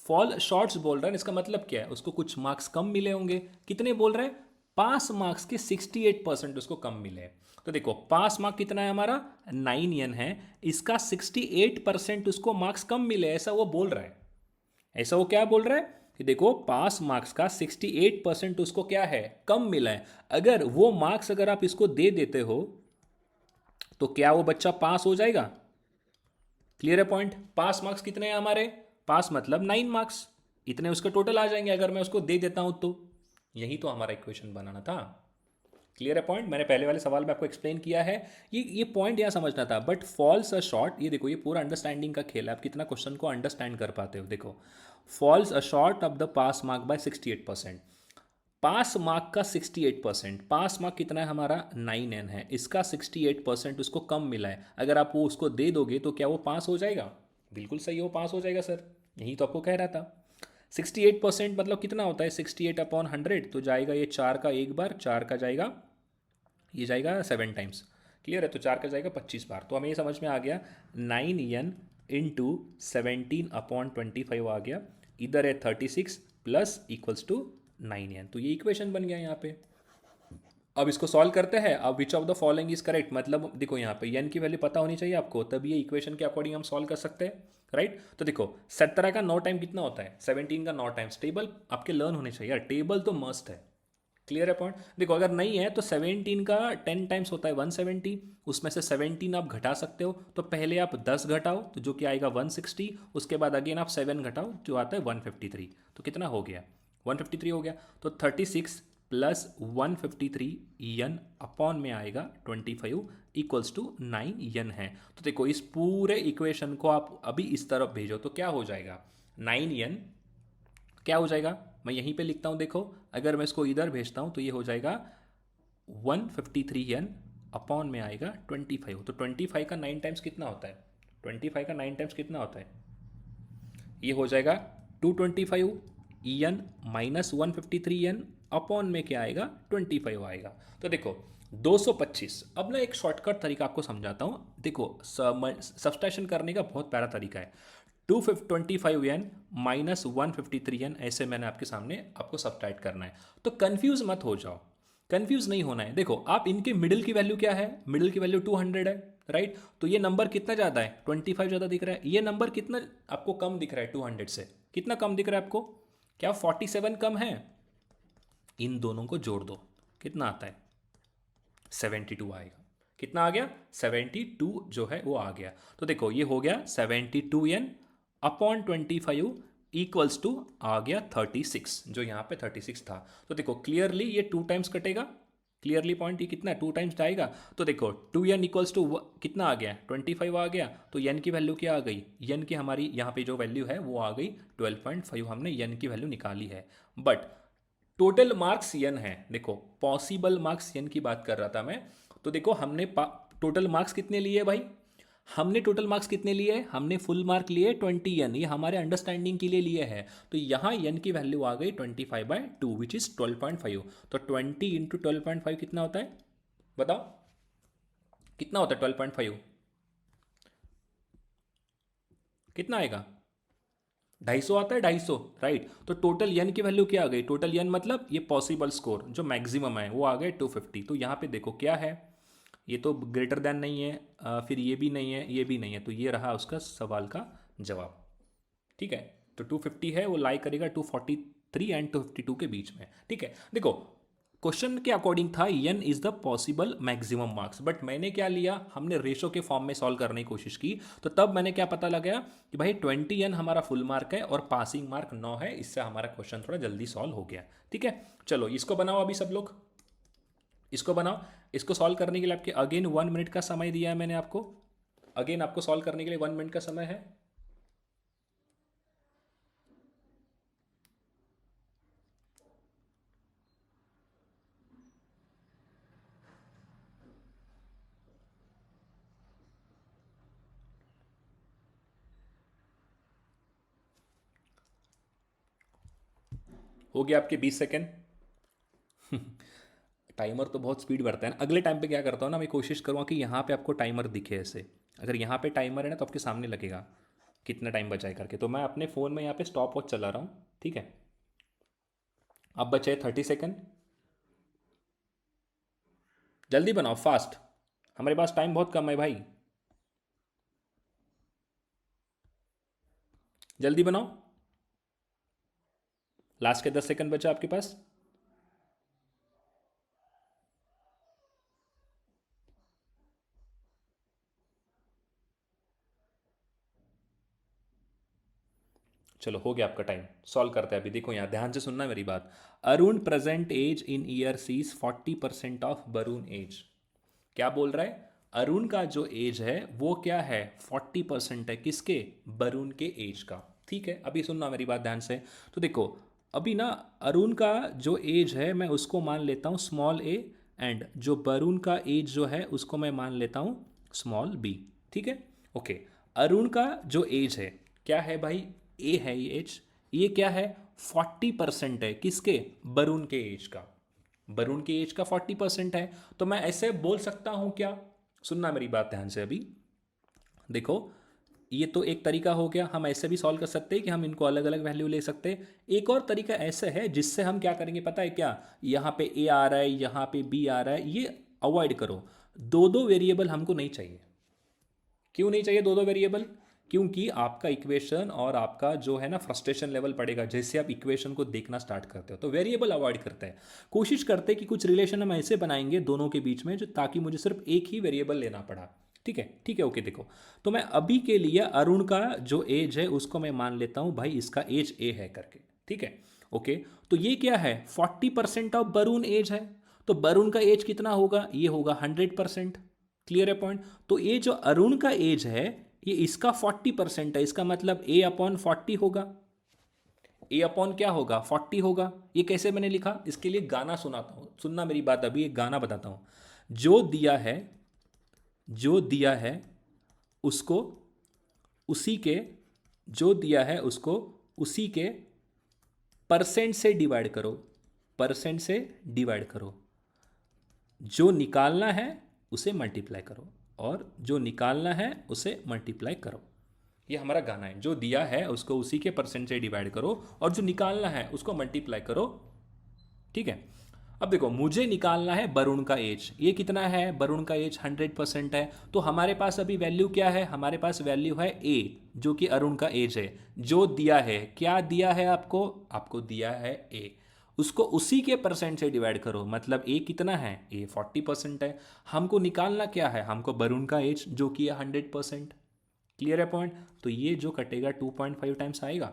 फॉल शॉर्ट्स बोल रहा है, इसका मतलब क्या है, उसको कुछ मार्क्स कम मिले होंगे। कितने बोल रहे हैं, पास मार्क्स के 68% उसको कम मिले हैं। तो देखो पास मार्क कितना है हमारा 9 है, इसका 68% उसको मार्क्स कम मिले, ऐसा वो बोल रहा है। ऐसा वो क्या बोल रहा है कि देखो पास मार्क्स का 68% उसको क्या है कम मिला है। अगर वो मार्क्स अगर आप इसको दे देते हो तो क्या वो बच्चा पास हो जाएगा। क्लियर है पॉइंट, पास मार्क्स कितने हैं हमारे, पास मतलब 9 मार्क्स, इतने उसके टोटल आ जाएंगे अगर मैं उसको दे देता हूं तो। यही तो हमारा इक्वेशन बनाना था। क्लियर है पॉइंट, मैंने पहले वाले सवाल में आपको एक्सप्लेन किया है, ये पॉइंट यहाँ समझना था। बट फॉल्स अ शॉर्ट, ये देखो ये पूरा अंडरस्टैंडिंग का खेल है, आप कितना क्वेश्चन को अंडरस्टैंड कर पाते हो। देखो falls a short of the pass mark by 68%, pass mark का 68%, पास मार्क कितना है हमारा 9n है, इसका 68% उसको कम मिला है। अगर आप वो उसको दे दोगे तो क्या वो पास हो जाएगा, बिल्कुल सही, वो पास हो जाएगा सर, यही तो आपको कह रहा था। 68% मतलब कितना होता है 68/100, तो जाएगा ये 4 का एक बार, 4 का जाएगा, ये जाएगा 7 टाइम्स, क्लियर है। तो 4 का जाएगा 25 बार, तो हमें ये समझ में आ गया 9n इंटू 17/25 आ गया, इधर है 36 प्लस इक्वल्स टू 9n, तो ये इक्वेशन बन गया यहाँ पे। अब इसको सॉल्व करते हैं। अब which of the following is correct, मतलब देखो यहाँ पे n की वैल्यू पता होनी चाहिए आपको, तब ये इक्वेशन के अकॉर्डिंग हम सॉल्व कर सकते हैं, राइट। तो देखो 17 का 9 टाइम कितना होता है, 17 का 9 टाइम्स, टेबल आपके लर्न होने चाहिए यार, टेबल तो मस्ट है। क्लियर है पॉइंट। देखो अगर नहीं है तो 17 का 10 टाइम्स होता है 170, उसमें से 17 आप घटा सकते हो, तो पहले आप 10 घटाओ तो जो कि आएगा 160, उसके बाद अगेन आप 7 घटाओ जो आता है 153, तो कितना हो गया 153 हो गया। तो 36 प्लस 153 यन अपॉन में आएगा 25 इक्वल्स टू 9 यन है। तो देखो इस पूरे इक्वेशन को आप अभी इस तरफ भेजो तो क्या हो जाएगा 9 यन, क्या हो जाएगा, मैं यहीं पे लिखता हूँ देखो, अगर मैं इसको इधर भेजता हूँ तो ये हो जाएगा 153 एन अपॉन में आएगा 25, तो 25 का 9 टाइम्स कितना होता है, 25 का 9 टाइम्स कितना होता है, ये हो जाएगा 225 एन माइनस 153 एन अपॉन में क्या आएगा 25 आएगा। तो देखो 225। अब ना एक शॉर्टकट तरीका आपको समझाता हूँ, देखो सब्सट्रैक्शन करने का बहुत प्यारा तरीका है। 225 एन माइनस 153 एन, ऐसे मैंने आपके सामने आपको सब्ट्रैक्ट करना है, तो कंफ्यूज मत हो जाओ, कंफ्यूज नहीं होना है। देखो आप इनके मिडिल की वैल्यू क्या है, मिडिल की वैल्यू 200 है, राइट। तो ये नंबर कितना ज़्यादा है 25 ज़्यादा दिख रहा है, ये नंबर कितना आपको कम दिख रहा है 200 से, कितना कम दिख रहा है आपको, क्या 47 कम है, इन दोनों को जोड़ दो कितना आता है 72 आएगा। कितना आ गया 72 जो है वो आ गया। तो देखो ये हो गया 72 एन अपॉन 25 इक्वल्स टू आ गया 36, जो यहाँ पे 36 था। तो देखो क्लियरली ये 2 टाइम्स कटेगा, क्लियरली पॉइंट ये कितना 2 टाइम्स जाएगा। तो देखो 2n इक्वल्स टू कितना आ गया 25 आ गया, तो n की वैल्यू क्या आ गई, n की हमारी यहाँ पे जो वैल्यू है वो आ गई 12.5, हमने n की वैल्यू निकाली है। बट टोटल मार्क्स n है, देखो पॉसिबल मार्क्स n की बात कर रहा था मैं। तो देखो हमने टोटल मार्क्स कितने लिए भाई, हमने टोटल मार्क्स कितने लिए, हमने फुल मार्क लिए 20n, ये हमारे अंडरस्टैंडिंग के लिए लिए है। तो यहाँ n की वैल्यू आ गई 25/2 विच इज 12.5। तो 20 इंटू 12.5 कितना होता है बताओ, कितना होता है 12.5, कितना आएगा 250 आता है 250, राइट। तो टोटल यन की वैल्यू क्या आ गई, टोटल यन मतलब ये पॉसिबल स्कोर जो मैक्सिमम है वो आ गए 250। तो यहाँ पे देखो क्या है, ये तो ग्रेटर देन नहीं है, फिर ये भी नहीं है, ये भी नहीं है, तो ये रहा उसका सवाल का जवाब, ठीक है। तो 250 है वो लाई करेगा 243 एंड 252 के बीच में, ठीक है। देखो क्वेश्चन के अकॉर्डिंग था n is the possible maximum marks, but मैंने क्या लिया, हमने रेशो के फॉर्म में सॉल्व करने की कोशिश की, तो तब मैंने क्या पता लगाया कि भाई 20n हमारा फुल मार्क है और पासिंग मार्क 9 है, इससे हमारा क्वेश्चन थोड़ा जल्दी सॉल्व हो गया, ठीक है। चलो इसको बनाओ अभी सब लोग, इसको बनाओ। इसको सॉल्व करने के लिए आपके अगेन 1 मिनट का समय दिया है मैंने आपको, अगेन आपको सॉल्व करने के लिए 1 मिनट का समय है। हो गया आपके 20 सेकेंड। टाइमर तो बहुत स्पीड बढ़ता है ना, अगले टाइम पे क्या करता हूँ ना, मैं कोशिश करूँगा कि यहाँ पे आपको टाइमर दिखे ऐसे, अगर यहाँ पे टाइमर है ना तो आपके सामने लगेगा कितना टाइम बचा है करके। तो मैं अपने फ़ोन में यहाँ पे स्टॉप वॉच चला रहा हूँ, ठीक है। अब बचे 30 सेकेंड, जल्दी बनाओ फास्ट, हमारे पास टाइम बहुत कम है भाई, जल्दी बनाओ, लास्ट के 10 सेकेंड बचा आपके पास। चलो हो गया आपका टाइम, सॉल्व करते हैं अभी। देखो यहाँ ध्यान से सुनना मेरी बात। Arun present age in year sees 40% of Barun age, क्या बोल रहा है, अरुण का जो एज है वो क्या है 40% है, किसके, बरून के एज का, ठीक है। अभी सुनना मेरी बात ध्यान से। तो देखो अभी ना अरुण का जो एज है मैं उसको मान लेता हूँ स्मॉल ए, एंड जो बरून का एज जो है उसको मैं मान लेता हूँ स्मॉल बी, ठीक है। ओके, अरुण का जो एज है क्या है भाई, ए है ये एज, ये क्या है 40% है, किसके, बरून के एज का, बरून की एज का 40% है। तो मैं ऐसे बोल सकता हूं क्या, सुनना मेरी बात ध्यान से अभी, देखो ये तो एक तरीका हो गया, हम ऐसे भी सॉल्व कर सकते हैं कि हम इनको अलग अलग वैल्यू ले सकते हैं। एक और तरीका ऐसा है जिससे हम क्या करेंगे पता है क्या, यहाँ पे ए आ रहा है, यहाँ पे बी आ रहा है, ये अवॉइड करो। दो दो वेरिएबल हमको नहीं चाहिए। क्यों नहीं चाहिए दो दो वेरिएबल? क्योंकि आपका इक्वेशन और आपका जो है ना फ्रस्ट्रेशन लेवल पड़ेगा जैसे आप इक्वेशन को देखना स्टार्ट करते हो। तो वेरिएबल अवॉइड करते हैं, कोशिश करते हैं कि कुछ रिलेशन हम ऐसे बनाएंगे दोनों के बीच में जो ताकि मुझे सिर्फ एक ही वेरिएबल लेना पड़ा। ठीक है, ठीक है, ओके। देखो, तो मैं अभी के लिए अरुण का जो एज है उसको मैं मान लेता हूं भाई इसका एज ए है करके। ठीक है, ओके। तो ये क्या है, 40% ऑफ बरून एज है। तो बरून का एज कितना होगा, ये होगा 100%। क्लियर है पॉइंट? तो ये जो अरुण का एज है ये इसका 40% है, इसका मतलब ए अपॉन 40 होगा। ए अपॉन क्या होगा, 40 होगा। ये कैसे मैंने लिखा, इसके लिए गाना सुनाता हूं, सुनना मेरी बात, अभी एक गाना बताता हूं। जो दिया है, जो दिया है उसको उसी के, जो दिया है उसको उसी के परसेंट से डिवाइड करो, परसेंट से डिवाइड करो। जो निकालना है उसे मल्टीप्लाई करो, और जो निकालना है उसे मल्टीप्लाई करो। ये हमारा गाना है, जो दिया है उसको उसी के परसेंट से डिवाइड करो और जो निकालना है उसको मल्टीप्लाई करो। ठीक है, अब देखो मुझे निकालना है वरुण का एज, ये कितना है, वरुण का एज 100% है। तो हमारे पास अभी वैल्यू क्या है, हमारे पास वैल्यू है ए, जो कि अरुण का एज है। जो दिया है, क्या दिया है आपको, आपको दिया है ए, उसको उसी के परसेंट से डिवाइड करो, मतलब ए कितना है, ए 40% है। हमको निकालना क्या है, हमको वरुण का एज जो कि है 100%। क्लियर है पॉइंट? तो ये जो कटेगा 2.5 टाइम्स आएगा।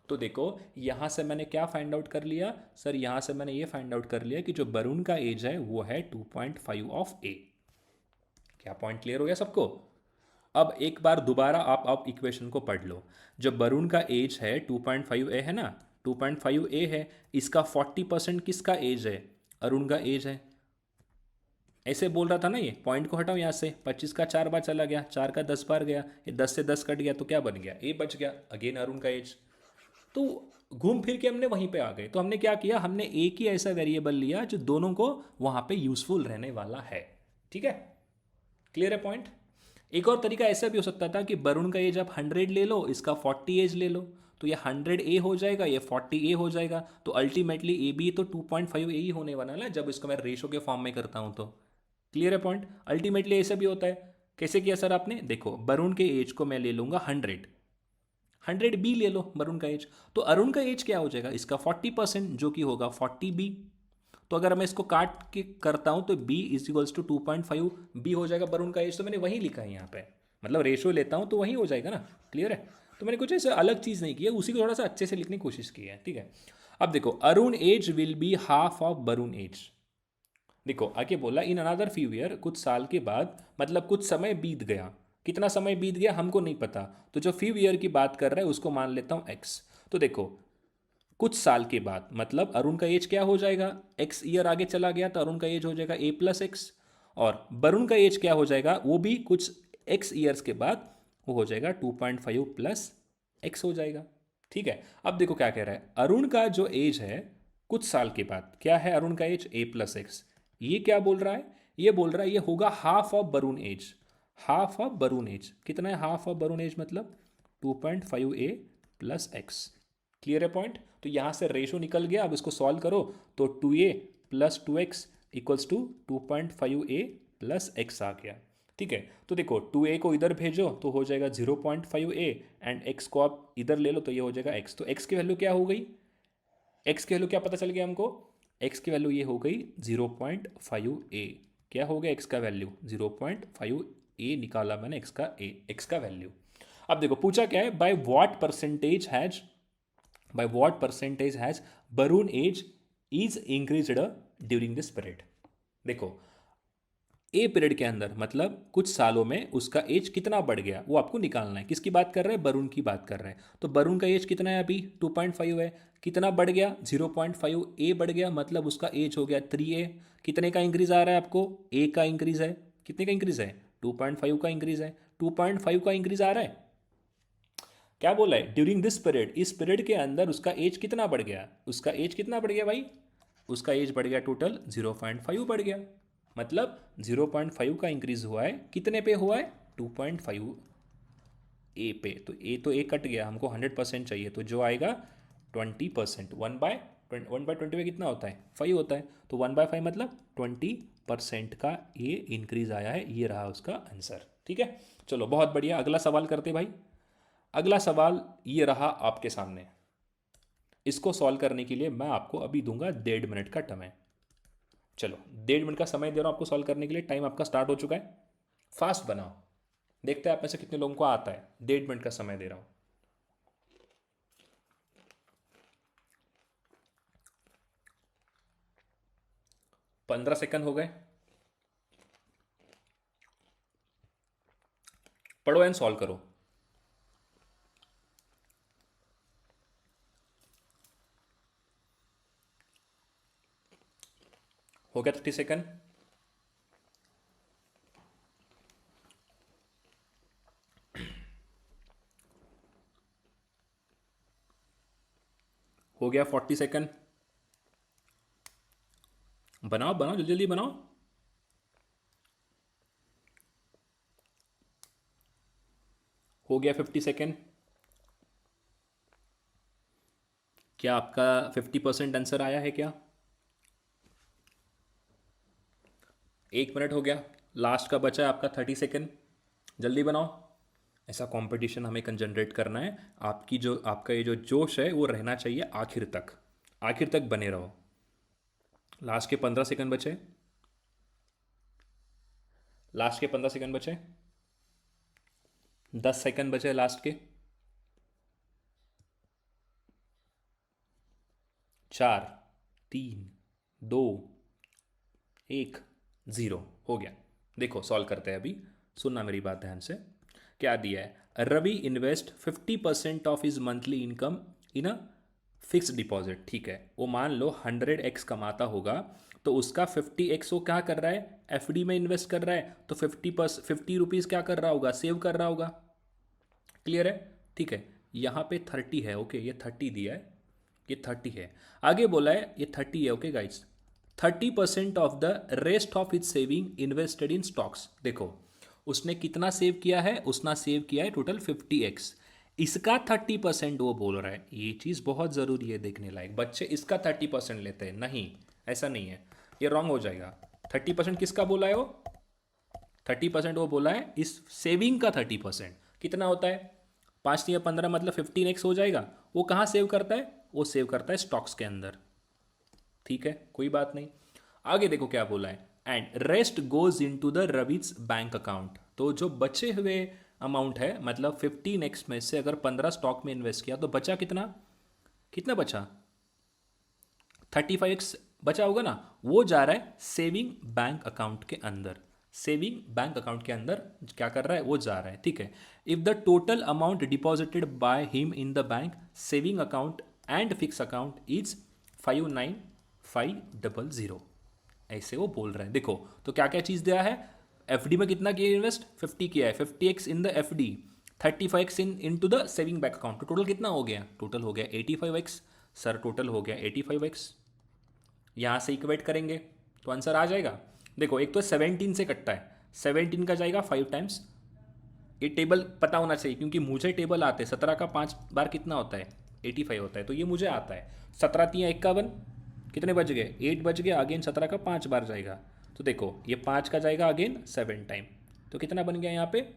तो देखो यहां से मैंने क्या फाइंड आउट कर लिया सर, यहां से मैंने ये फाइंड आउट कर लिया कि जो वरुण का एज है वो है 2.5 ऑफ ए। क्या पॉइंट क्लियर हो गया सबको? अब एक बार दोबारा आप इक्वेशन को पढ़ लो। जब वरुण का एज है 2.5 ए है ना, 2.5 ए है, इसका 40% किसका एज है, अरुण का एज है। ऐसे बोल रहा था ना, ये पॉइंट को हटाओ यहाँ से, 25 का 4 बार चला गया, 4 का 10 बार गया, ये 10 से 10 कट गया तो क्या बन गया, ए बच गया, अगेन अरुण का एज। तो घूम फिर के हमने वहीं पे आ गए। तो हमने क्या किया, हमने एक ही ऐसा वेरिएबल लिया जो दोनों को वहां पे यूजफुल रहने वाला है। ठीक है, क्लियर है पॉइंट? एक और तरीका ऐसा भी हो सकता था कि वरुण का एज आप 100 ले लो, इसका 40 एज ले लो, तो ये 100 ए हो जाएगा, ये 40 ए हो जाएगा। तो अल्टीमेटली ए बी तो 2.5 ए ही होने वाला ना, जब इसको मैं रेशो के फॉर्म में करता हूं तो। क्लियर है पॉइंट? अल्टीमेटली ऐसा भी होता है। कैसे किया सर आपने, देखो वरुण के एज को मैं ले लूंगा 100 बी ले लो वरुण का एज। तो अरुण का एज क्या हो जाएगा, इसका 40% जो कि होगा 40 बी। तो अगर मैं इसको काट के करता हूं तो b is equals to 2.5 B हो जाएगा वरुण का एज। तो मैंने वही लिखा है यहाँ पे, मतलब रेशो लेता हूं तो वही हो जाएगा ना। क्लियर है? तो मैंने कुछ ऐसे अलग चीज़ नहीं की है, उसी को थोड़ा सा अच्छे से लिखने की कोशिश की है। ठीक है, अब देखो Arun age will be half of Varun age. देखो आगे बोला इन अनदर फ्यू ईयर, कुछ साल के बाद, मतलब कुछ समय बीत गया। कितना समय बीत गया हमको नहीं पता, तो जो फ्यू ईयर की बात कर रहा है उसको मान लेता हूं एक्स। तो देखो कुछ साल के बाद मतलब अरुण का एज क्या हो जाएगा, एक्स ईयर आगे चला गया तो अरुण का एज हो जाएगा ए प्लस एक्स। और वरुण का एज क्या हो जाएगा, वो भी कुछ एक्स ईयर्स के बाद वो हो जाएगा 2.5 प्लस एक्स हो जाएगा। ठीक है, अब देखो क्या कह रहा है, अरुण का जो एज है कुछ साल के बाद क्या है, अरुण का एज ए प्लस एक्स। ये क्या बोल रहा है, ये बोल रहा है ये होगा half of Varun age. Half of Varun age कितना है, हाफ ऑफ वरुण एज मतलब 2.5 ए प्लस एक्स। क्लियर है पॉइंट? तो यहां से रेशो निकल गया, अब इसको सॉल्व करो तो 2a plus 2x equals to 2.5a plus x आ गया। ठीक है, तो देखो 2a को इधर भेजो तो हो जाएगा 0.5a एंड x को आप इधर ले लो तो ये हो जाएगा x। तो x की वैल्यू क्या हो गई, x की वैल्यू क्या पता चल गया हमको, x की वैल्यू ये हो गई 0.5a। क्या हो गया x का वैल्यू 0.5a निकाला मैंने x का वैल्यू। अब देखो पूछा क्या है, by what percentage has Varun age is increased during this period. देखो ए पीरियड के अंदर मतलब कुछ सालों में उसका एज कितना बढ़ गया वो आपको निकालना है। किसकी बात कर रहे हैं, वरुण की बात कर रहे हैं। तो वरुण का एज कितना है अभी 2.5 है, कितना बढ़ गया 0.5 ए बढ़ गया, मतलब उसका एज हो गया 3a। कितने का इंक्रीज आ रहा है आपको, ए का इंक्रीज है, कितने का इंक्रीज है 2.5 का इंक्रीज है, 2.5 का इंक्रीज आ रहा है। क्या बोला है, ड्यूरिंग दिस पीरियड, इस पीरियड के अंदर उसका एज कितना बढ़ गया, उसका एज कितना बढ़ गया भाई, उसका एज बढ़ गया टोटल 0.5 बढ़ गया। मतलब 0.5 का इंक्रीज हुआ है, कितने पे हुआ है 2.5 ए पे, तो ए कट गया, हमको 100% चाहिए, तो जो आएगा 20%। 1/20 में कितना होता है? 5 होता है, तो 1/5 मतलब 20% का ये इंक्रीज आया है, ये रहा उसका आंसर। ठीक है, चलो बहुत बढ़िया, अगला सवाल करते भाई। अगला सवाल ये रहा आपके सामने, इसको सॉल्व करने के लिए मैं आपको अभी दूंगा 1.5 मिनट का समय। चलो 1.5 मिनट का समय दे रहा हूँ आपको सॉल्व करने के लिए, टाइम आपका स्टार्ट हो चुका है। फास्ट बनाओ, देखते हैं आप में से कितने लोगों को आता है। 1.5 मिनट का समय दे रहा हूँ। 15 सेकंड हो गए, पढ़ो एंड सॉल्व करो। हो गया 30 सेकंड, हो गया 40 सेकंड। बनाओ बनाओ, जल्दी जल्दी बनाओ। हो गया 50 सेकंड। क्या आपका 50% आंसर आया है क्या? 1 मिनट हो गया, लास्ट का बचा है आपका 30 सेकंड, जल्दी बनाओ। ऐसा कंपटीशन हमें जनरेट करना है, आपकी जो आपका ये जो जोश है वो रहना चाहिए आखिर तक, आखिर तक बने रहो। लास्ट के 15 सेकंड बचे, लास्ट के 15 सेकंड बचे, 10 सेकंड बचे लास्ट के। 4, 3, 2, 1, 0। हो गया। देखो सॉल्व करते हैं अभी, सुनना मेरी बात ध्यान से। क्या दिया है? Ravi invest 50% of his monthly income in a fix deposit. ठीक है, वो मान लो 100x कमाता होगा, तो उसका 50x वो क्या कर रहा है? एफडी में इन्वेस्ट कर रहा है, तो 50 रुपीज़ क्या कर रहा होगा? सेव कर रहा होगा। क्लियर है? ठीक है, यहाँ पे 30 है, ओके, ये 30 दिया है, ये 30 है। आगे बोला है ये 30 है, okay guys. 30% of the rest of is saving invested in stocks. देखो उसने कितना सेव किया है? उसने सेव किया है टोटल 50x। इसका 30% वो बोल रहा है, ये चीज़ बहुत ज़रूरी है देखने लायक। बच्चे इसका 30% लेते हैं, नहीं, ऐसा नहीं है, ये रॉन्ग हो जाएगा। 30% किसका बोला है वो? 30% वो बोला है इस सेविंग का 30%। कितना होता है? 5 या 15 मतलब 15x हो जाएगा। वो कहाँ सेव करता है? वो सेव करता है स्टॉक्स के अंदर। ठीक है, कोई बात नहीं। आगे देखो क्या बोला है, and rest goes in to the Ravi's bank account. तो जो बचे हुए अमाउंट है, मतलब 15x में से अगर 15 स्टॉक में इन्वेस्ट किया तो बचा कितना? कितना बचा? 35x बचा होगा ना, वो जा रहा है सेविंग बैंक अकाउंट के अंदर। सेविंग बैंक अकाउंट के अंदर क्या कर रहा है? वो जा रहा है। ठीक है, if the total amount deposited by him in the bank saving account and fix account is 59500, ऐसे वो बोल रहे हैं। देखो तो क्या क्या चीज़ दिया है? एफडी में कितना किया इन्वेस्ट? 50 किया है, 50x in the FD, 35x in to the saving bank account. तो टोटल कितना हो गया? टोटल हो गया 85x। सर टोटल हो गया 85x। यहाँ से इक्वेट करेंगे तो आंसर आ जाएगा। देखो एक तो 17 से कटता है, 17 का जाएगा 5 टाइम्स। ये टेबल पता होना चाहिए क्योंकि मुझे टेबल आते हैं। 17 का 5 बार कितना होता है? 85 होता है, तो ये मुझे आता है। 17×3 = 51, कितने बच गए? 8 बच गए। अगेन 17 का 5 बार जाएगा, तो देखो ये 5 का जाएगा अगेन 7 टाइम। तो कितना बन गया यहाँ पे?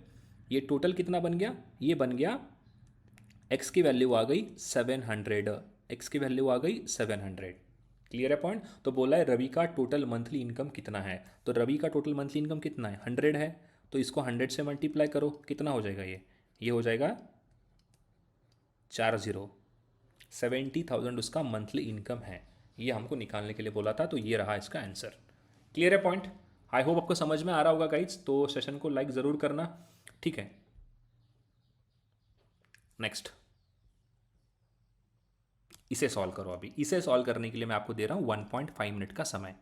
ये टोटल कितना बन गया? ये बन गया एक्स की वैल्यू आ गई 700, एक्स की वैल्यू आ गई 700। क्लियर है पॉइंट? तो बोला है रवि का टोटल मंथली इनकम कितना है, तो रवि का टोटल मंथली इनकम कितना है? 100 है, तो इसको 100 से मल्टीप्लाई करो, कितना हो जाएगा? ये हो जाएगा 40। 70,000 उसका मंथली इनकम है, ये हमको निकालने के लिए बोला था, तो ये रहा इसका आंसर। क्लियर है पॉइंट? आई होप आपको समझ में आ रहा होगा गाइज, तो सेशन को लाइक ज़रूर करना। ठीक है, नेक्स्ट इसे सॉल्व करो। अभी इसे सॉल्व करने के लिए मैं आपको दे रहा हूँ 1.5 मिनट का समय।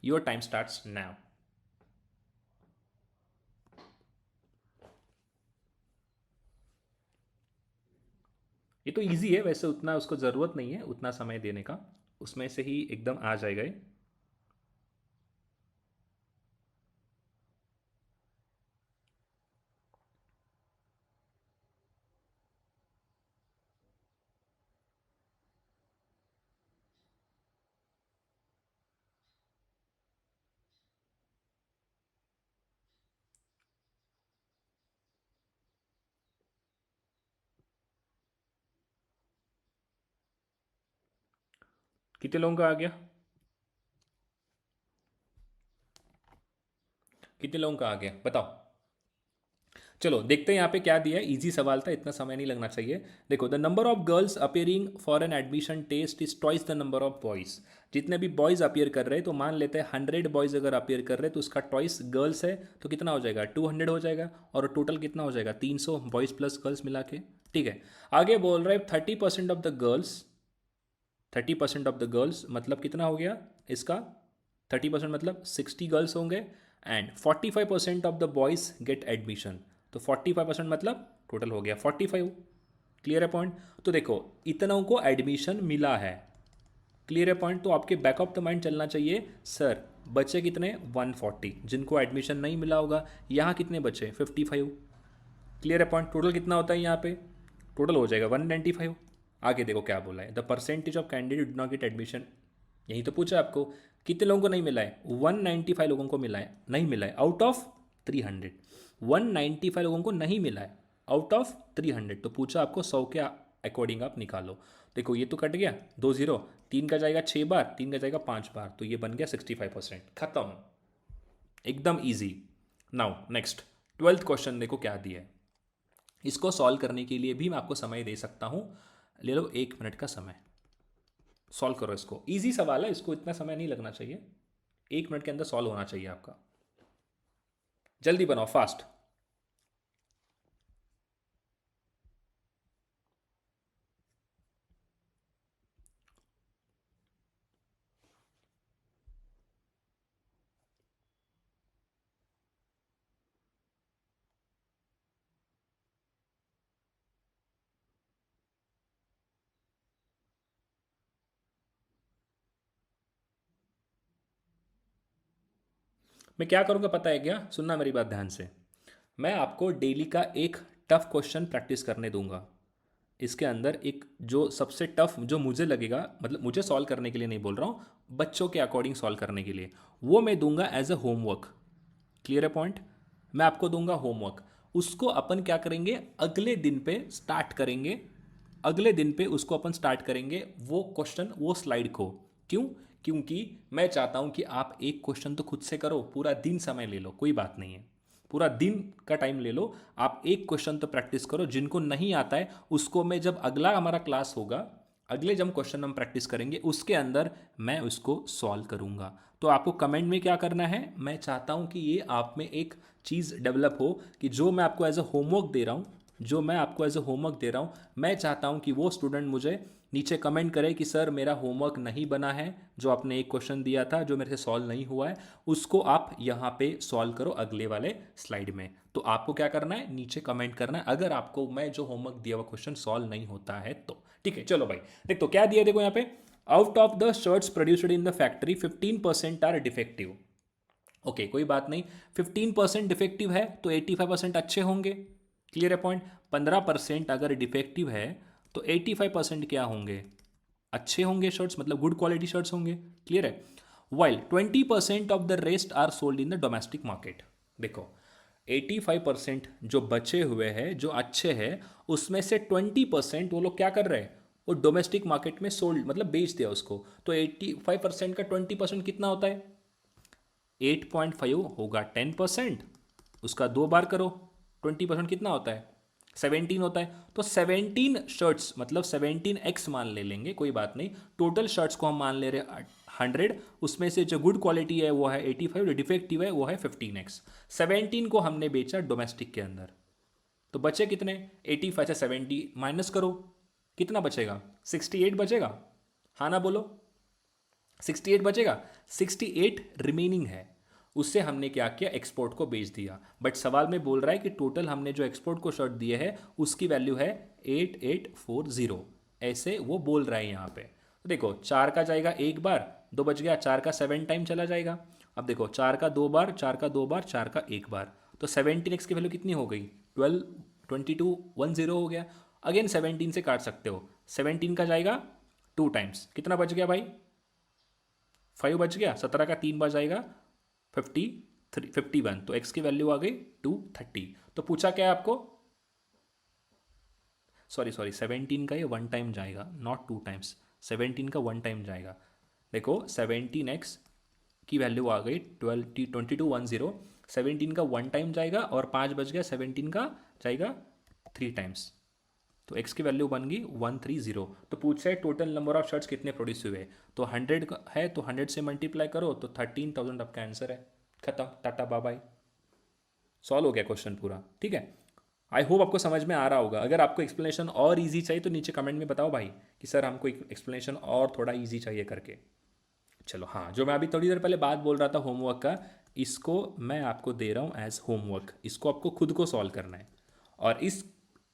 Your time starts now. ये तो इजी है वैसे, उतना उसको ज़रूरत नहीं है उतना समय देने का, उसमें से ही एकदम आ जाएगा ये। कितने लोगों का आ गया? कितने लोगों का आ गया बताओ। चलो देखते हैं यहाँ पे क्या दिया है। इजी सवाल था, इतना समय नहीं लगना चाहिए। देखो, the number of girls appearing for an admission test is twice the number of boys. जितने भी बॉयज अपियर कर रहे हैं, तो मान लेते हैं 100 बॉयज अगर अपियर कर रहे हैं तो उसका ट्वाइस गर्ल्स है, तो कितना हो जाएगा? 200 हो जाएगा। और टोटल कितना हो जाएगा? 300 बॉयज प्लस गर्ल्स मिला के। ठीक है, आगे बोल रहे हैं 30% of the girls, 30% of the girls मतलब कितना हो गया इसका? 30% मतलब 60 गर्ल्स होंगे, and 45% of the boys get admission. तो 45% मतलब टोटल हो गया 45। क्लियर है पॉइंट? तो देखो, इतनों को एडमिशन मिला है। क्लियर है पॉइंट? तो आपके बैक ऑफ द माइंड चलना चाहिए, सर बचे कितने? 140 जिनको एडमिशन नहीं मिला होगा। यहाँ कितने बचे? 55। क्लियर है पॉइंट? टोटल कितना होता है यहाँ पे? टोटल हो जाएगा 195। आगे देखो क्या बोला है, the percentage of candidate did not get admission. यही तो पूछा आपको, कितने लोगों को नहीं मिला है? 195 लोगों को मिला है, नहीं मिला है आउट ऑफ 300। 195 लोगों को नहीं मिला है आउट ऑफ 300। तो पूछा आपको 100 के अकॉर्डिंग आप निकालो। देखो ये तो कट गया, 2 0, 3 का जाएगा 6 बार, 3 का जाएगा 5 बार, तो ये बन गया 65%। खत्म, एकदम easy. Now next 12th question देखो क्या दिया है। इसको सॉल्व करने के लिए भी मैं आपको समय दे सकता हूँ, ले लो 1 मिनट का समय, सॉल्व करो इसको। इजी सवाल है, इसको इतना समय नहीं लगना चाहिए, 1 मिनट के अंदर सॉल्व होना चाहिए आपका। जल्दी बनाओ, फास्ट। मैं क्या करूँगा पता है क्या? सुनना मेरी बात ध्यान से। मैं आपको डेली का एक टफ क्वेश्चन प्रैक्टिस करने दूंगा। इसके अंदर एक जो सबसे टफ जो मुझे लगेगा, मतलब मुझे सॉल्व करने के लिए नहीं बोल रहा हूँ, बच्चों के अकॉर्डिंग सॉल्व करने के लिए, वो मैं दूंगा एज अ होमवर्क। क्लियर है पॉइंट? मैं आपको दूंगा होमवर्क, उसको अपन क्या करेंगे, अगले दिन पे स्टार्ट करेंगे। अगले दिन पे उसको अपन स्टार्ट करेंगे वो क्वेश्चन, वो स्लाइड को। क्यों? क्योंकि मैं चाहता हूं कि आप एक क्वेश्चन तो खुद से करो, पूरा दिन समय ले लो, कोई बात नहीं है, पूरा दिन का टाइम ले लो, आप एक क्वेश्चन तो प्रैक्टिस करो। जिनको नहीं आता है उसको मैं, जब अगला हमारा क्लास होगा, अगले जब क्वेश्चन हम प्रैक्टिस करेंगे उसके अंदर मैं उसको सॉल्व करूंगा। तो आपको कमेंट में क्या करना है, मैं चाहता हूं कि ये आप में एक चीज़ डेवलप हो कि जो मैं आपको एज अ होमवर्क दे रहा हूं, जो मैं आपको एज अ होमवर्क दे रहा हूं, मैं चाहता हूं कि वो स्टूडेंट मुझे नीचे कमेंट करे कि सर मेरा होमवर्क नहीं बना है, जो आपने एक क्वेश्चन दिया था जो मेरे से सॉल्व नहीं हुआ है, उसको आप यहाँ पे सॉल्व करो अगले वाले स्लाइड में। तो आपको क्या करना है, नीचे कमेंट करना है अगर आपको मैं जो होमवर्क दिया हुआ क्वेश्चन सॉल्व नहीं होता है तो। ठीक है, चलो भाई देख तो क्या दिया, देखो यहाँ पे, out of the shirts produced in the factory 15% are defective. Okay कोई बात नहीं, 15% डिफेक्टिव है तो 85% अच्छे होंगे। क्लियर है पॉइंट? 15% अगर डिफेक्टिव है तो 85% क्या होंगे? अच्छे होंगे शर्ट्स, मतलब गुड क्वालिटी शर्ट्स होंगे। क्लियर है? While 20% of the rest are sold in the domestic market. देखो 85% जो बचे हुए हैं जो अच्छे हैं, उसमें से 20% वो लोग क्या कर रहे हैं, वो डोमेस्टिक मार्केट में सोल्ड मतलब बेच दिया उसको। तो 85% का 20% कितना होता है? 8.5 होगा 10%, उसका 2 बार करो, 20% कितना होता है? 17 होता है। तो 17 शर्ट्स मतलब 17x मान ले लेंगे, कोई बात नहीं। टोटल शर्ट्स को हम मान ले रहे 100, उसमें से जो गुड क्वालिटी है वो है 85, जो डिफेक्टिव है वो है 15x। 17 को हमने बेचा डोमेस्टिक के अंदर, तो बचे कितने? 85 से 70 माइनस करो, कितना बचेगा? 68 बचेगा। हाँ ना बोलो, 68 बचेगा। 68 रिमेनिंग है, उससे हमने क्या किया, एक्सपोर्ट को बेच दिया। बट सवाल में बोल रहा है कि टोटल हमने जो एक्सपोर्ट को शर्ट दिए है उसकी वैल्यू है 8840, ऐसे वो बोल रहा है यहाँ पे। तो देखो 4 का जाएगा 1 बार, 2 बच गया, 4 का 7 टाइम चला जाएगा। अब देखो 4 का 2 बार, 4 का 2 बार, 4 का 1 बार, तो 17x की वैल्यू कितनी हो गई? 12, 2210 हो गया। अगेन 17 से काट सकते हो, 17 का जाएगा 2 टाइम्स, कितना बच गया भाई? 5 बच गया। 17 का 3 बार जाएगा 51, तो x की वैल्यू आ गई 230। तो पूछा क्या है आपको, सॉरी 17 का ये 1 टाइम जाएगा, नॉट 2 टाइम्स, 17 का 1 टाइम जाएगा। देखो 17x की वैल्यू आ गई 2210। 17 का 1 टाइम जाएगा और 5 बच गया, 17 का जाएगा 3 टाइम्स, तो x की वैल्यू बन गई 130। तो पूछ रहा है टोटल नंबर ऑफ शर्ट्स कितने प्रोड्यूस हुए, तो 100 है तो 100 से मल्टीप्लाई करो तो 13,000 आपका आंसर है। खत्म, टाटा बाय बाय। सॉल्व हो गया क्वेश्चन पूरा, ठीक है। आई होप आपको समझ में आ रहा होगा। अगर आपको एक्सप्लेनेशन और इजी चाहिए तो नीचे कमेंट में बताओ भाई कि सर हमको एक्सप्लेनेशन और थोड़ा इजी चाहिए करके। चलो हाँ, जो मैं अभी थोड़ी देर पहले बात बोल रहा था होमवर्क का, इसको मैं आपको दे रहा हूँ एज होमवर्क। इसको आपको खुद को सॉल्व करना है। और इस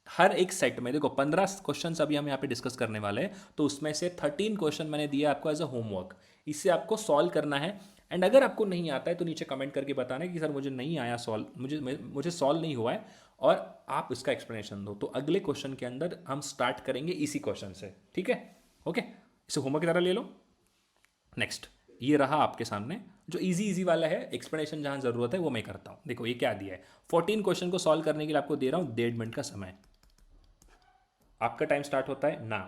हर एक सेट में देखो 15 क्वेश्चन अभी हम यहाँ पे डिस्कस करने वाले हैं, तो उसमें से 13 क्वेश्चन मैंने दिया आपको एज अ होमवर्क। इससे आपको सॉल्व करना है। एंड अगर आपको नहीं आता है तो नीचे कमेंट करके बताना है कि सर मुझे नहीं आया सॉल्व, मुझे सॉल्व नहीं हुआ है, और आप इसका एक्सप्लेनेशन दो। तो अगले क्वेश्चन के अंदर हम स्टार्ट करेंगे इसी क्वेश्चन से, ठीक है। ओके, इसे होमवर्क की तरह ले लो। नेक्स्ट, ये रहा आपके सामने जो इजी इजी वाला है, एक्सप्लेनेशन जहां जरूरत है वो मैं करता हूं। देखो ये क्या दिया है, 14 क्वेश्चन को सॉल्व करने के लिए आपको दे रहा हूं 1.5 मिनट का समय। आपका टाइम स्टार्ट होता है ना।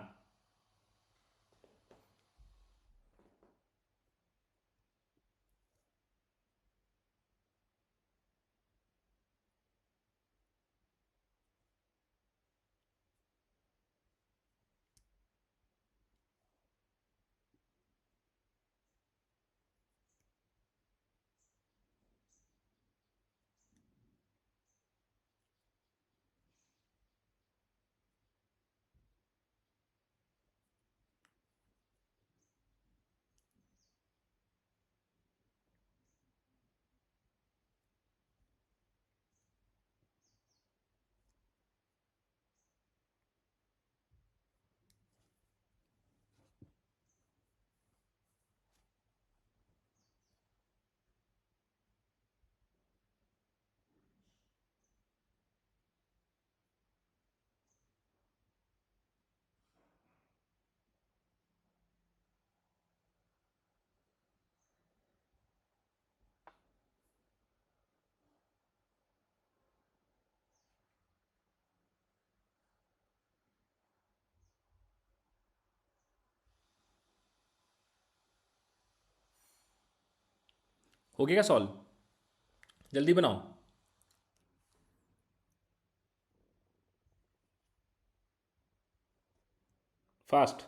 हो गया सॉल्व, जल्दी बनाओ। फास्ट।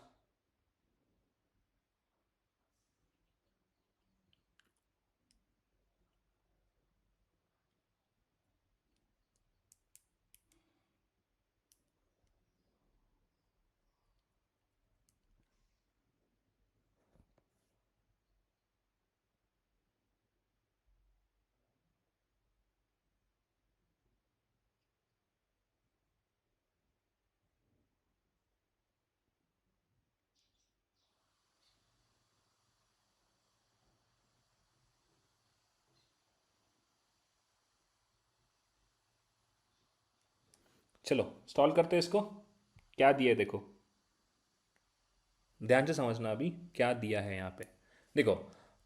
चलो सॉल्व करते हैं इसको। क्या दिया है देखो, ध्यान से समझना अभी क्या दिया है यहाँ पे। देखो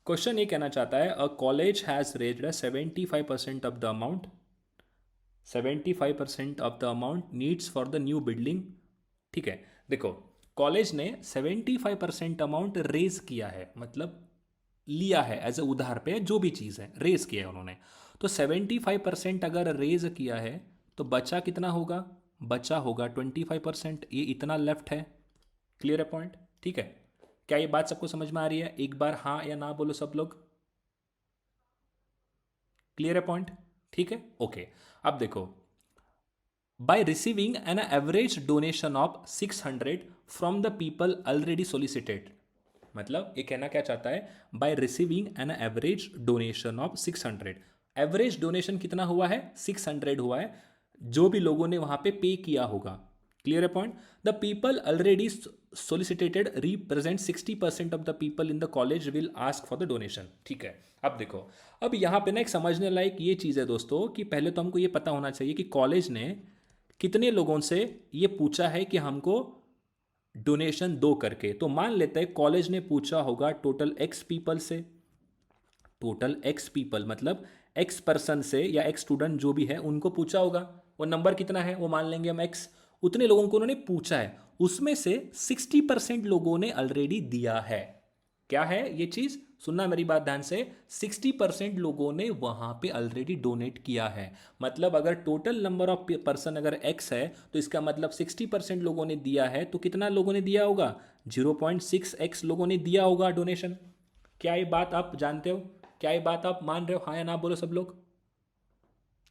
क्वेश्चन ये कहना चाहता है a college has raised 75% of the amount, 75% of the amount needs for the new building. ठीक है, देखो कॉलेज ने 75% अमाउंट रेज किया है, मतलब लिया है एज ए उधार पे, जो भी चीज़ है रेज किया है उन्होंने। तो 75% अगर रेज किया है तो बचा कितना होगा, बचा होगा 25%। ये इतना लेफ्ट है। क्लियर है पॉइंट, ठीक है। क्या ये बात सबको समझ में आ रही है? एक बार हाँ या ना बोलो सब लोग। क्लियर है पॉइंट, ठीक है ओके। अब देखो, by receiving an average donation of 600 from the people already solicited, मतलब ये कहना क्या चाहता है, by receiving an average donation of 600। Average donation कितना हुआ है, 600 हुआ है, जो भी लोगों ने वहां पे पे किया होगा। क्लियर है point. The people already solicited represent 60% of the people in the college will ask for the donation. ठीक है, अब देखो, अब यहाँ पे ना एक समझने लायक ये चीज़ है दोस्तों कि पहले तो हमको ये पता होना चाहिए कि कॉलेज ने कितने लोगों से ये पूछा है कि हमको डोनेशन दो करके। तो मान लेते हैं कॉलेज ने पूछा होगा टोटल एक्स पीपल से, टोटल एक्स पीपल मतलब एक्स पर्सन से या एक्स स्टूडेंट जो भी है उनको पूछा होगा। वो नंबर कितना है वो मान लेंगे हम एक्स, उतने लोगों को उन्होंने पूछा है, उसमें से 60% लोगों ने ऑलरेडी दिया है। क्या है ये चीज, सुनना मेरी बात ध्यान से, 60% लोगों ने वहां पे ऑलरेडी डोनेट किया है। मतलब अगर टोटल नंबर ऑफ पर्सन अगर एक्स है तो इसका मतलब 60% लोगों ने दिया है, तो कितना लोगों ने दिया होगा, 0.6x लोगों ने दिया होगा डोनेशन। क्या ये बात आप जानते हो, क्या ये बात आप मान रहे हो, हाँ या ना बोलो सब लोग,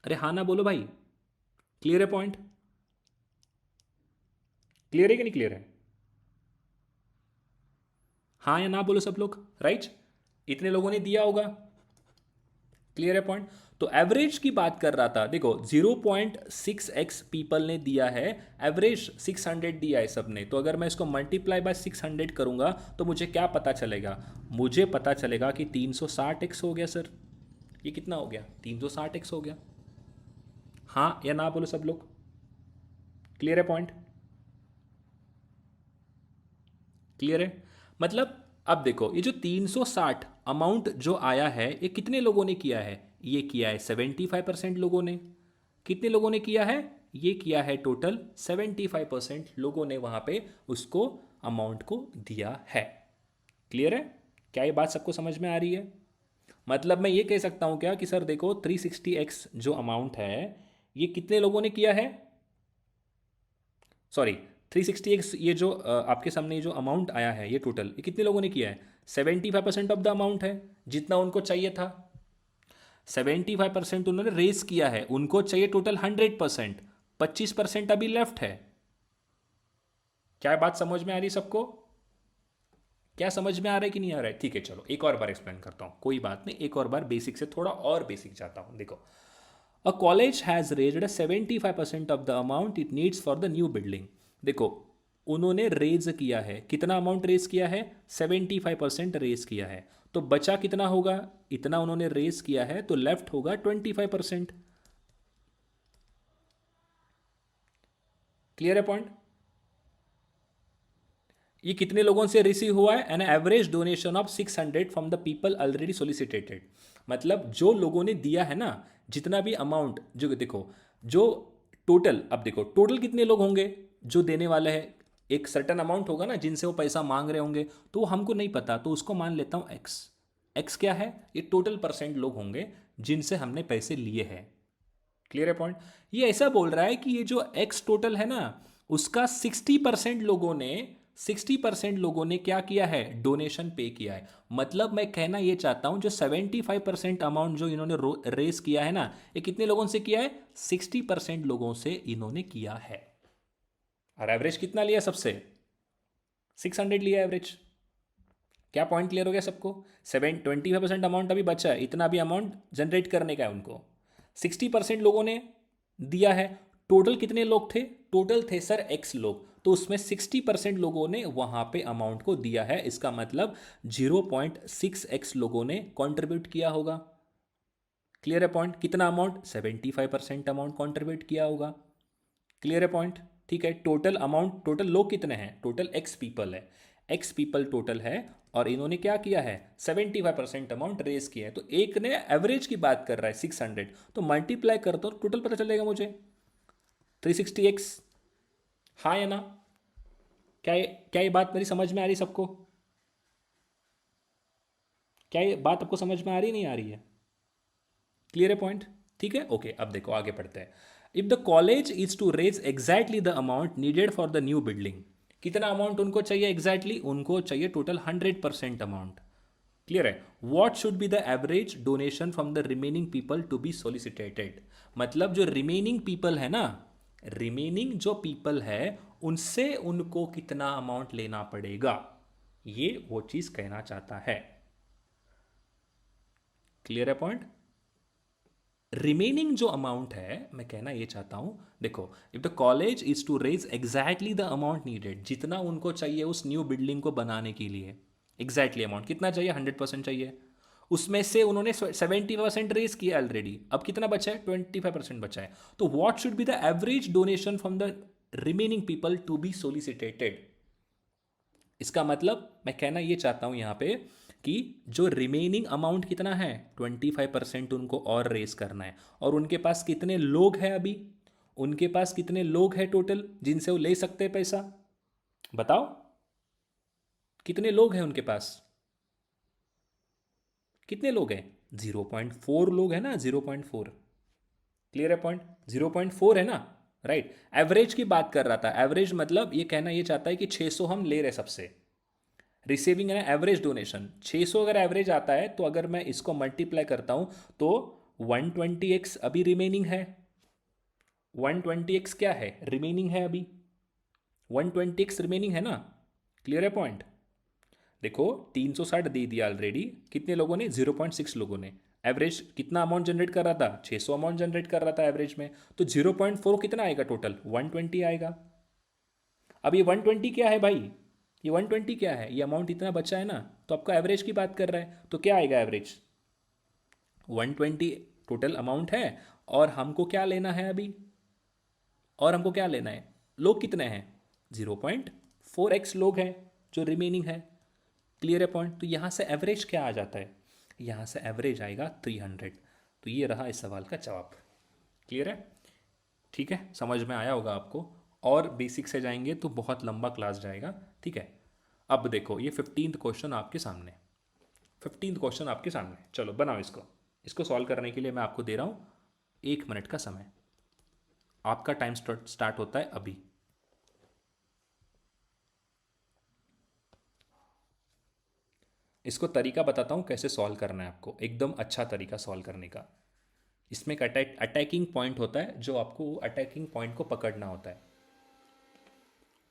अरे हाँ ना बोलो भाई, क्लियर है पॉइंट, क्लियर है कि नहीं क्लियर है, हाँ या ना बोलो सब लोग, राइट, इतने लोगों ने दिया होगा, क्लियर है पॉइंट। तो एवरेज की बात कर रहा था, देखो 0.6x पीपल ने दिया है, एवरेज 600 दिया है सबने, तो अगर मैं इसको मल्टीप्लाई बाय 600 करूंगा तो मुझे क्या पता चलेगा, मुझे पता चलेगा कि 360x हो गया सर, ये कितना हो गया, 360x हो गया, हाँ या ना बोलो सब लोग, क्लियर है पॉइंट, क्लियर है। मतलब अब देखो ये जो 360 अमाउंट जो आया है ये कितने लोगों ने किया है, ये किया है 75% लोगों ने, कितने लोगों ने किया है, ये किया है टोटल 75% लोगों ने वहां पे उसको अमाउंट को दिया है, क्लियर है। क्या ये बात सबको समझ में आ रही है, मतलब मैं ये कह सकता हूं क्या कि सर देखो 360x जो अमाउंट है ये कितने लोगों ने किया है, सॉरी 360x ये जो आपके सामने ये जो अमाउंट आया है ये टोटल ये कितने लोगों ने किया है, 75% ऑफ द अमाउंट है जितना उनको चाहिए था, 75% उन्होंने रेस किया है, उनको चाहिए टोटल 100%, 25% अभी लेफ्ट है। क्या बात समझ में आ रही सबको, क्या समझ में आ रहा है कि नहीं आ रहा है, ठीक है चलो एक और बार एक्सप्लेन करता हूं, कोई बात नहीं, एक और बार बेसिक से थोड़ा और बेसिक जाता हूं। देखो a college has raised 75% of the amount it needs for the new building. देखो उन्होंने रेज किया है, कितना अमाउंट रेज किया है, 75% रेज किया है, तो बचा कितना होगा, इतना उन्होंने रेज किया है तो लेफ्ट होगा 25%, क्लियर है पॉइंट। ये कितने लोगों से रिसीव हुआ है, an average donation of 600 from the people already solicited. मतलब जो लोगों ने दिया है ना, जितना भी अमाउंट जो देखो, जो टोटल, अब देखो टोटल कितने लोग होंगे जो देने वाले हैं, एक सर्टन अमाउंट होगा ना जिनसे वो पैसा मांग रहे होंगे, तो हमको नहीं पता, तो उसको मान लेता हूं एक्स। एक्स क्या है, ये टोटल परसेंट लोग होंगे जिनसे हमने पैसे लिए हैं, क्लियर है पॉइंट। ये ऐसा बोल रहा है कि ये जो एक्स टोटल है ना, उसका 60% लोगों ने क्या किया है, डोनेशन पे किया है। मतलब मैं कहना ये चाहता हूं जो 75% अमाउंट जो इन्होंने रेस किया है ना, ये कितने लोगों से किया है, 60% लोगों से इन्होंने किया है। और एवरेज कितना लिया सबसे, 600 लिया एवरेज। क्या पॉइंट क्लियर हो गया सबको, 25% अमाउंट अभी बचा है, इतना भी अमाउंट जनरेट करने का है उनको, 60% लोगों ने दिया है, टोटल कितने लोग थे, टोटल थे सर एक्स लोग, तो उसमें 60% लोगों ने वहां पे अमाउंट को दिया है, इसका मतलब 0.6x लोगों ने कंट्रीब्यूट किया होगा, क्लियर है पॉइंट। कितना अमाउंट, 75% अमाउंट कंट्रीब्यूट किया होगा, क्लियर है पॉइंट। ठीक है, टोटल अमाउंट, टोटल लोग कितने हैं, टोटल एक्स पीपल है, एक्स पीपल टोटल है, और इन्होंने क्या किया है, 75% अमाउंट रेस किया है, तो एक ने एवरेज की बात कर रहा है 600, तो मल्टीप्लाई करता हूं टोटल पता चलेगा मुझे 360x, हाँ या ना। क्या ये बात मेरी समझ में आ रही सबको, क्या ये बात आपको समझ में आ रही नहीं आ रही है, क्लियर है पॉइंट। ठीक है ओके, अब देखो आगे पढ़ते हैं। If the college is to raise exactly the amount needed for the new building, कितना अमाउंट उनको चाहिए एग्जैक्टली, उनको चाहिए टोटल 100% अमाउंट, क्लियर है। What should be the average donation from the remaining people to be solicited, मतलब जो रिमेनिंग पीपल है ना, रिमेनिंग जो पीपल है उनसे उनको कितना अमाउंट लेना पड़ेगा, ये वो चीज कहना चाहता है, क्लियर है पॉइंट। रिमेनिंग जो अमाउंट है मैं कहना ये चाहता हूं, देखो if the college is to raise exactly the amount needed, जितना उनको चाहिए उस न्यू बिल्डिंग को बनाने के लिए, एग्जैक्टली अमाउंट कितना चाहिए, 100% चाहिए, उसमें से उन्होंने 70% रेज किया ऑलरेडी, अब कितना बचा है, 25% बचा है, तो what should be the average donation from the remaining people to be solicited. इसका मतलब मैं कहना ये चाहता हूं यहां पे कि जो रिमेनिंग अमाउंट कितना है, 25% उनको और रेस करना है, और उनके पास कितने लोग हैं अभी, उनके पास कितने लोग हैं टोटल जिनसे वो ले सकते हैं पैसा, बताओ कितने लोग हैं उनके पास, कितने लोग हैं? 0.4 लोग हैं ना, 0.4। क्लियर है पॉइंट? 0.4 है ना, राइट। एवरेज की बात कर रहा था। एवरेज मतलब ये कहना ये चाहता है कि 600 हम ले रहे सबसे, रिसीविंग है ना एवरेज डोनेशन। 600 अगर एवरेज आता है तो अगर मैं इसको मल्टीप्लाई करता हूं तो 120x अभी रिमेनिंग है। 120x क्या है? रिमेनिंग है अभी, 120x रिमेनिंग है ना। क्लियर है पॉइंट? देखो 360 दे दिया ऑलरेडी। कितने लोगों ने? 0.6 लोगों ने। एवरेज कितना अमाउंट जनरेट कर रहा था? 600 अमाउंट जनरेट कर रहा था एवरेज में। तो 0.4 कितना आएगा टोटल? 120 आएगा। अब ये 120 क्या है भाई? ये 120 क्या है? ये अमाउंट इतना बचा है ना, तो आपका एवरेज की बात कर रहा है, तो क्या आएगा एवरेज? 120 टोटल अमाउंट है। और हमको क्या लेना है अभी? और हमको क्या लेना है? लोग कितने हैं? 0.4x लोग हैं जो रिमेनिंग है। क्लियर है पॉइंट? तो यहाँ से एवरेज क्या आ जाता है? यहाँ से एवरेज आएगा 300। तो ये रहा इस सवाल का जवाब। क्लियर है? ठीक है, समझ में आया होगा आपको। और बेसिक से जाएंगे तो बहुत लंबा क्लास जाएगा। ठीक है, अब देखो ये 15th क्वेश्चन आपके सामने। 15th क्वेश्चन आपके सामने, चलो बनाओ इसको। इसको सॉल्व करने के लिए मैं आपको दे रहा हूँ 1 मिनट का समय। आपका टाइम स्टार्ट होता है अभी। इसको तरीका बताता हूँ कैसे सॉल्व करना है आपको, एकदम अच्छा तरीका सॉल्व करने का। इसमें एक अटैकिंग पॉइंट होता है, जो आपको अटैकिंग पॉइंट को पकड़ना होता है।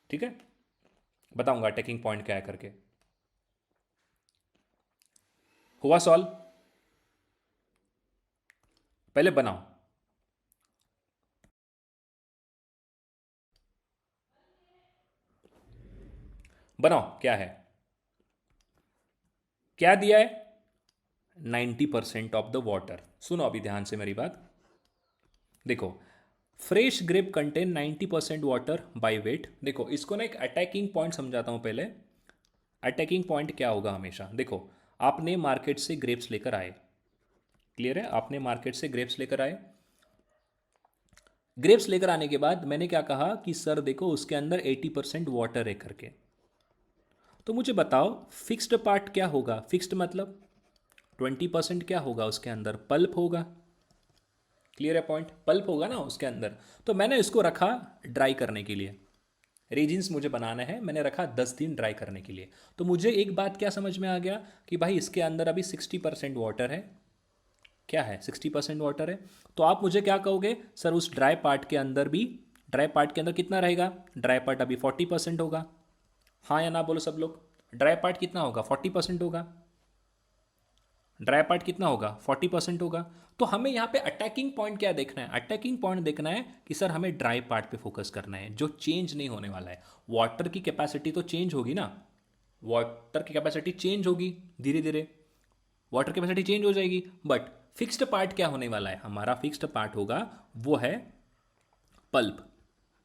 ठीक है, बताऊंगा अटैकिंग पॉइंट क्या है करके। हुआ सॉल्व? पहले बनाओ। बनाओ क्या है? क्या दिया है? 90% ऑफ द वाटर। सुनो अभी ध्यान से मेरी बात। देखो, fresh grape contain 90% water by weight. देखो इसको ना एक अटैकिंग पॉइंट समझाता हूं पहले। अटैकिंग पॉइंट क्या होगा हमेशा? देखो, आपने मार्केट से ग्रेप्स लेकर आए। क्लियर है? आपने मार्केट से ग्रेप्स लेकर आए। ग्रेप्स लेकर आने के बाद मैंने क्या कहा कि सर देखो उसके अंदर 80% वाटर है करके। तो मुझे बताओ फिक्स्ड पार्ट क्या होगा? फिक्स्ड मतलब 20% क्या होगा उसके अंदर? पल्प होगा। क्लियर है पॉइंट? पल्प होगा ना उसके अंदर। तो मैंने इसको रखा ड्राई करने के लिए। रेजिन्स मुझे बनाना है, मैंने रखा 10 दिन ड्राई करने के लिए। तो मुझे एक बात क्या समझ में आ गया कि भाई इसके अंदर अभी 60% वाटर है। क्या है? 60% वाटर है। तो आप मुझे क्या कहोगे? सर उस ड्राई पार्ट के अंदर भी, ड्राई पार्ट के अंदर कितना रहेगा? ड्राई पार्ट अभी 40% होगा। हाँ या ना बोलो सब लोग। ड्राई पार्ट कितना होगा? 40% होगा। ड्राई पार्ट कितना होगा? 40% होगा। तो हमें यहाँ पे अटैकिंग पॉइंट क्या देखना है? अटैकिंग पॉइंट देखना है कि सर हमें ड्राई पार्ट पे फोकस करना है, जो चेंज नहीं होने वाला है। वाटर की कैपेसिटी तो चेंज होगी ना, वाटर की कैपेसिटी चेंज होगी धीरे धीरे, वाटर कैपेसिटी चेंज हो जाएगी। बट फिक्स्ड पार्ट क्या होने वाला है? हमारा फिक्स्ड पार्ट होगा वो है पल्प,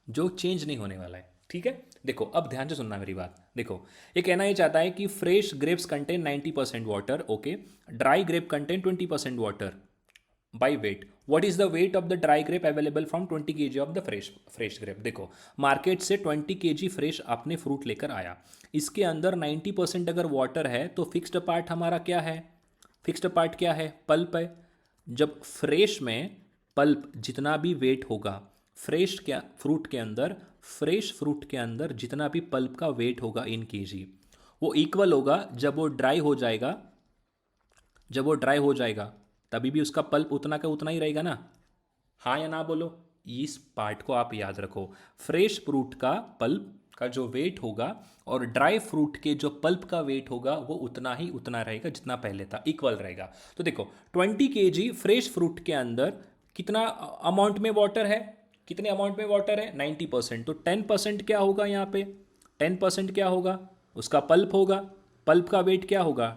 जो चेंज नहीं होने वाला है। ठीक है, देखो अब ध्यान से सुनना मेरी बात। देखो ये कहना ये चाहता है कि fresh grapes contain 90% water, okay, dry grape contain 20% water by weight. What is the weight of the dry grape available from 20 kg of the fresh grape? देखो मार्केट से 20 kg फ्रेश आपने फ्रूट लेकर आया, इसके अंदर 90% अगर वाटर है तो फिक्स्ड पार्ट हमारा क्या है? फिक्स्ड पार्ट क्या है? पल्प है। जब फ्रेश में पल्प जितना भी वेट होगा, फ्रेश क्या फ्रूट के अंदर, फ्रेश फ्रूट के अंदर जितना भी पल्प का वेट होगा इन केजी, वो इक्वल होगा जब वो ड्राई हो जाएगा। जब वो ड्राई हो जाएगा तभी भी उसका पल्प उतना का उतना ही रहेगा ना। हाँ या ना बोलो। इस पार्ट को आप याद रखो। फ्रेश फ्रूट का पल्प का जो वेट होगा और ड्राई फ्रूट के जो पल्प का वेट होगा वो उतना ही उतना रहेगा जितना पहले था, इक्वल रहेगा। तो देखो 20 kg फ्रेश फ्रूट के अंदर कितना अमाउंट में वाटर है? कितने अमाउंट में वाटर है? 90%। तो 10% क्या होगा यहाँ पे? 10% क्या होगा? उसका पल्प होगा। पल्प का वेट क्या होगा?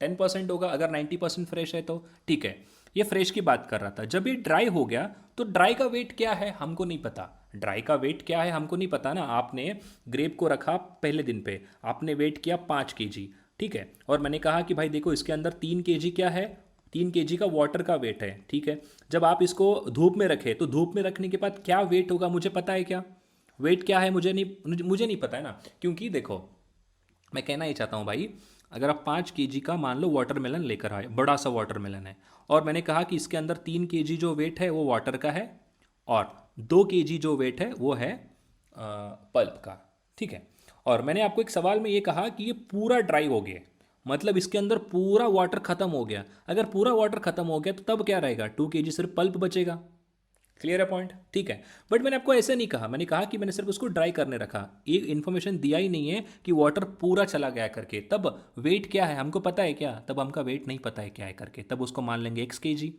10% होगा अगर 90% फ्रेश है तो। ठीक है, ये फ्रेश की बात कर रहा था। जब ये ड्राई हो गया तो ड्राई का वेट क्या है हमको नहीं पता। ड्राई का वेट क्या है हमको नहीं पता ना। आपने ग्रेप को रखा पहले दिन पे, आपने वेट किया 5 kg, ठीक है, और मैंने कहा कि भाई देखो इसके अंदर 3 kg क्या है? 3 kg का वाटर का वेट है। ठीक है, जब आप इसको धूप में रखे तो धूप में रखने के बाद क्या वेट होगा मुझे पता है क्या? वेट क्या है मुझे नहीं पता है ना। क्योंकि देखो मैं कहना ये चाहता हूँ भाई, अगर आप 5 kg का मान लो वाटरमेलन लेकर आए, बड़ा सा वाटरमेलन है, और मैंने कहा कि इसके अंदर 3 kg जो वेट है वो वाटर का है और 2 kg जो वेट है वो है पल्प का, ठीक है। और मैंने आपको एक सवाल में ये कहा कि ये पूरा ड्राई हो गया, मतलब इसके अंदर पूरा वाटर खत्म हो गया। अगर पूरा वाटर खत्म हो गया तो तब क्या रहेगा, 2 kg सिर्फ पल्प बचेगा। क्लियर है पॉइंट, ठीक है। बट मैंने आपको ऐसे नहीं कहा, मैंने कहा कि मैंने सिर्फ उसको ड्राई करने रखा, एक इन्फॉर्मेशन दिया ही नहीं है कि वाटर पूरा चला गया करके। तब वेट क्या है हमको पता है क्या, तब हमका वेट नहीं पता है क्या है करके, तब उसको मान लेंगे x kg,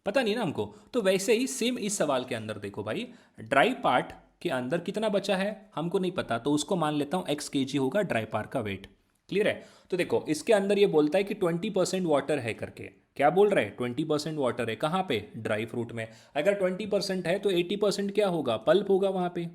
पता नहीं ना हमको। तो वैसे ही सेम इस सवाल के अंदर देखो भाई, ड्राई पार्ट के अंदर कितना बचा है हमको नहीं पता, तो उसको मान लेता हूँ x kg होगा ड्राई पार्ट का वेट। क्लियर है। तो देखो इसके अंदर ये बोलता है कि 20% वाटर है करके, क्या बोल रहा है 20% वाटर है कहाँ पे, ड्राई फ्रूट में। अगर 20% है तो 80% क्या होगा, पल्प होगा वहाँ पे,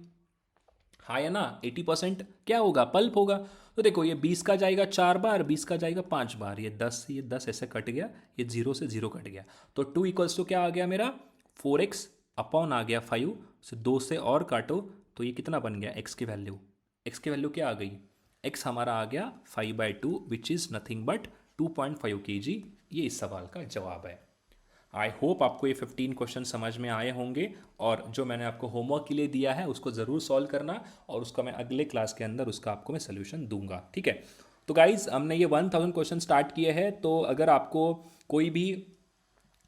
हाँ या ना, 80% क्या होगा, पल्प होगा। तो देखो ये 20 का जाएगा 4 बार, 20 का जाएगा 5 बार, ये 10 ऐसे कट गया, ये 0 से 0 कट गया। तो 2 इक्वल्स टू क्या आ गया मेरा, 4x अपॉन आ गया 5 से 2 से और काटो तो ये कितना बन गया, x की वैल्यू, x की वैल्यू क्या आ गई, x हमारा आ गया 5/2 which is nothing but 2.5 kg। ये इस सवाल का जवाब है। आई होप आपको ये 15 क्वेश्चन समझ में आए होंगे, और जो मैंने आपको होमवर्क के लिए दिया है उसको ज़रूर सॉल्व करना, और उसका मैं अगले क्लास के अंदर उसका आपको मैं सोल्यूशन दूंगा, ठीक है। तो गाइज हमने ये 1000 क्वेश्चन स्टार्ट किए हैं, तो अगर आपको कोई भी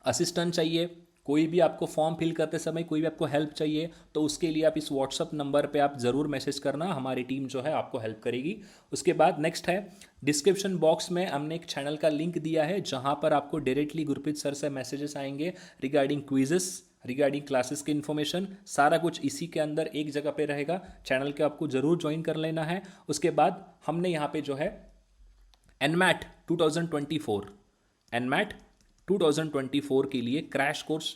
असिस्टेंट चाहिए, कोई भी आपको फॉर्म फिल करते समय कोई भी आपको हेल्प चाहिए, तो उसके लिए आप इस व्हाट्सअप नंबर पे आप ज़रूर मैसेज करना, हमारी टीम जो है आपको हेल्प करेगी। उसके बाद नेक्स्ट है, डिस्क्रिप्शन बॉक्स में हमने एक चैनल का लिंक दिया है जहां पर आपको डायरेक्टली गुरप्रीत सर से मैसेजेस आएंगे रिगार्डिंग क्विजेस, रिगार्डिंग क्लासेस की इन्फॉर्मेशन, सारा कुछ इसी के अंदर एक जगह पे रहेगा। चैनल के आपको ज़रूर ज्वाइन कर लेना है। उसके बाद हमने यहाँ पे जो है एनमैट 2024, एनमैट 2024 के लिए क्रैश कोर्स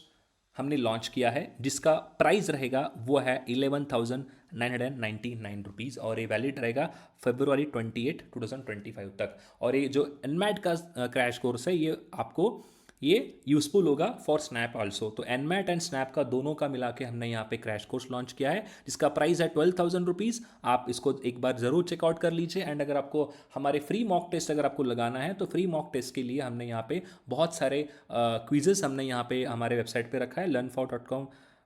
हमने लॉन्च किया है, जिसका प्राइस रहेगा वो है 11,999 रुपीज़, और ये वैलिड रहेगा February 28, 2025 तक। और ये जो एनमैट का क्रैश कोर्स है ये आपको ये यूजफुल होगा फॉर स्नैप आल्सो। तो एनमैट एंड स्नैप का दोनों का मिला के हमने यहाँ पे क्रैश कोर्स लॉन्च किया है, जिसका प्राइस है 12,000 रुपीज़। आप इसको एक बार ज़रूर चेकआउट कर लीजिए। एंड अगर आपको हमारे फ्री मॉक टेस्ट अगर आपको लगाना है, तो फ्री मॉक टेस्ट के लिए हमने यहाँ पे बहुत सारे क्विजेस हमने यहाँ पे हमारे वेबसाइट पे रखा है,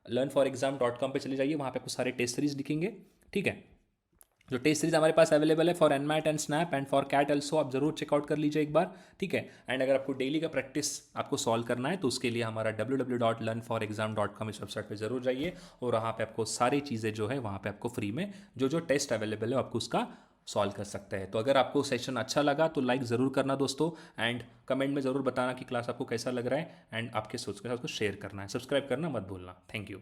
learnforexam.com पे चले जाइए, वहाँ पे आपको सारे टेस्ट सीरीज दिखेंगे, ठीक है। जो टेस्ट सीरीज हमारे पास अवेलेबल है for NMAT and SNAP and for CAT also, आप जरूर चेकआउट कर लीजिए एक बार, ठीक है। एंड अगर आपको डेली का प्रैक्टिस आपको सॉल्व करना है, तो उसके लिए हमारा www.learnforexam.com इस वेबसाइट पे जरूर जाइए, और वहाँ पे आपको सारी चीज़ें जो है वहाँ पे आपको फ्री में जो जो टेस्ट अवेलेबल है आपको उसका सॉल्व कर सकते हैं। तो अगर आपको सेशन अच्छा लगा तो लाइक ज़रूर करना दोस्तों, एंड कमेंट में ज़रूर बताना कि क्लास आपको कैसा लग रहा है, एंड आपके सोच के साथ उसको शेयर करना है, सब्सक्राइब करना मत भूलना। Thank you.